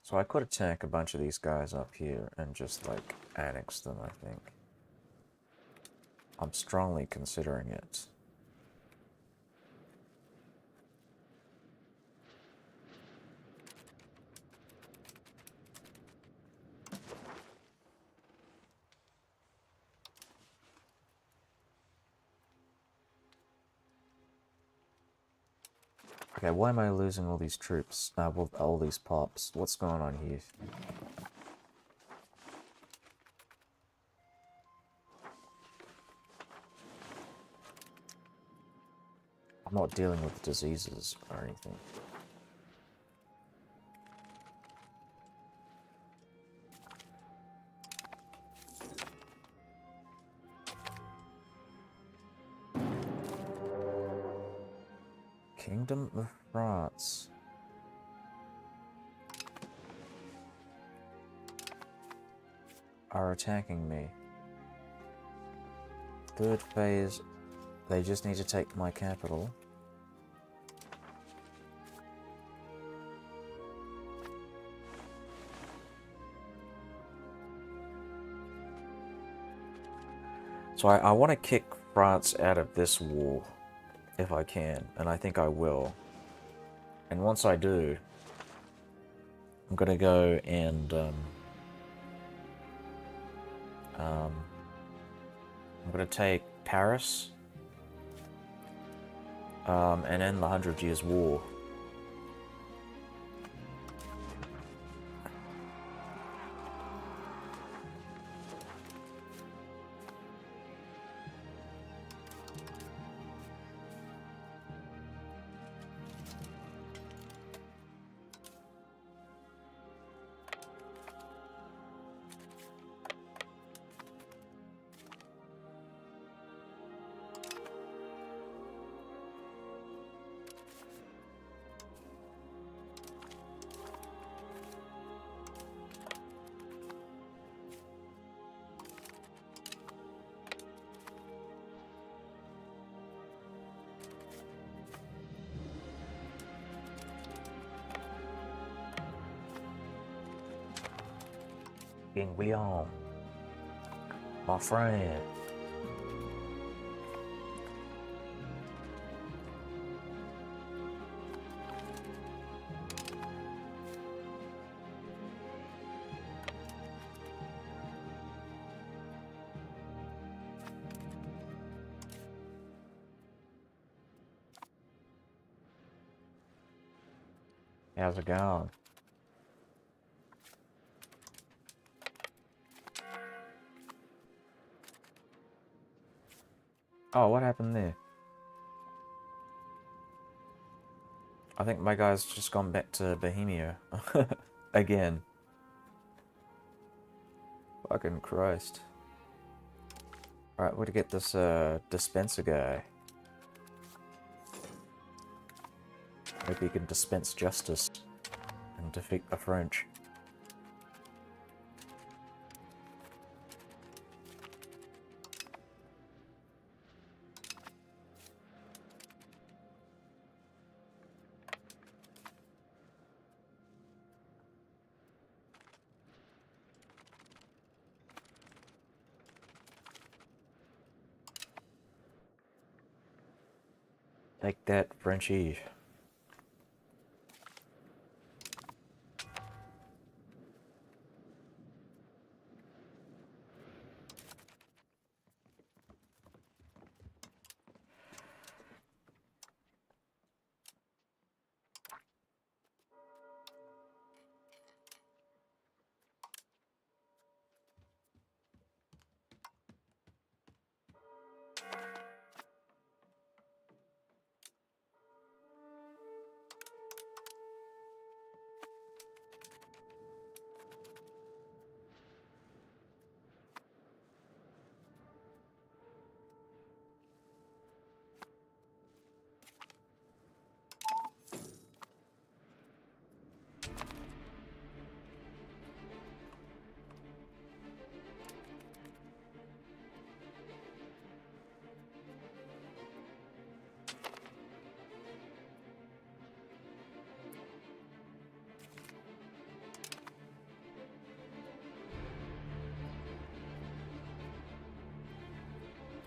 So I could attack a bunch of these guys up here and just, like, annex them, I think. I'm strongly considering it. Okay, why am I losing all these troops? Well, all these pops. What's going on here? I'm not dealing with diseases or anything. Kingdom of France. Are attacking me. Third phase, they just need to take my capital. So I want to kick France out of this war, if I can, and I think I will. And once I do, I'm gonna go and I'm gonna take Paris and end the 100 Years' War. King William, my friend. How's it going? Oh, what happened there? I think my guy's just gone back to Bohemia. Again. Fucking Christ. Alright, where to get this dispenser guy? Maybe he can dispense justice and defeat the French. Take that, Frenchie.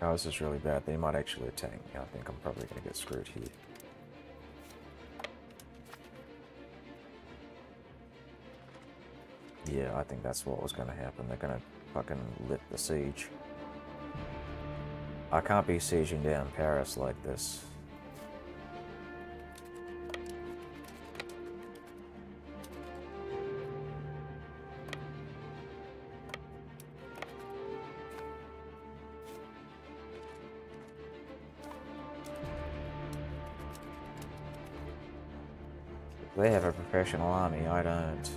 Oh, this is really bad. They might actually attack me. I think I'm probably gonna get screwed here. Yeah, I think that's what was gonna happen. They're gonna fucking lift the siege. I can't be sieging down Paris like this. They have a professional army, I don't.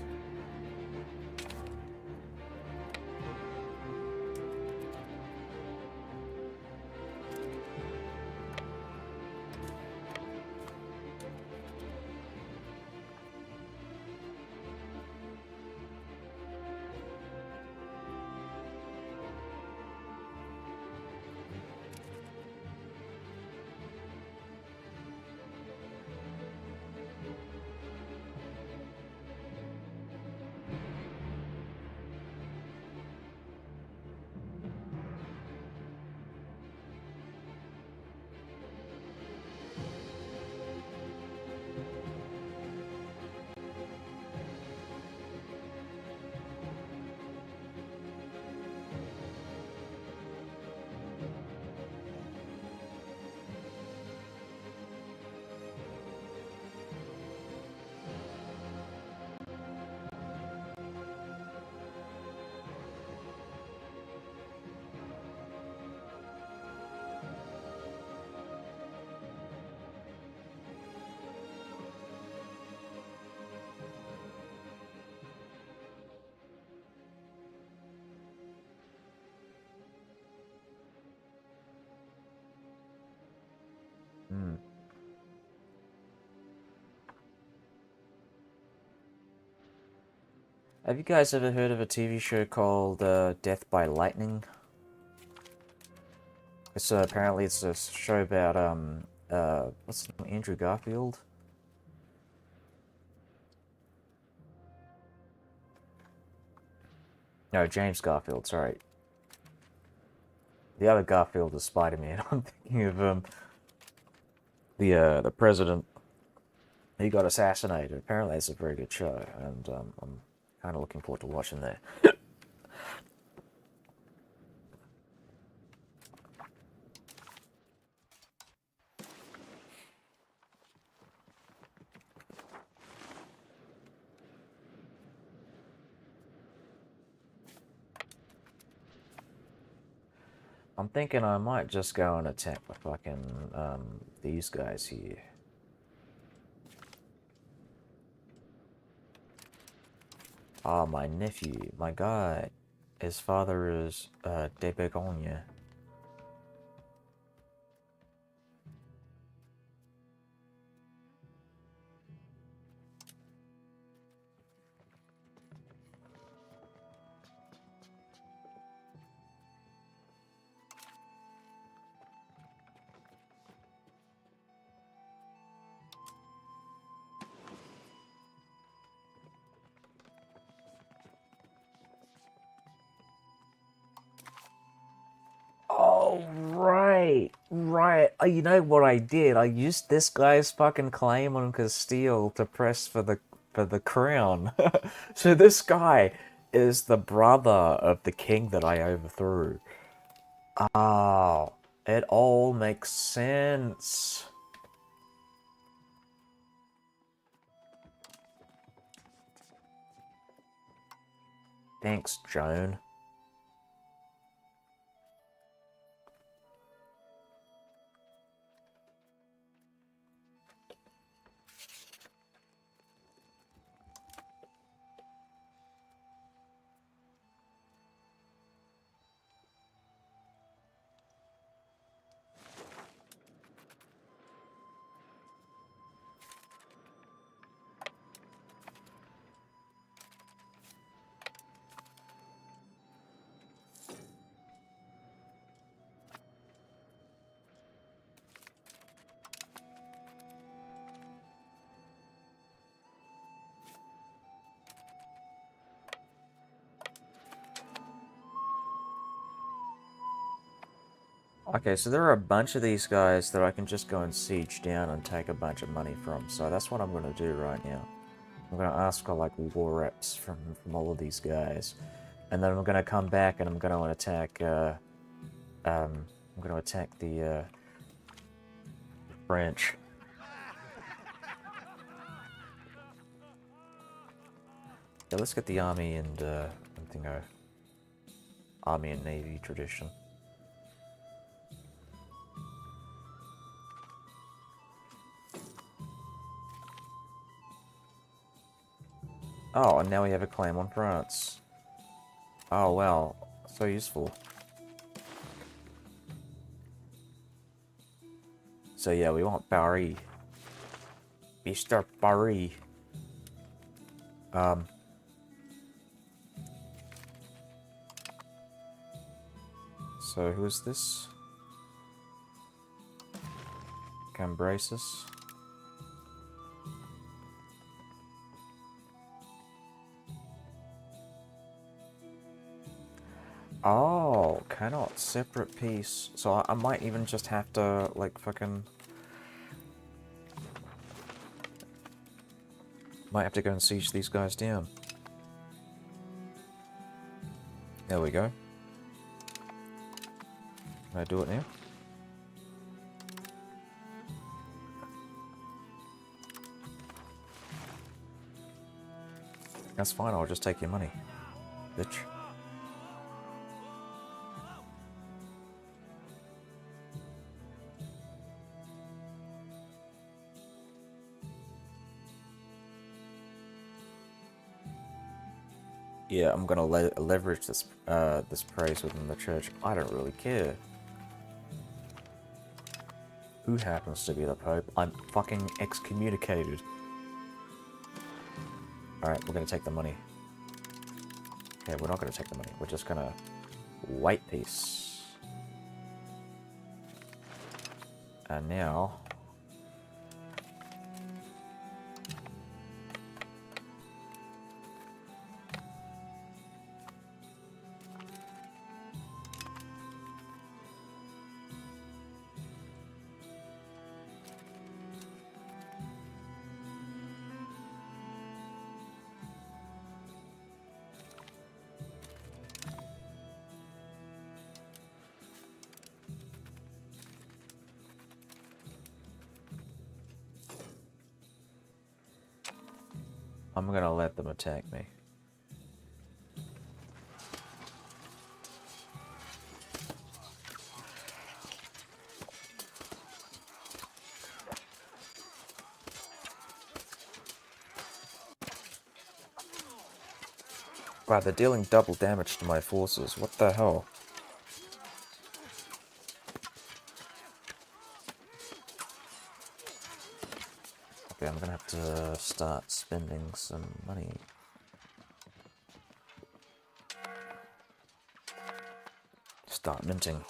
Hmm. Have you guys ever heard of a TV show called Death by Lightning? It's apparently it's a show about what's his name? Andrew Garfield. No, James Garfield. Sorry, the other Garfield is Spider-Man. I'm thinking of the president. He got assassinated. Apparently, it's a very good show, and I'm kind of looking forward to watching that. I'm thinking I might just go and attack the fucking these guys here. Ah, my nephew, my guy. His father is, de Begogne. Oh, right. You know what I did? I used this guy's fucking claim on Castile to press for the crown. So this guy is the brother of the king that I overthrew. Oh, it all makes sense. Thanks, Joan. Okay, so there are a bunch of these guys that I can just go and siege down and take a bunch of money from. So that's what I'm going to do right now. I'm going to ask for, like, war reps from all of these guys. And then I'm going to come back and I'm going to attack, I'm going to attack the French. Yeah, let's get the army and, army and navy tradition. Oh, and now we have a claim on France. Oh, wow. So useful. So yeah, we want Paris. Mr. Paris. So who is this? Cambrasis. Oh, cannot separate piece. So I might even just have to, like, fucking... Might have to go and siege these guys down. There we go. Can I do it now? That's fine, I'll just take your money, bitch. Yeah, I'm gonna leverage this this praise within the church. I don't really care who happens to be the Pope. I'm fucking excommunicated. Alright, we're gonna take the money. Okay, we're not gonna take the money. We're just gonna white peace. And now... I'm gonna let them attack me. Wow, they're dealing double damage to my forces. What the hell? Okay, I'm gonna have to start spending some money. Start minting.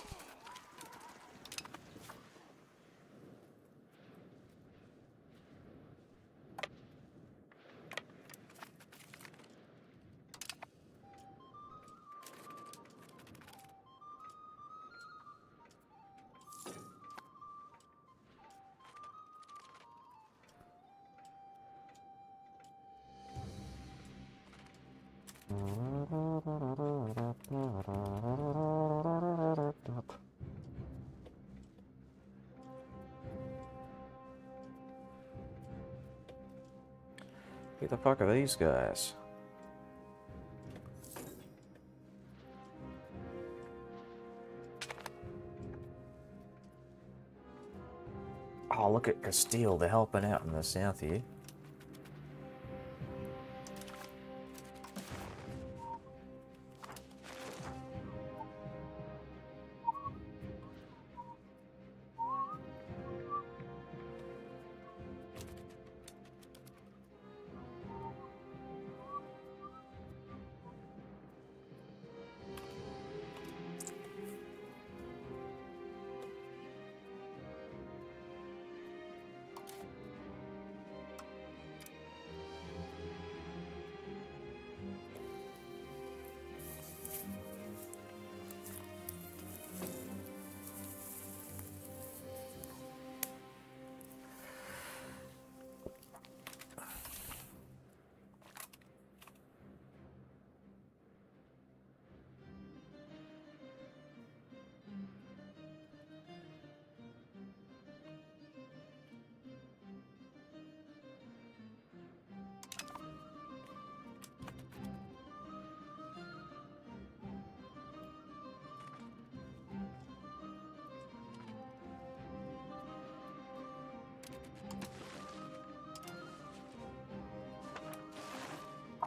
Who the fuck are these guys? Oh, look at Castile. They're helping out in the south here.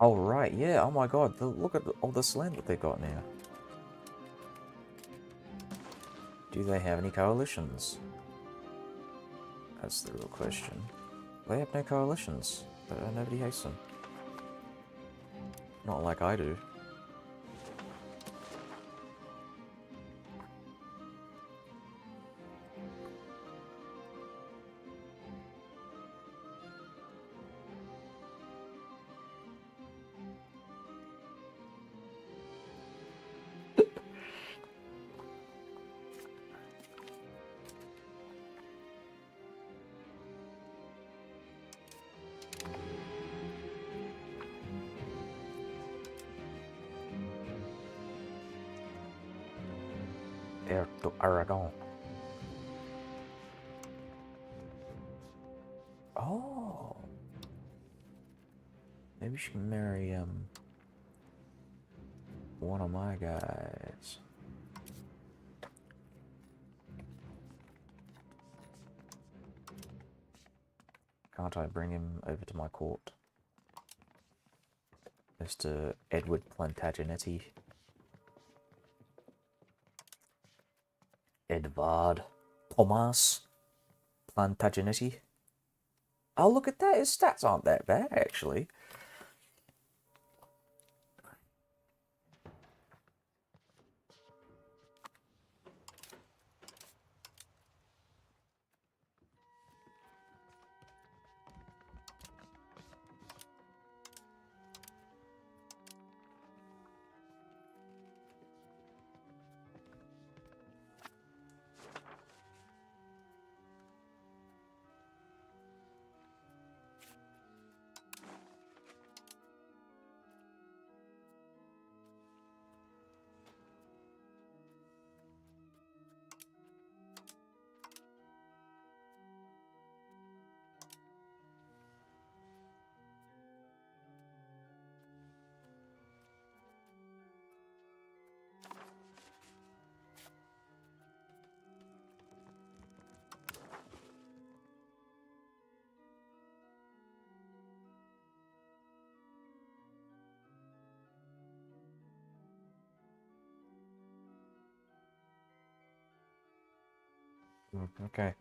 Oh, right, yeah, oh my god, look at all this land that they got now. Do they have any coalitions? That's the real question. They have no coalitions, but nobody hates them. Not like I do. Heir to Aragon. Oh. Maybe she can marry, one of my guys. Can't I bring him over to my court? Mr. Edward Plantagenetti. Edvard Thomas Plantagenetti. Oh, look at that. His stats aren't that bad, actually. Okay.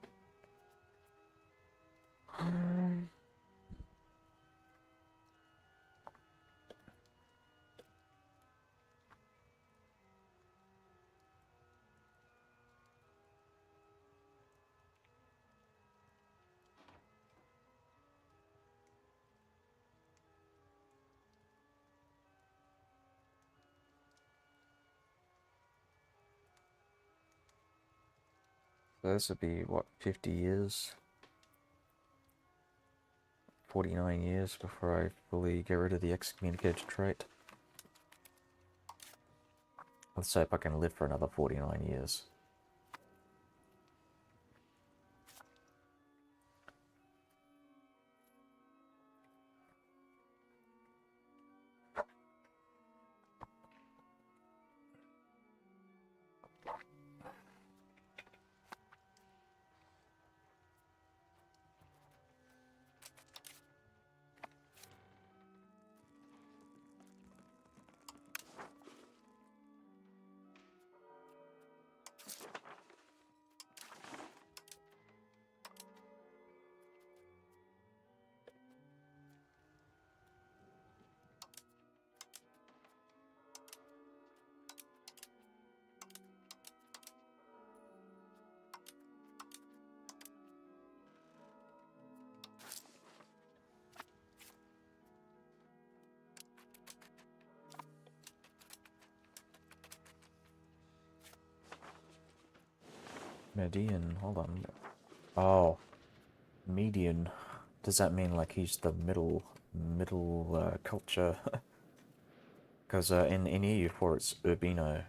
So this would be, what, 50 years? 49 years before I fully get rid of the excommunicated trait. Let's say if I can live for another 49 years. Median, hold on. Oh, median. Does that mean like he's the middle culture? Because in EU4 it's Urbino.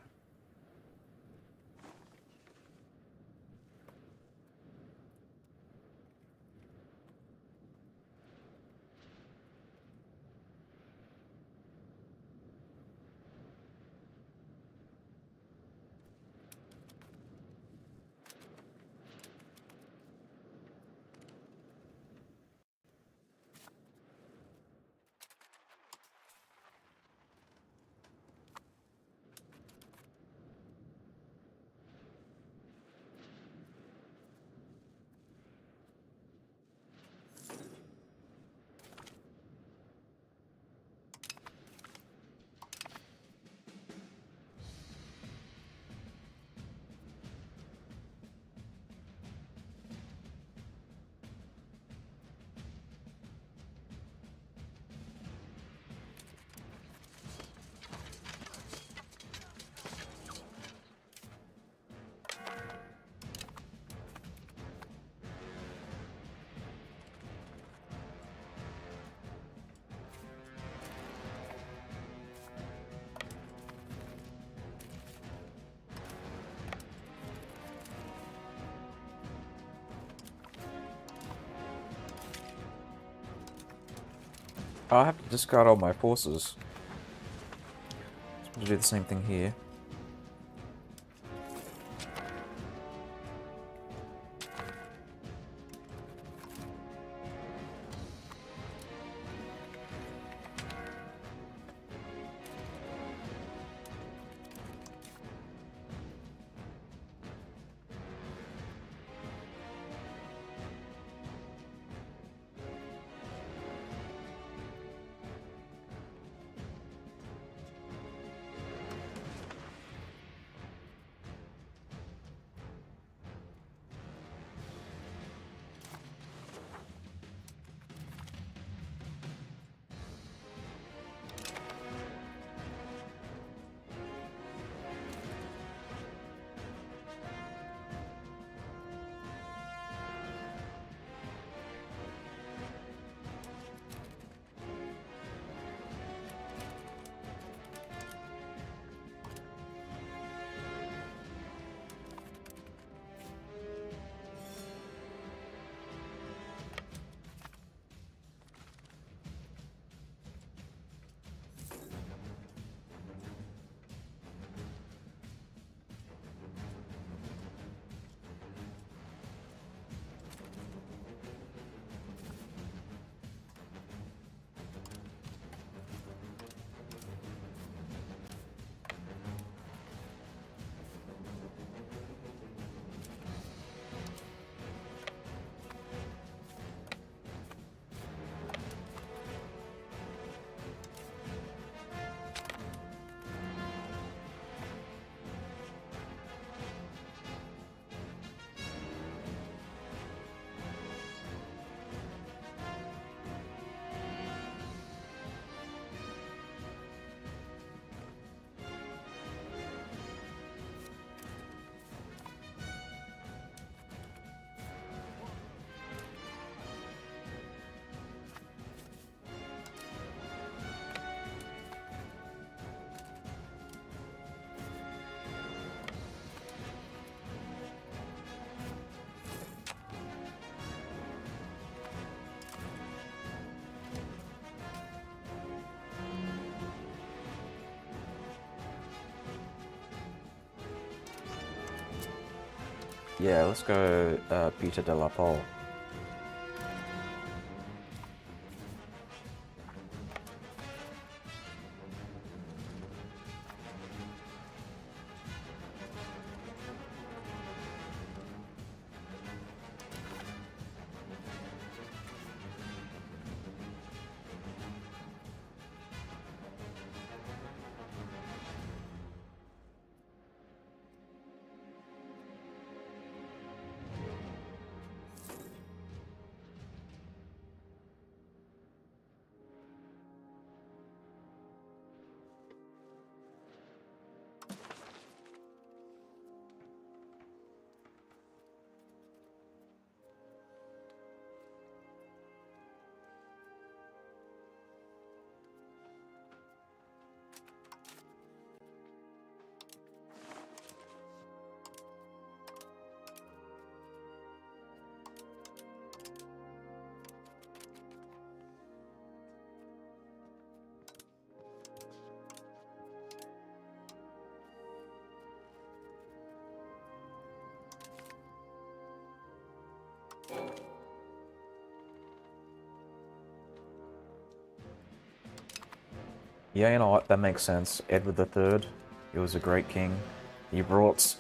I have to discard all my forces. To do the same thing here. Yeah, let's go Peter de la Pole. Yeah, you know what, that makes sense. Edward III, he was a great king. He brought,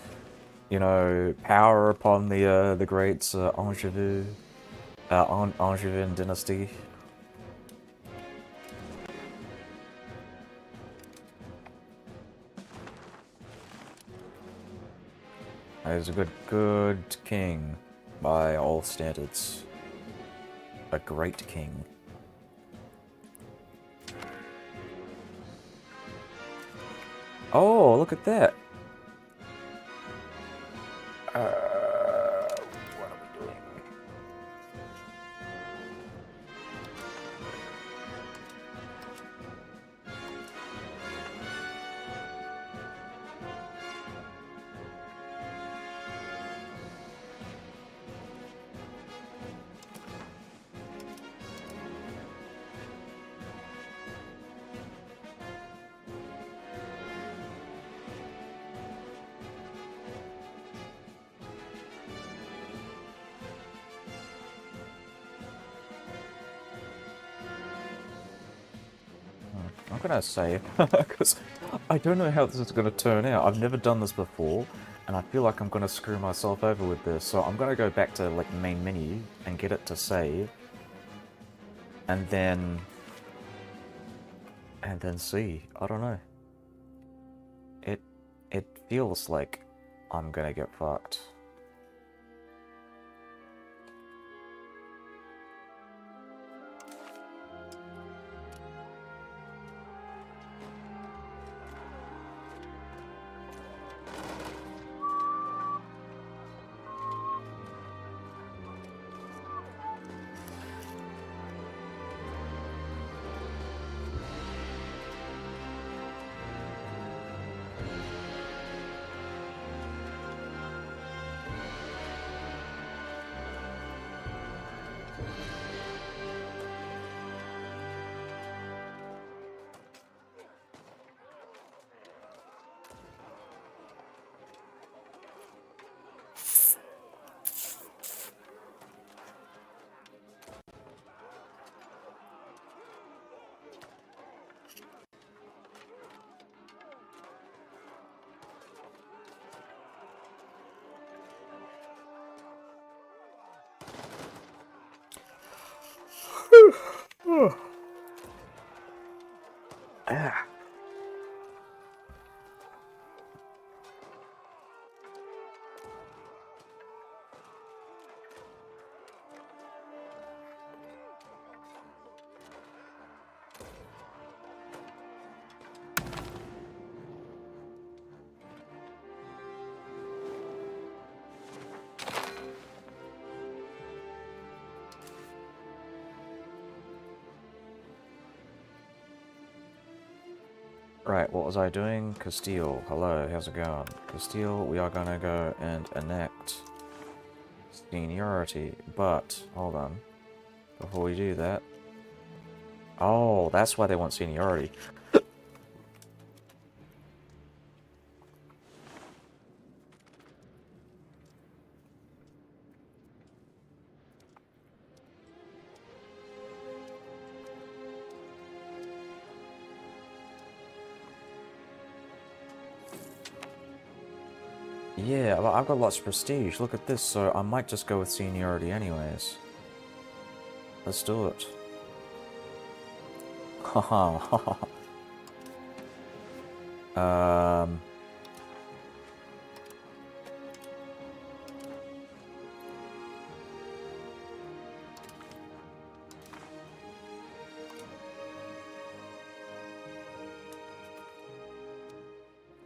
you know, power upon the great Angevin dynasty. He was a good king by all standards. A great king. Oh, look at that. What are we doing? I'm gonna save, because I don't know how this is gonna turn out. I've never done this before, and I feel like I'm gonna screw myself over with this, so I'm gonna go back to, like, main menu and get it to save. And then see. I don't know. It feels like I'm gonna get fucked. Ah. Right, what was I doing? Castile, hello, how's it going? Castile, we are gonna go and enact seniority, but, hold on. Before we do that... Oh, that's why they want seniority. Yeah, well, I've got lots of prestige. Look at this, so I might just go with seniority anyways. Let's do it. Haha, haha. Um...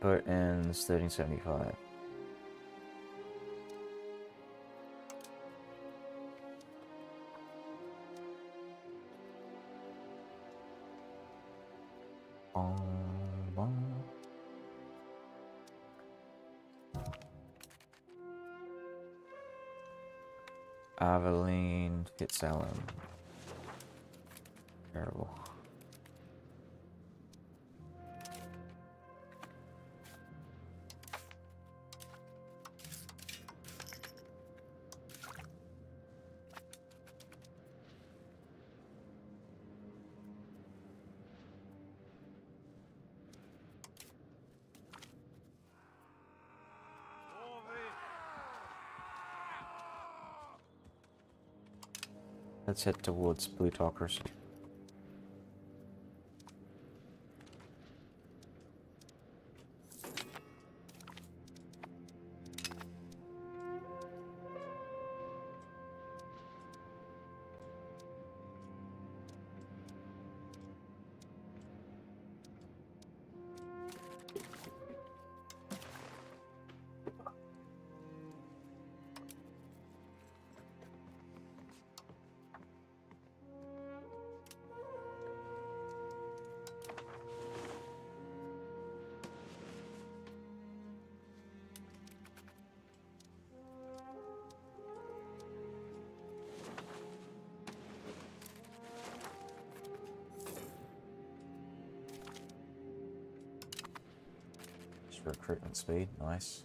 Boat ends 1375. Aveline Fitzallen. Terrible. Let's head towards plutocracy. Recruitment speed, nice.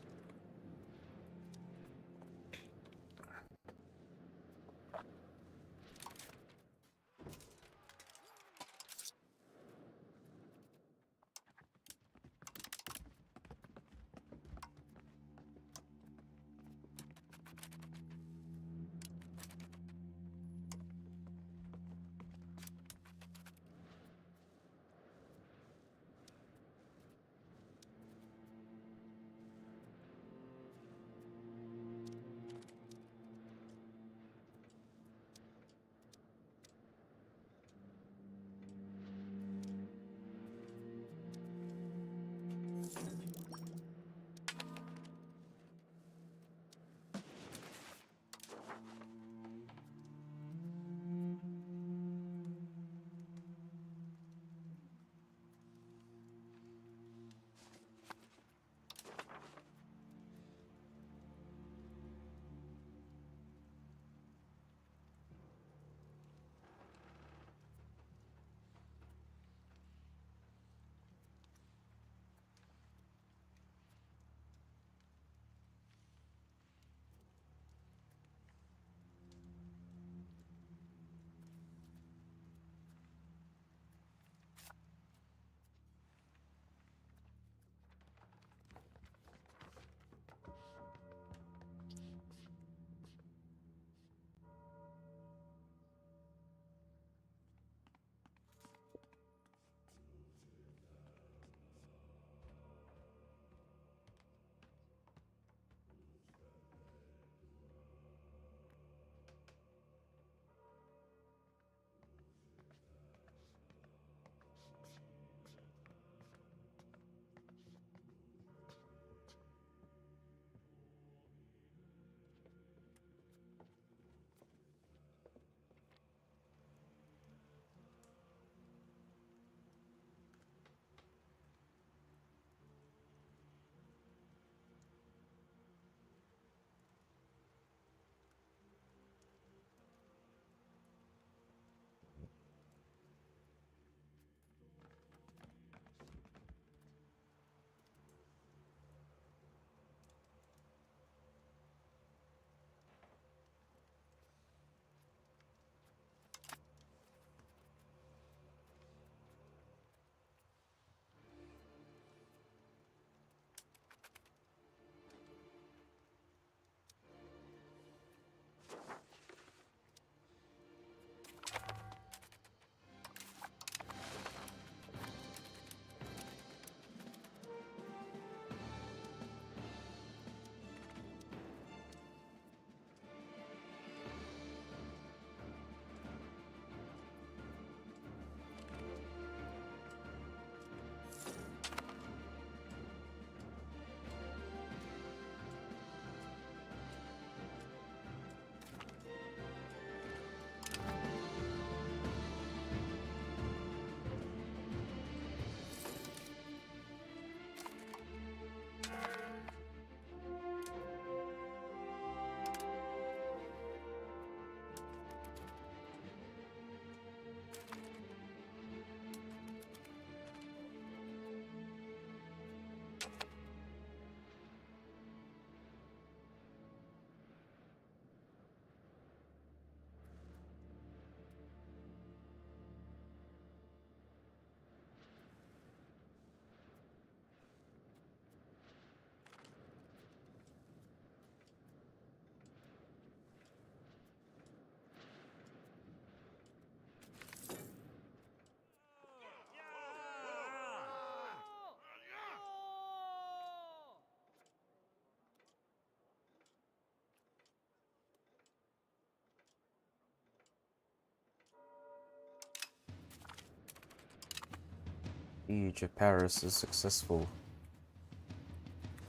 Siege of Paris is successful.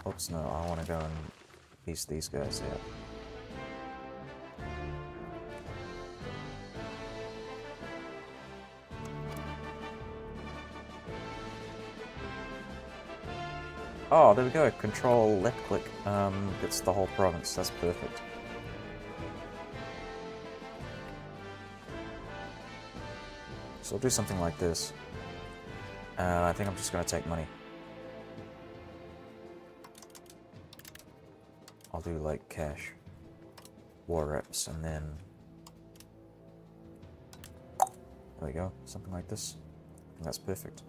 Oops, no, I want to go and piece these guys out. Oh, there we go. Control left click gets the whole province. That's perfect. So I'll do something like this. I think I'm just going to take money. I'll do like cash. War reps, and then... There we go. Something like this. I think that's perfect.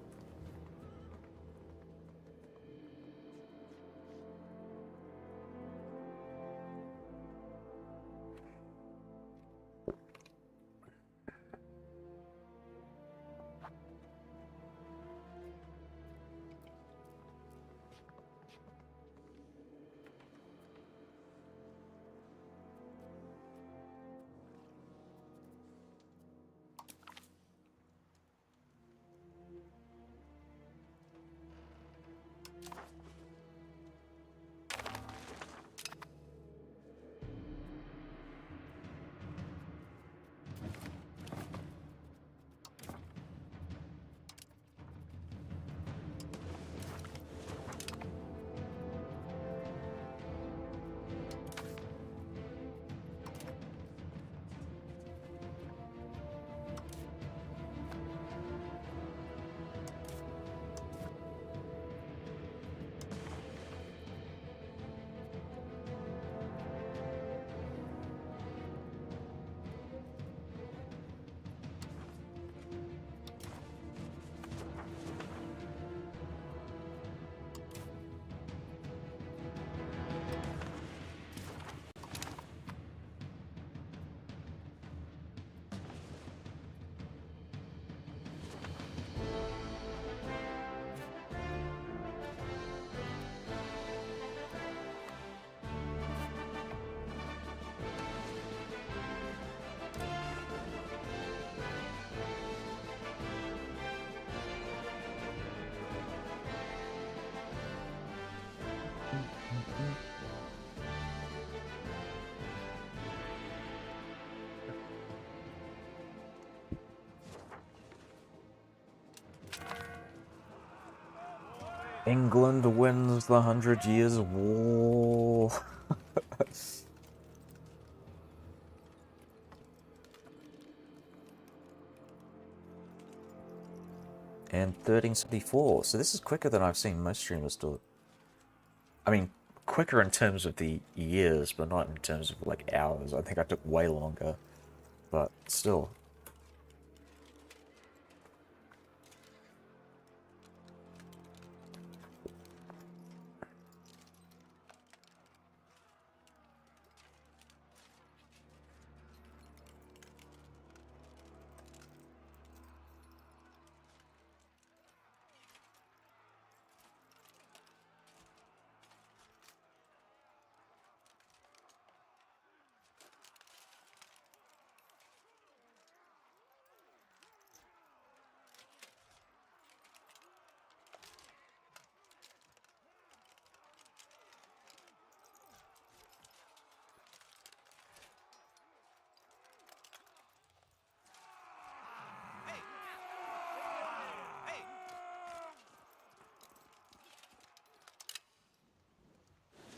England wins the 100 Years' War. And 1374. So this is quicker than I've seen most streamers do it. I mean, quicker in terms of the years, but not in terms of like hours. I think I took way longer, but still.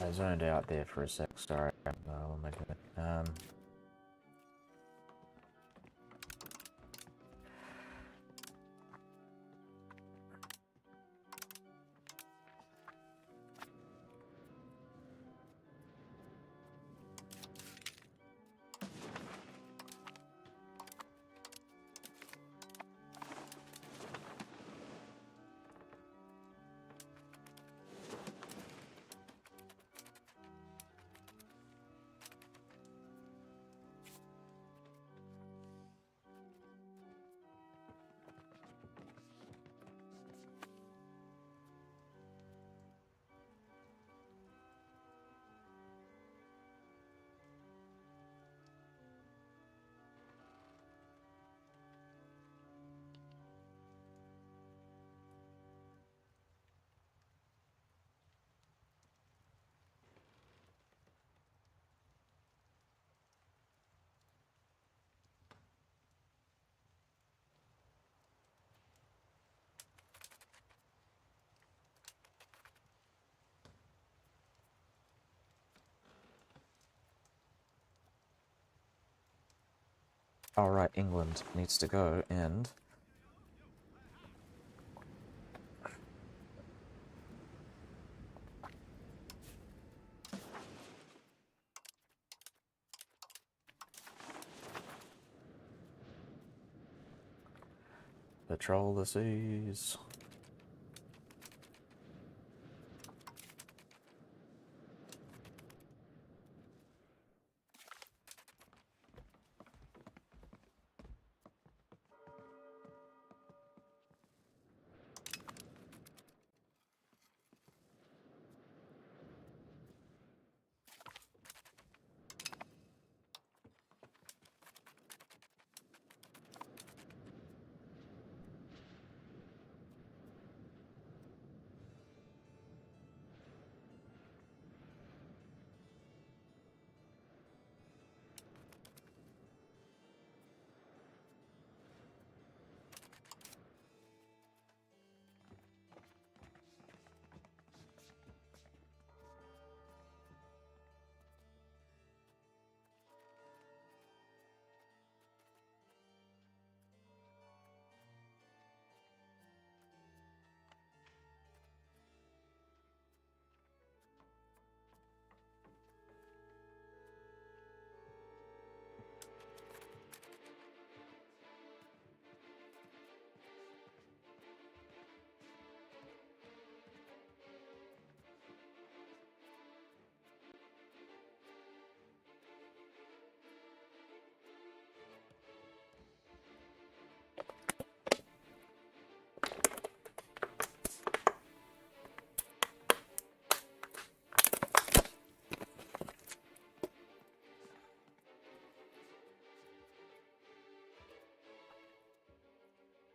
I zoned out there for a sec, sorry. What am I doing? Alright, England needs to go and... patrol the seas.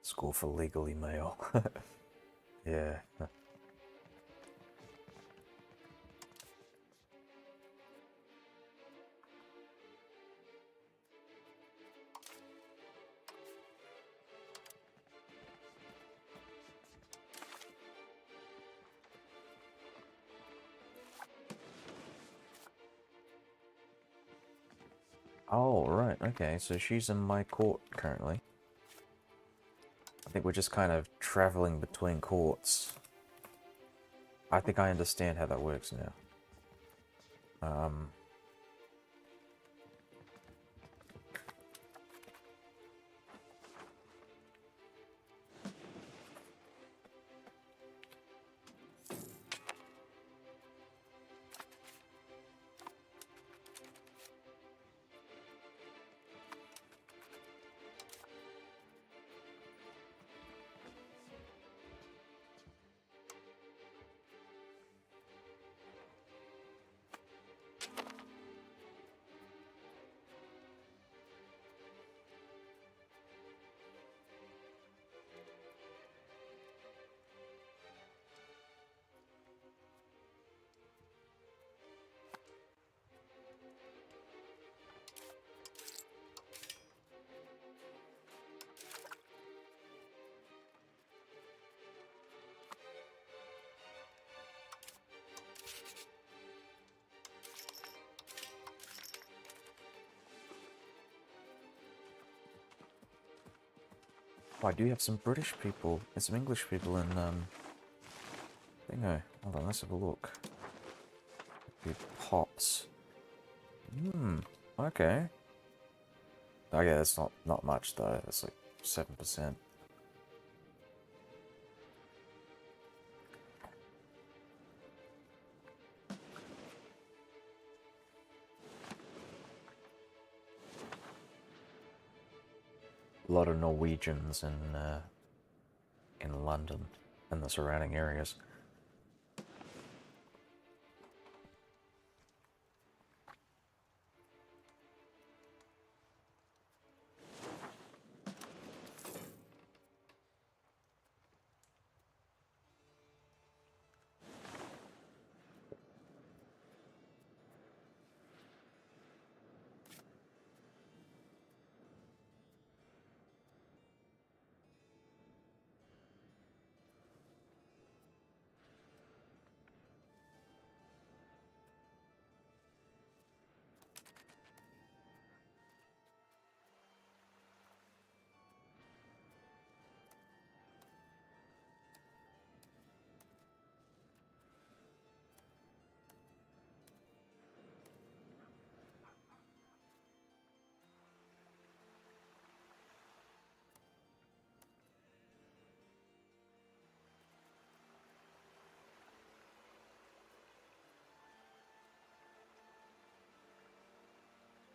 School for legally male. Yeah. Oh, right, okay, so she's in my court currently. I think we're just kind of traveling between courts. I think I understand how that works now. Oh, I do have some British people and some English people in, thingo. Hold on, let's have a look. It pops. Okay. Okay, that's not much though, that's like 7%. A lot of Norwegians in London and the surrounding areas.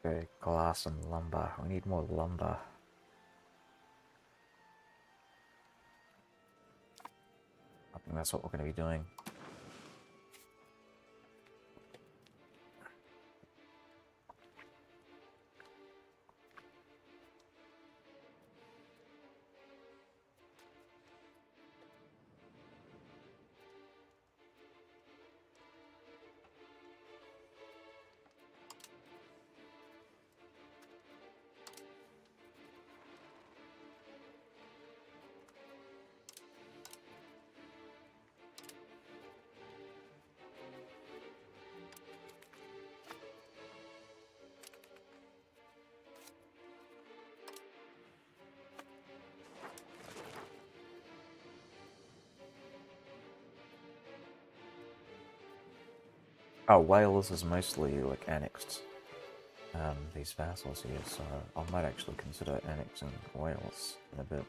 Okay, glass and lumber. We need more lumber. I think that's what we're going to be doing. Oh, Wales is mostly like annexed. These vassals here, so I might actually consider annexing Wales in a bit.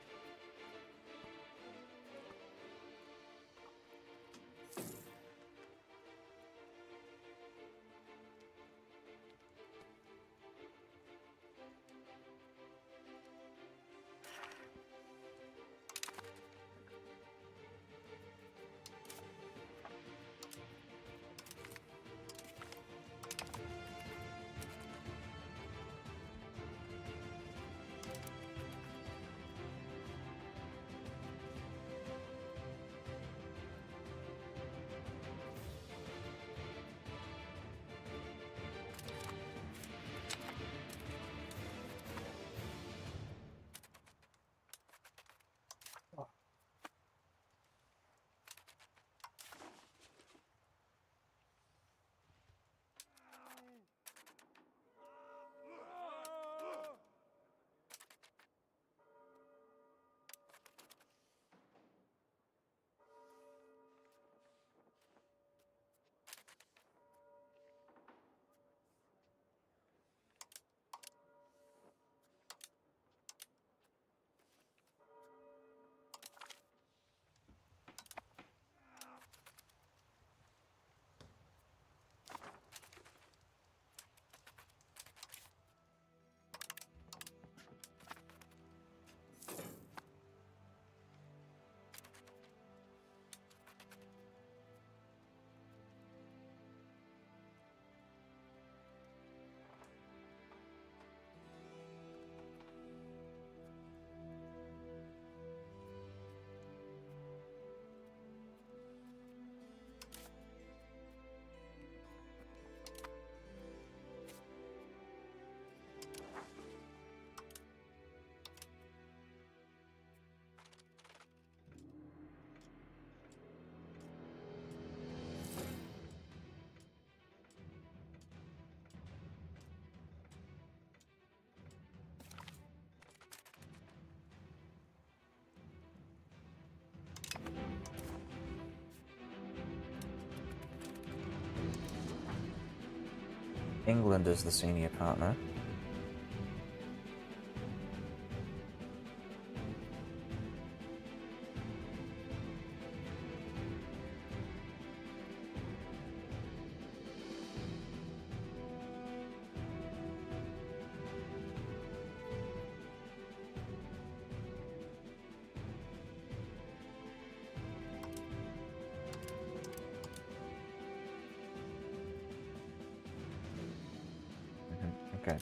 England is the senior partner. Okay.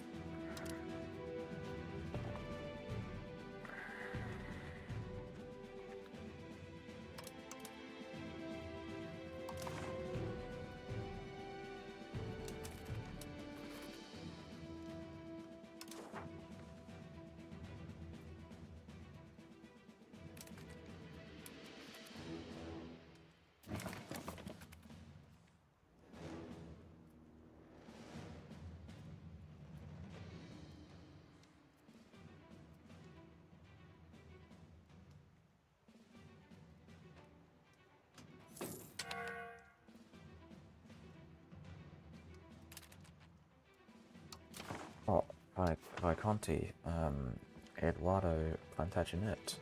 Oh, Visconti, Eduardo Plantagenet.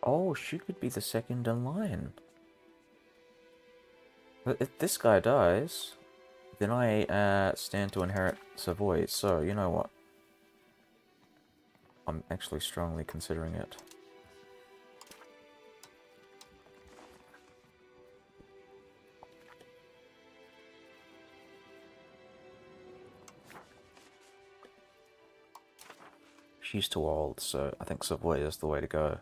Oh, she could be the second in line. But if this guy dies, then I stand to inherit Savoy. So, you know what? I'm actually strongly considering it. She's too old, so I think Savoy is the way to go.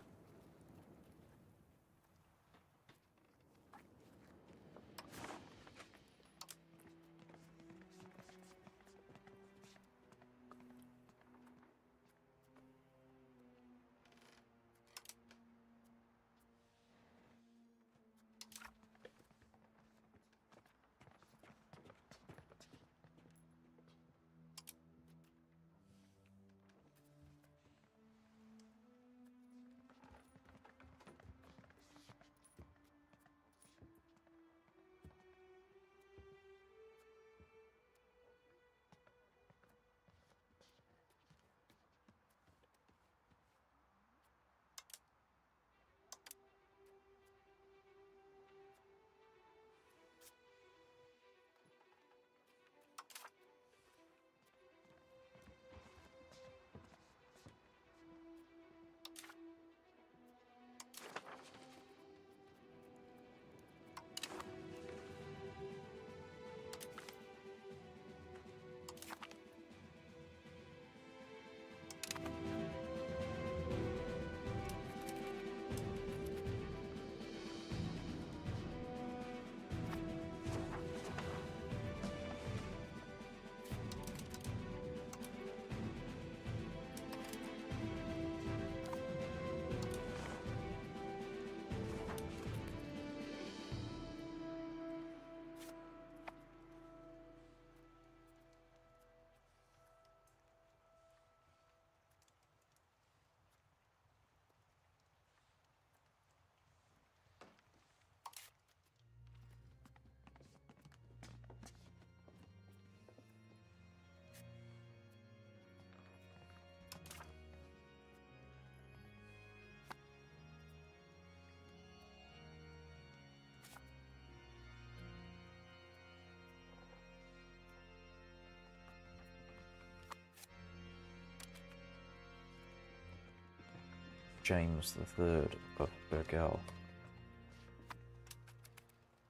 James the Third of Urgell.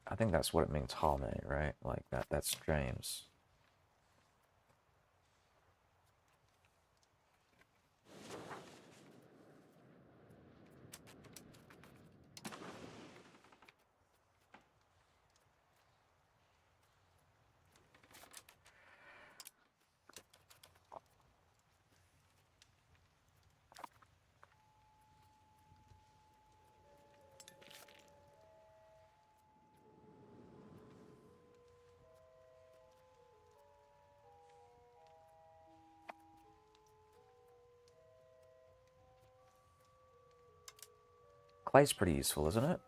I think that's what it means, Hame, right? Like that's James. Clay's pretty useful, isn't it?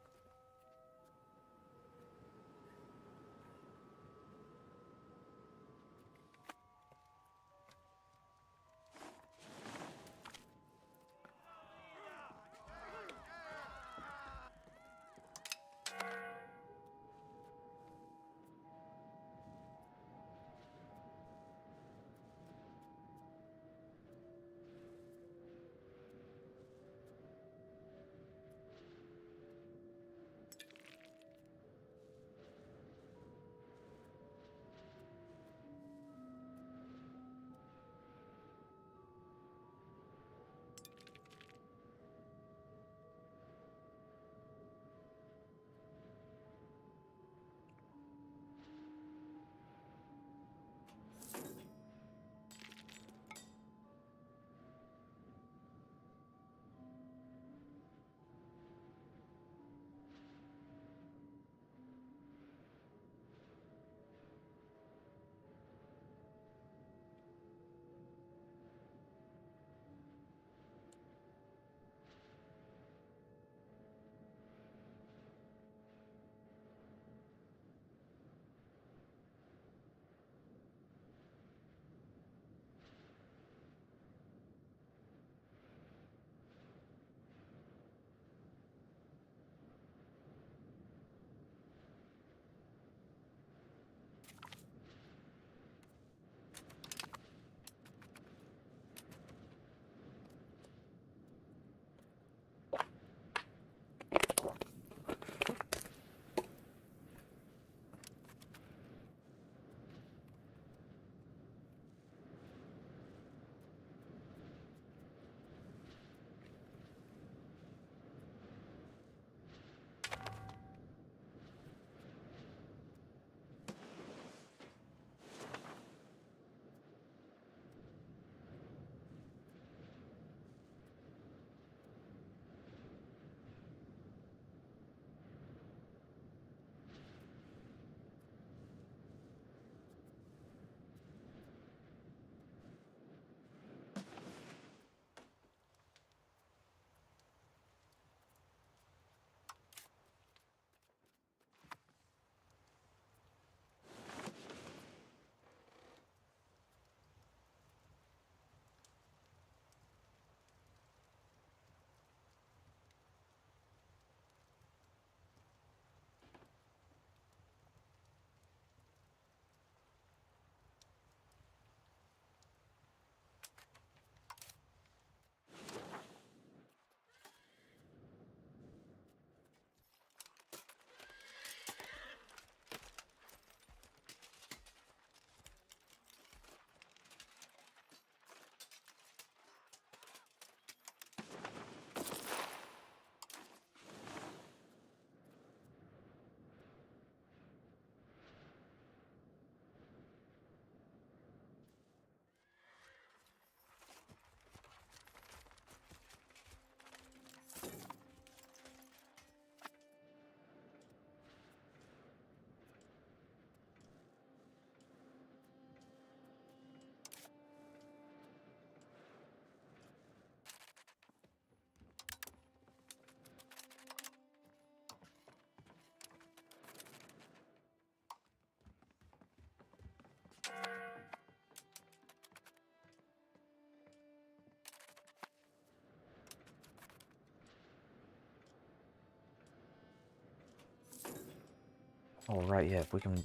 Oh, right, yeah, we can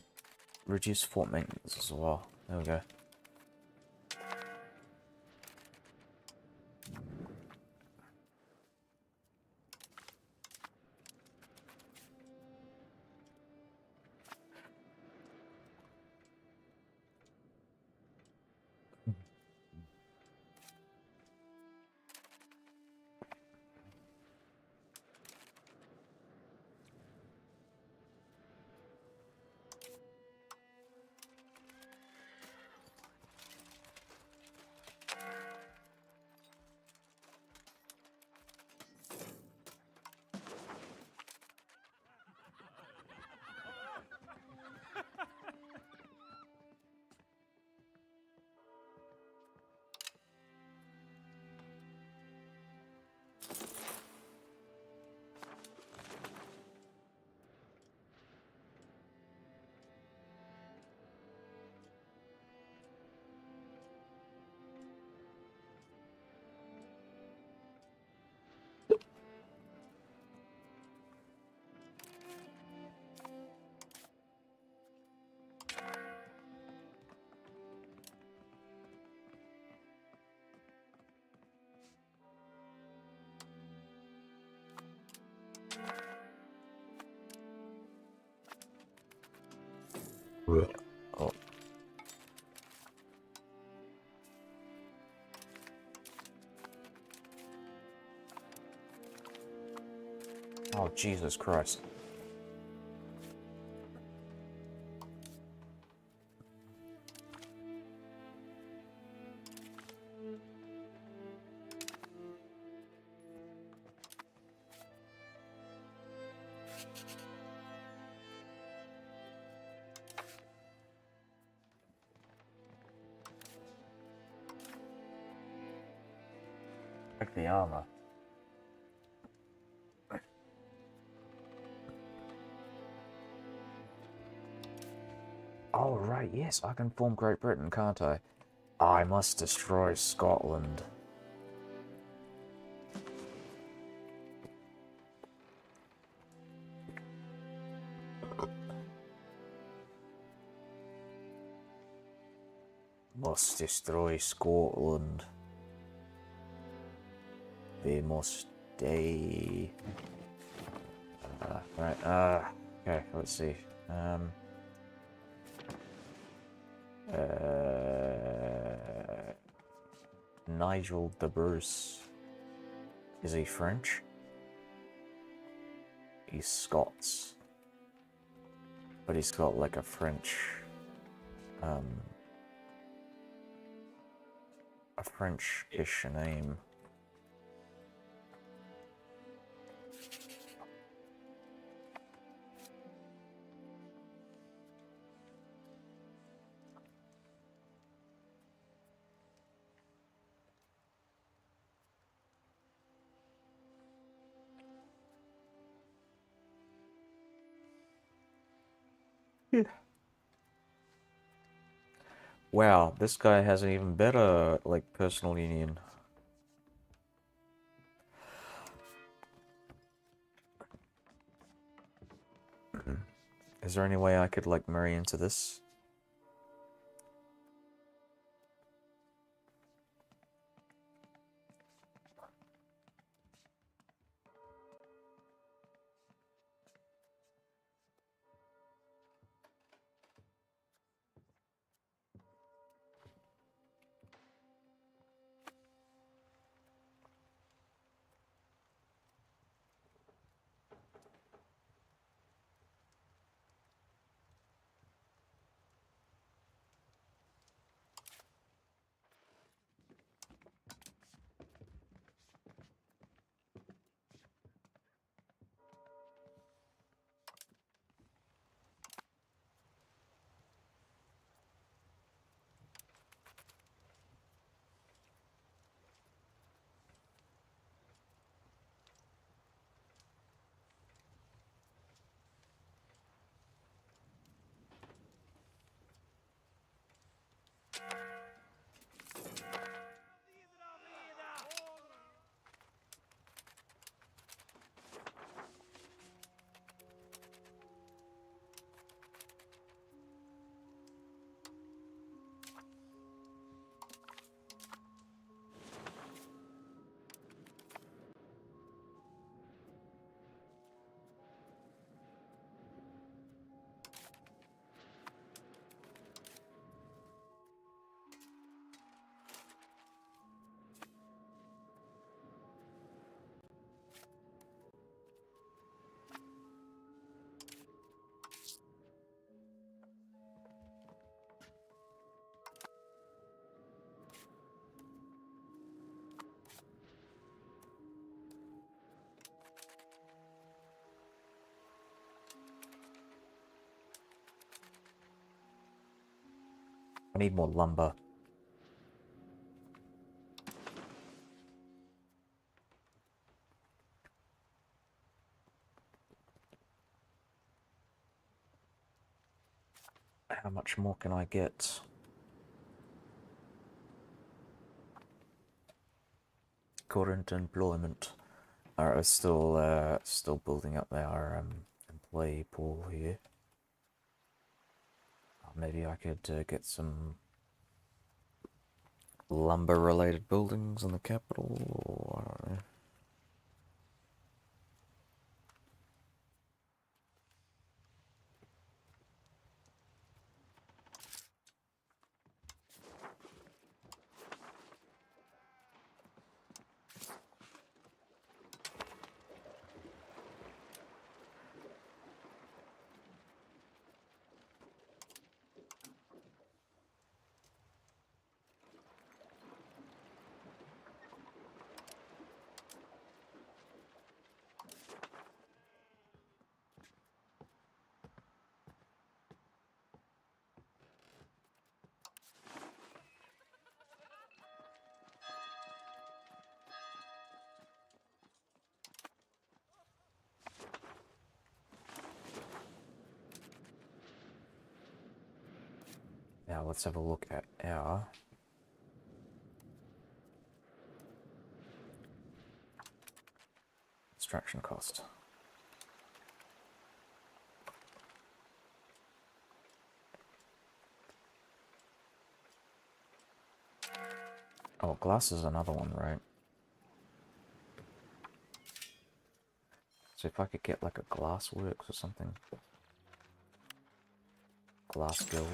reduce fort maintenance as well. There we go. Oh. Oh, Jesus Christ. Like the armor. Oh, right, yes, I can form Great Britain, can't I? I must destroy Scotland. Must destroy Scotland. They must stay. Right, okay, let's see. Uh, Nigel de Bruce. Is he French? He's Scots. But he's got like a French-ish name. Yeah. Wow, this guy has an even better, like, personal union. Is there any way I could, like, marry into this? I need more lumber. How much more can I get? Current employment. Alright, we're still building up our employee pool here. Maybe I could get some lumber-related buildings in the capital, or I don't know. Now let's have a look at our extraction cost. Oh, glass is another one, right? So if I could get like a glass works or something. Glass guild.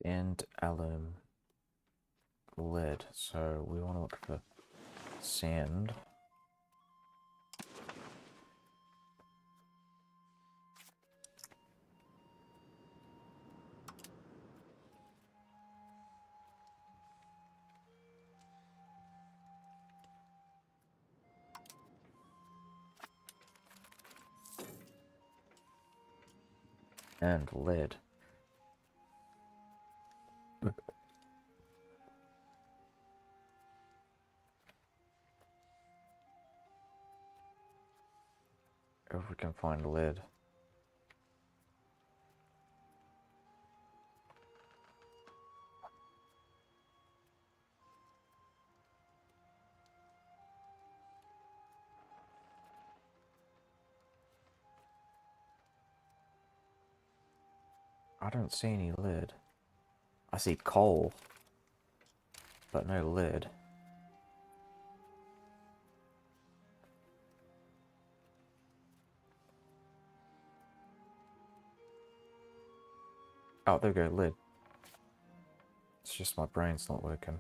And alum, lead. So we want to look for sand. And lead. If we can find lead. I don't see any lead. I see coal, but no lead. Oh, there we go, lead. It's just my brain's not working.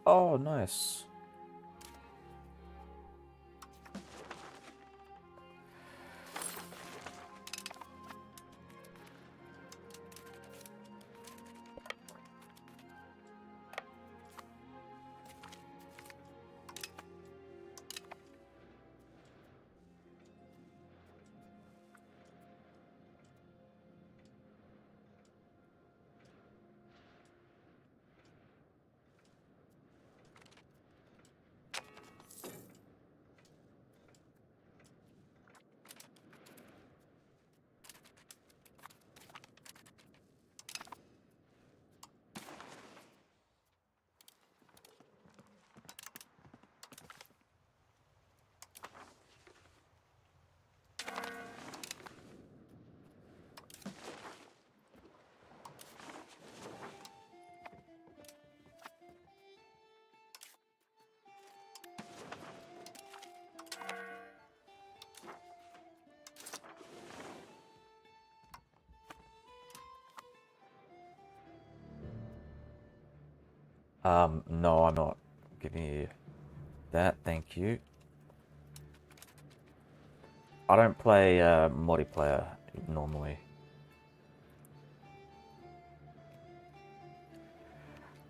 Oh, nice. No, I'm not. Give me that, thank you. I don't play multiplayer normally.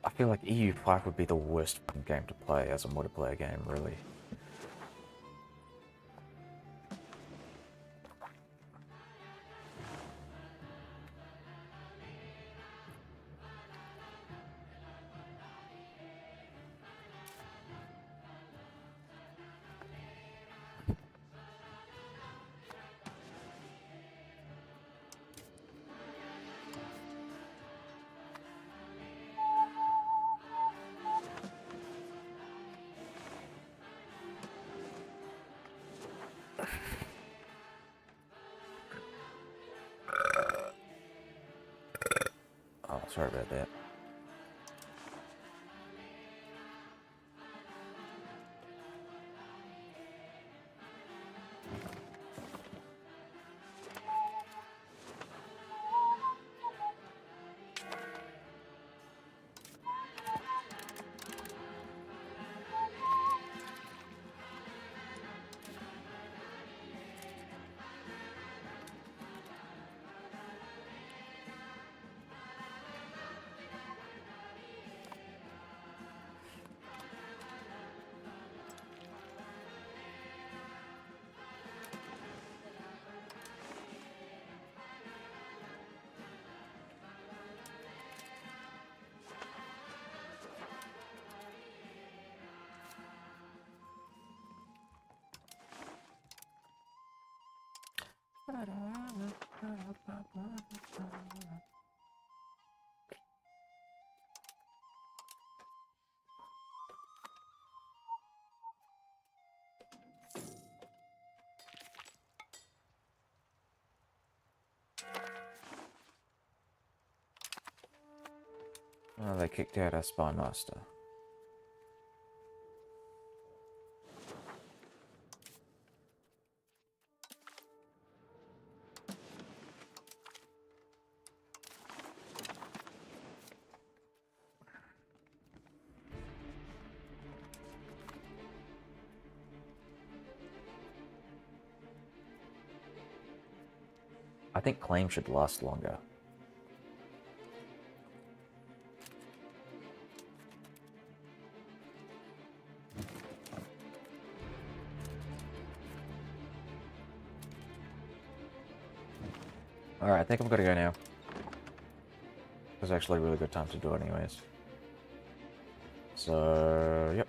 I feel like EU5 would be the worst game to play as a multiplayer game, really. Oh, sorry about that. Oh, they kicked out our spy master. I think claim should last longer. Alright, I think I'm gonna go now. It's actually a really good time to do it anyways. So, yep.